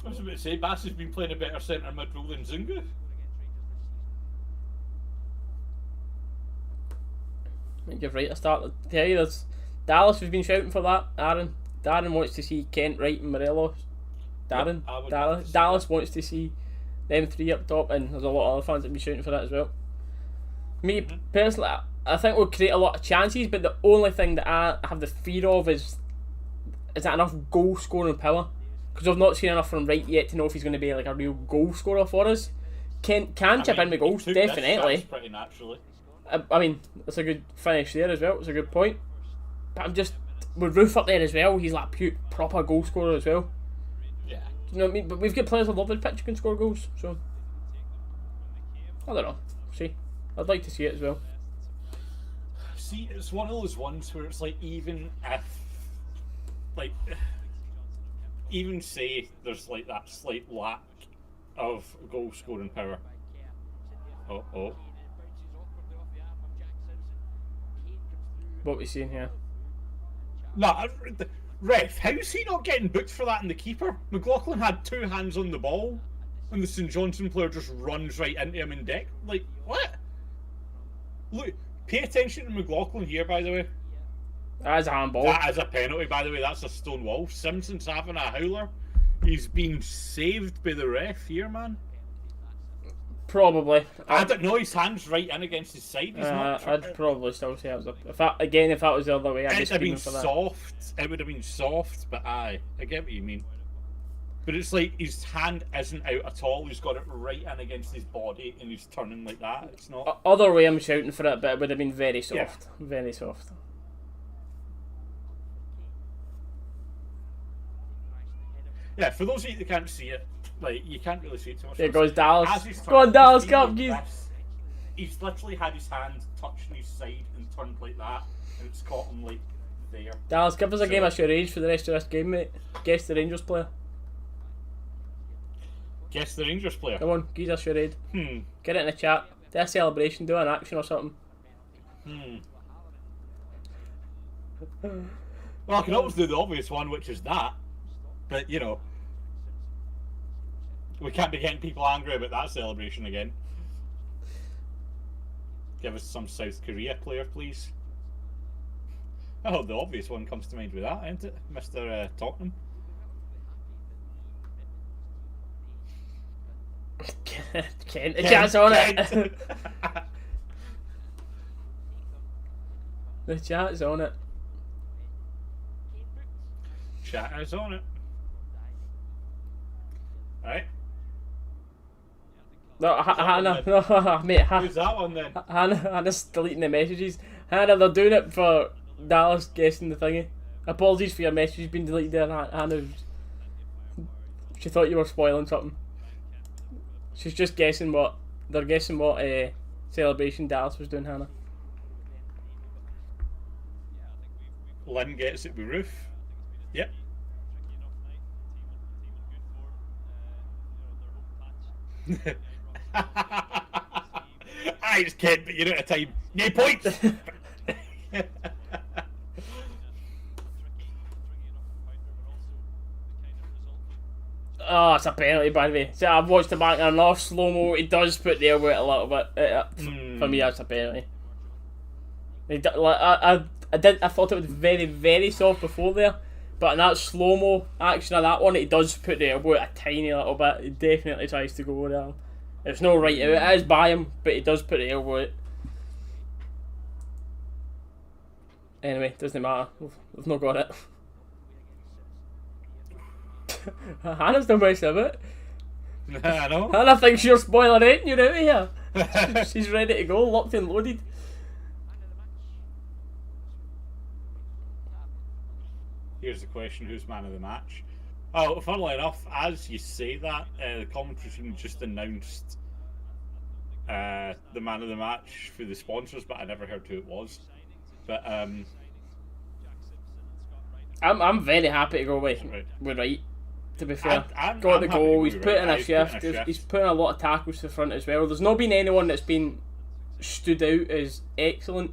Speaker 4: I was about to say, Bass has been playing a better centre mid role than Zunga.
Speaker 1: I think you're right to start to tell you there's Dallas has been shouting for that, Aaron. Darren wants to see Kent, Wright and Morelos. Dallas wants to see them three up top, and there's a lot of other fans that be shouting for that as well. Me personally, I think we'll create a lot of chances, but the only thing that I have the fear of is that enough goal scoring power? Because I've not seen enough from Wright yet to know if he's going to be like a real goal scorer for us. Kent can chip in with goals, definitely.
Speaker 4: Pretty naturally.
Speaker 1: I mean, that's a good finish there as well. It's a good point. But I'm just with Roof up there as well. He's like a proper goal scorer as well.
Speaker 4: Yeah.
Speaker 1: Do you know what I mean? But we've got players all over the pitch who can score goals. So I don't know. See, I'd like to see it as well.
Speaker 4: See, it's one of those ones where it's like even say there's like that slight lack of goal scoring power. Oh.
Speaker 1: What we seeing here?
Speaker 4: Nah, ref, how's he not getting booked for that in the keeper? McLaughlin had two hands on the ball, and the St Johnstone player just runs right into him in deck. Like, what? Look, pay attention to McLaughlin here, by the way.
Speaker 1: That is a handball.
Speaker 4: That is a penalty, by the way. That's a stone wall. Simpson's having a howler. He's been saved by the ref here, man.
Speaker 1: Probably.
Speaker 4: I don't know. His hand's right in against his side. He's not.
Speaker 1: I'd probably still say it was if that was the other way, I'd be
Speaker 4: It'd have been
Speaker 1: screaming for that.
Speaker 4: soft. It would have been soft, but I get what you mean. But it's like his hand isn't out at all. He's got it right in against his body, and he's turning like that. It's not.
Speaker 1: Other way, I'm shouting for it, but it would have been very soft.
Speaker 4: Yeah.
Speaker 1: Very soft.
Speaker 4: Yeah, for those of you that can't see it, like you can't really see it too much.
Speaker 1: There goes Dalus.
Speaker 4: As he's
Speaker 1: Go on,
Speaker 4: turned,
Speaker 1: Dalus,
Speaker 4: he's
Speaker 1: come,
Speaker 4: been
Speaker 1: geez.
Speaker 4: like this. He's literally had his hand touching his side and turned like that, and it's caught him like there.
Speaker 1: Dallas, give us a
Speaker 4: So-
Speaker 1: game of charades for the rest of this game, mate. Guess the Rangers player.
Speaker 4: Guess the Rangers player.
Speaker 1: Come on, give us a charade.
Speaker 4: Hmm.
Speaker 1: Get it in the chat. Do a celebration, do an action or something.
Speaker 4: Well, I can always do the obvious one, which is that. But, you know, we can't be getting people angry about that celebration again. Give us some South Korea player, please. Oh, the obvious one comes to mind with that, isn't it? Mr. Tottenham.
Speaker 1: Kent, the chat's on it. The chat's on it.
Speaker 4: Chat is on it. Right.
Speaker 1: No, Hannah, no, mate,
Speaker 4: Who's that one then?
Speaker 1: Hannah's deleting the messages. Hannah, they're doing it for Dallas guessing the thingy. Apologies for your messages being deleted there, Hannah. She thought you were spoiling something. She's just guessing what celebration Dallas was doing, Hannah.
Speaker 4: Lynn gets it with Roof. Yep. I just can't, but you're out of time. No points!
Speaker 1: Oh, it's a penalty, by the way. So I've watched the back and off slow mo. He does put the elbow out a little bit. For me, that's a penalty. I thought it was very, very soft before there, but in that slow mo action of that one, he does put the elbow out a tiny little bit. He definitely tries to go there. It's no right out. It is by him, but he does put the elbow out. Anyway, doesn't matter. We've not got it. Hannah's done most of it.
Speaker 4: I know.
Speaker 1: Hannah thinks you're spoiling it and you're out of here. She's ready to go, locked and loaded.
Speaker 4: Here's the question: who's man of the match? Oh, funnily enough, as you say that, the commentary team just announced the man of the match for the sponsors, but I never heard who it was. But
Speaker 1: I'm very happy to go with
Speaker 4: Right.
Speaker 1: with right. To be fair,
Speaker 4: I'm
Speaker 1: got the
Speaker 4: happy
Speaker 1: goal.
Speaker 4: to
Speaker 1: He's
Speaker 4: be
Speaker 1: put
Speaker 4: right.
Speaker 1: in a
Speaker 4: He's put in a
Speaker 1: shift.
Speaker 4: shift.
Speaker 1: He's put in a lot of tackles to the front as well. There's not been anyone that's been stood out as excellent,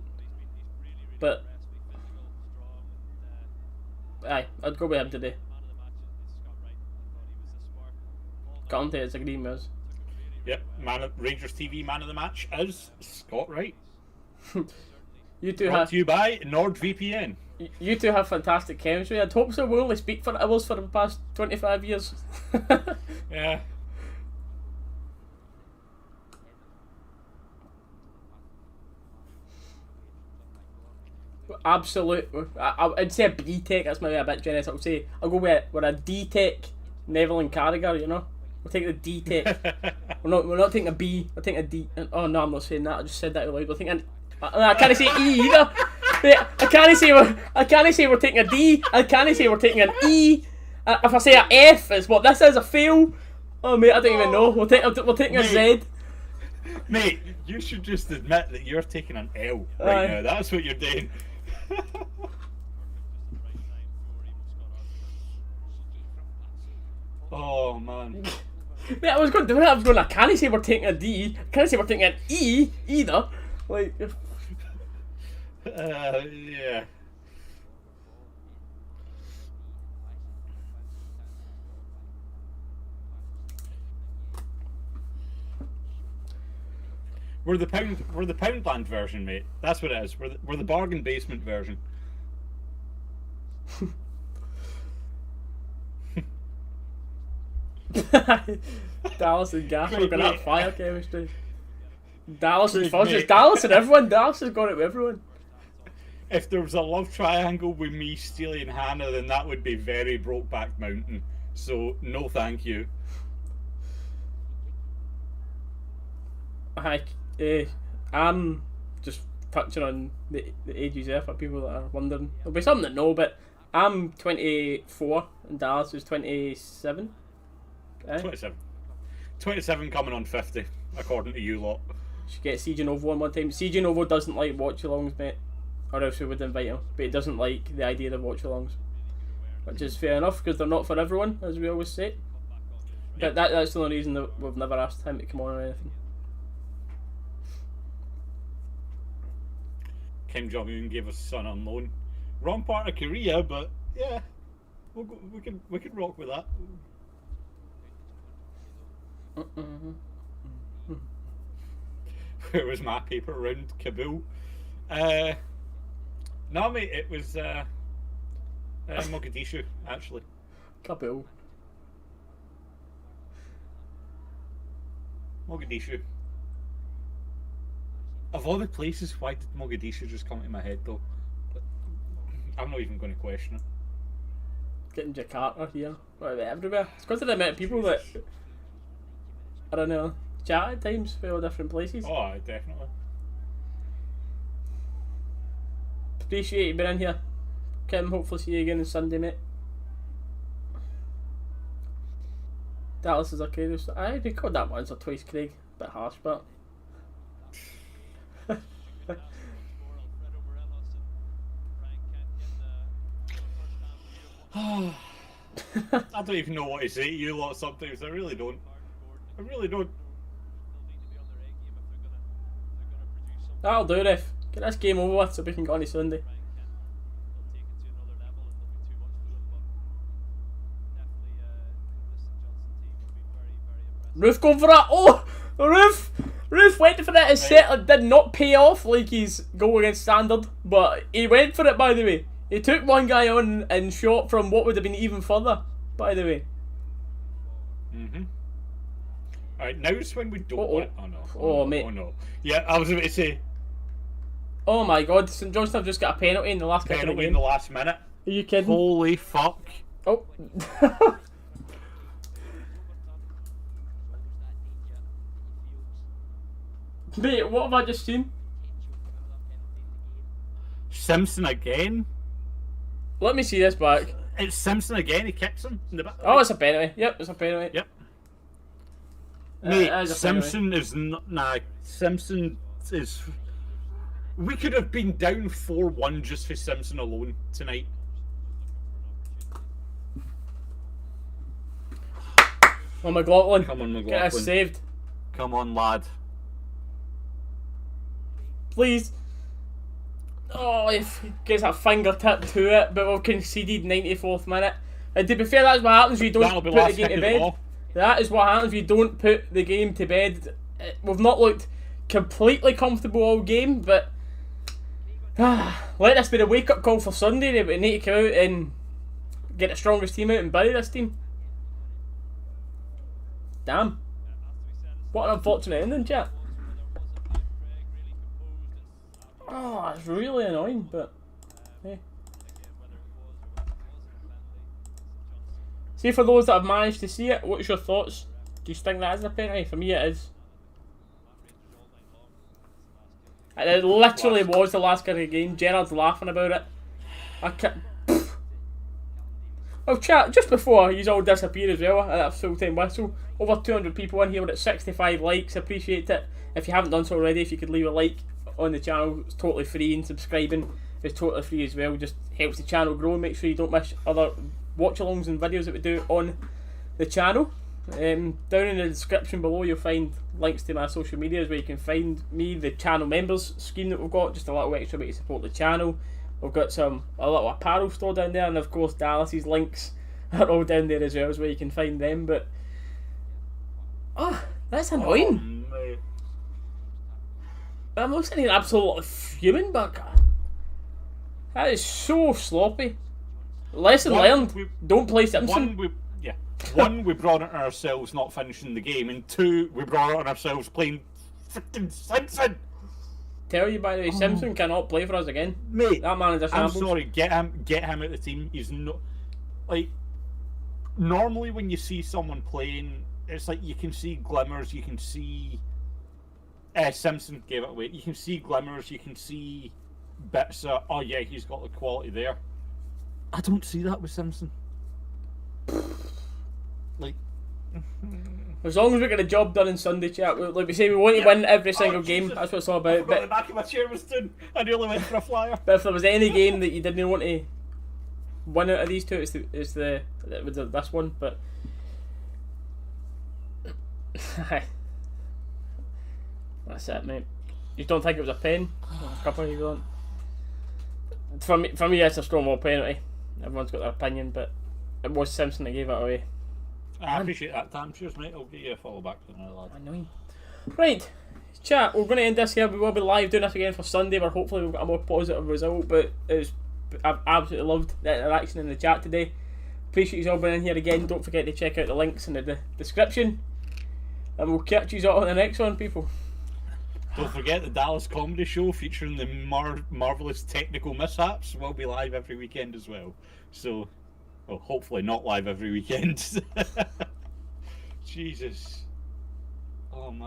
Speaker 1: but aye, I'd go with him today. Can't it's a green was.
Speaker 4: Yep, Rangers TV man of the match is Scott Wright.
Speaker 1: You two
Speaker 4: Brought
Speaker 1: have
Speaker 4: to you by NordVPN.
Speaker 1: you two have fantastic chemistry. I'd hope so. We'll only speak for hours for the past 25 years.
Speaker 4: Yeah.
Speaker 1: Absolute. I'd say a B Tech. That's maybe a bit generous. I'll go with a D Tech. Neville and Carragher. You know, we'll take the D Tech. We're not taking a B. We're taking a D. Oh no, I'm not saying that. I just said that out loud. We're taking. I can't say E either. I can't say we're taking a D. I can't say we're taking an E. If I say a F, it's what this is, a fail. Oh mate, I don't even know. We're taking a Z.
Speaker 4: Mate, you should just admit that you're taking an L
Speaker 1: Aye.
Speaker 4: right now. That's what you're doing. Oh man.
Speaker 1: Mate, I was going to do it. I can't say we're taking a D. I can't say we're taking an E either. Like,
Speaker 4: Yeah. We're the Poundland version, mate. That's what it is. We're the bargain basement version.
Speaker 1: Dallas and Gas
Speaker 4: Great,
Speaker 1: look at that
Speaker 4: mate.
Speaker 1: fire chemistry. Dallas and
Speaker 4: Great,
Speaker 1: Fuzz. It's
Speaker 4: mate.
Speaker 1: Dallas and everyone. Dallas has got it with everyone.
Speaker 4: If there was a love triangle with me, Steely, and Hannah, then that would be very Brokeback Mountain. So, no thank you.
Speaker 1: Hi, I'm just touching on the ages there for people that are wondering. There'll be some that know, but I'm 24 and Dallas is 27. Okay.
Speaker 4: 27. 27 coming on 50, according to you lot.
Speaker 1: Should get CJ Novo on one time. CJ Novo doesn't like watch-alongs, mate, or else we would invite him. But he doesn't like the idea of watch-alongs, which is fair enough because they're not for everyone, as we always say. But that's the only reason that we've never asked him to come on or anything.
Speaker 4: Kim Jong-un gave us son on loan. Wrong part of Korea, but yeah, we can rock with that. Where was my paper round Kabul? No, mate, it was Mogadishu, actually.
Speaker 1: Kabul.
Speaker 4: Mogadishu. Of all the places, why did Mogadishu just come to my head, though? But I'm not even going to question it.
Speaker 1: Getting Jakarta here, everywhere. It's because of the amount of people that, I don't know, chat at times for all different places.
Speaker 4: Oh, definitely.
Speaker 1: Appreciate you being in here. Kim, hopefully see you again on Sunday, mate. Dallas is okay. I recorded that once or twice, Craig. A bit harsh, but...
Speaker 4: I don't even know what to say to you lot sometimes. I really don't. I really don't.
Speaker 1: That'll do, ref. Get this game over with so we can go on to Sunday. Roof going for that. Oh! Roof went for it. His settler did not pay off like his goal against Standard, but he went for it, by the way. He took one guy on and shot from what would have been even further, by the way.
Speaker 4: Alright, now's when we don't want it. Oh no.
Speaker 1: Oh, mate.
Speaker 4: Oh no. Yeah, I was about to say,
Speaker 1: Oh my god, St Johnstone have just got a penalty in the last kick of the
Speaker 4: penalty in
Speaker 1: game.
Speaker 4: the last minute.
Speaker 1: Are you kidding?
Speaker 4: Holy fuck.
Speaker 1: Oh. Mate, what have I just seen?
Speaker 4: Simpson again?
Speaker 1: Let me see this back.
Speaker 4: It's Simpson again, he kicks him in the back.
Speaker 1: Oh, it's a penalty. Yep, it's a penalty.
Speaker 4: Yep.
Speaker 1: It
Speaker 4: Mate,
Speaker 1: is a penalty.
Speaker 4: Simpson is not. Nah, Simpson is. We could have been down 4-1 just for Simpson alone tonight.
Speaker 1: Oh, McLaughlin.
Speaker 4: Come on,
Speaker 1: Get us
Speaker 4: McLaughlin.
Speaker 1: saved.
Speaker 4: Come on, lad.
Speaker 1: Please. Oh, if he gets a fingertip to it, but we've conceded 94th minute. And to be fair, that's what happens when you
Speaker 4: That'll
Speaker 1: don't
Speaker 4: be
Speaker 1: put the
Speaker 4: last
Speaker 1: game
Speaker 4: kick
Speaker 1: to
Speaker 4: of the
Speaker 1: bed.
Speaker 4: ball.
Speaker 1: That is what happens when you don't put the game to bed. We've not looked completely comfortable all game, but let this be the wake-up call for Sunday that we need to come out and get the strongest team out and bury this team. Damn. What an unfortunate ending, chat. Oh, it's really annoying, but hey. See, for those that have managed to see it, what's your thoughts? Do you think that is a penalty? For me, it is. And it literally was the last kick of the game. Gerrard's laughing about it. I can't. Oh, chat, just before you all disappear as well at that full-time whistle, over 200 people in here, we're at 65 likes. Appreciate it. If you haven't done so already, if you could leave a like on the channel, it's totally free, and subscribing is totally free as well. Just helps the channel grow. Make sure you don't miss other watch-alongs and videos that we do on the channel. Down in the description below you'll find links to my social medias where you can find me, the channel members scheme that we've got, just a little extra way to support the channel. We've got a little apparel store down there, and of course Dallas's links are all down there as well, as where you can find them. But that's annoying.
Speaker 4: Oh, mate.
Speaker 1: I'm sitting here absolutely fuming, but that is so sloppy. Lesson learned. Don't play Simpson.
Speaker 4: one, we brought it on ourselves not finishing the game, and two, we brought it on ourselves playing freaking Simpson.
Speaker 1: Tell you by the way, Simpson cannot play for us again.
Speaker 4: Mate,
Speaker 1: That man is a
Speaker 4: I'm
Speaker 1: shambles.
Speaker 4: sorry, get him out the team. He's not like normally when you see someone playing, it's like you can see glimmers, you can see Simpson gave it away. You can see glimmers, you can see bits of oh yeah, he's got the quality there. I don't see that with Simpson. Like
Speaker 1: As long as we get a job done in Sunday, chat. Like we say, we want to win every single game.
Speaker 4: Jesus.
Speaker 1: That's what it's all about.
Speaker 4: the
Speaker 1: But,
Speaker 4: back of my chair was done. I nearly went for a flyer.
Speaker 1: but if there was any game that you didn't want to win out of these two, it's this one. But that's it, mate. You don't think it was a pen? A couple of you don't. For me, it's a Stonewall penalty. Everyone's got their opinion, but it was Simpson that gave it away.
Speaker 4: I appreciate that, Tam. Cheers, mate. I'll get you a follow back to another lad.
Speaker 1: Annoying. Right, chat. We're going to end this here. We will be live doing this again for Sunday, where hopefully we've got a more positive result. But I've absolutely loved the interaction in the chat today. Appreciate you all being in here again. Don't forget to check out the links in the description, and we'll catch you all on the next one, people.
Speaker 4: Don't forget the Dallas Comedy Show featuring the marvellous technical mishaps will be live every weekend as well. So, well, hopefully not live every weekend. Jesus. Oh, man.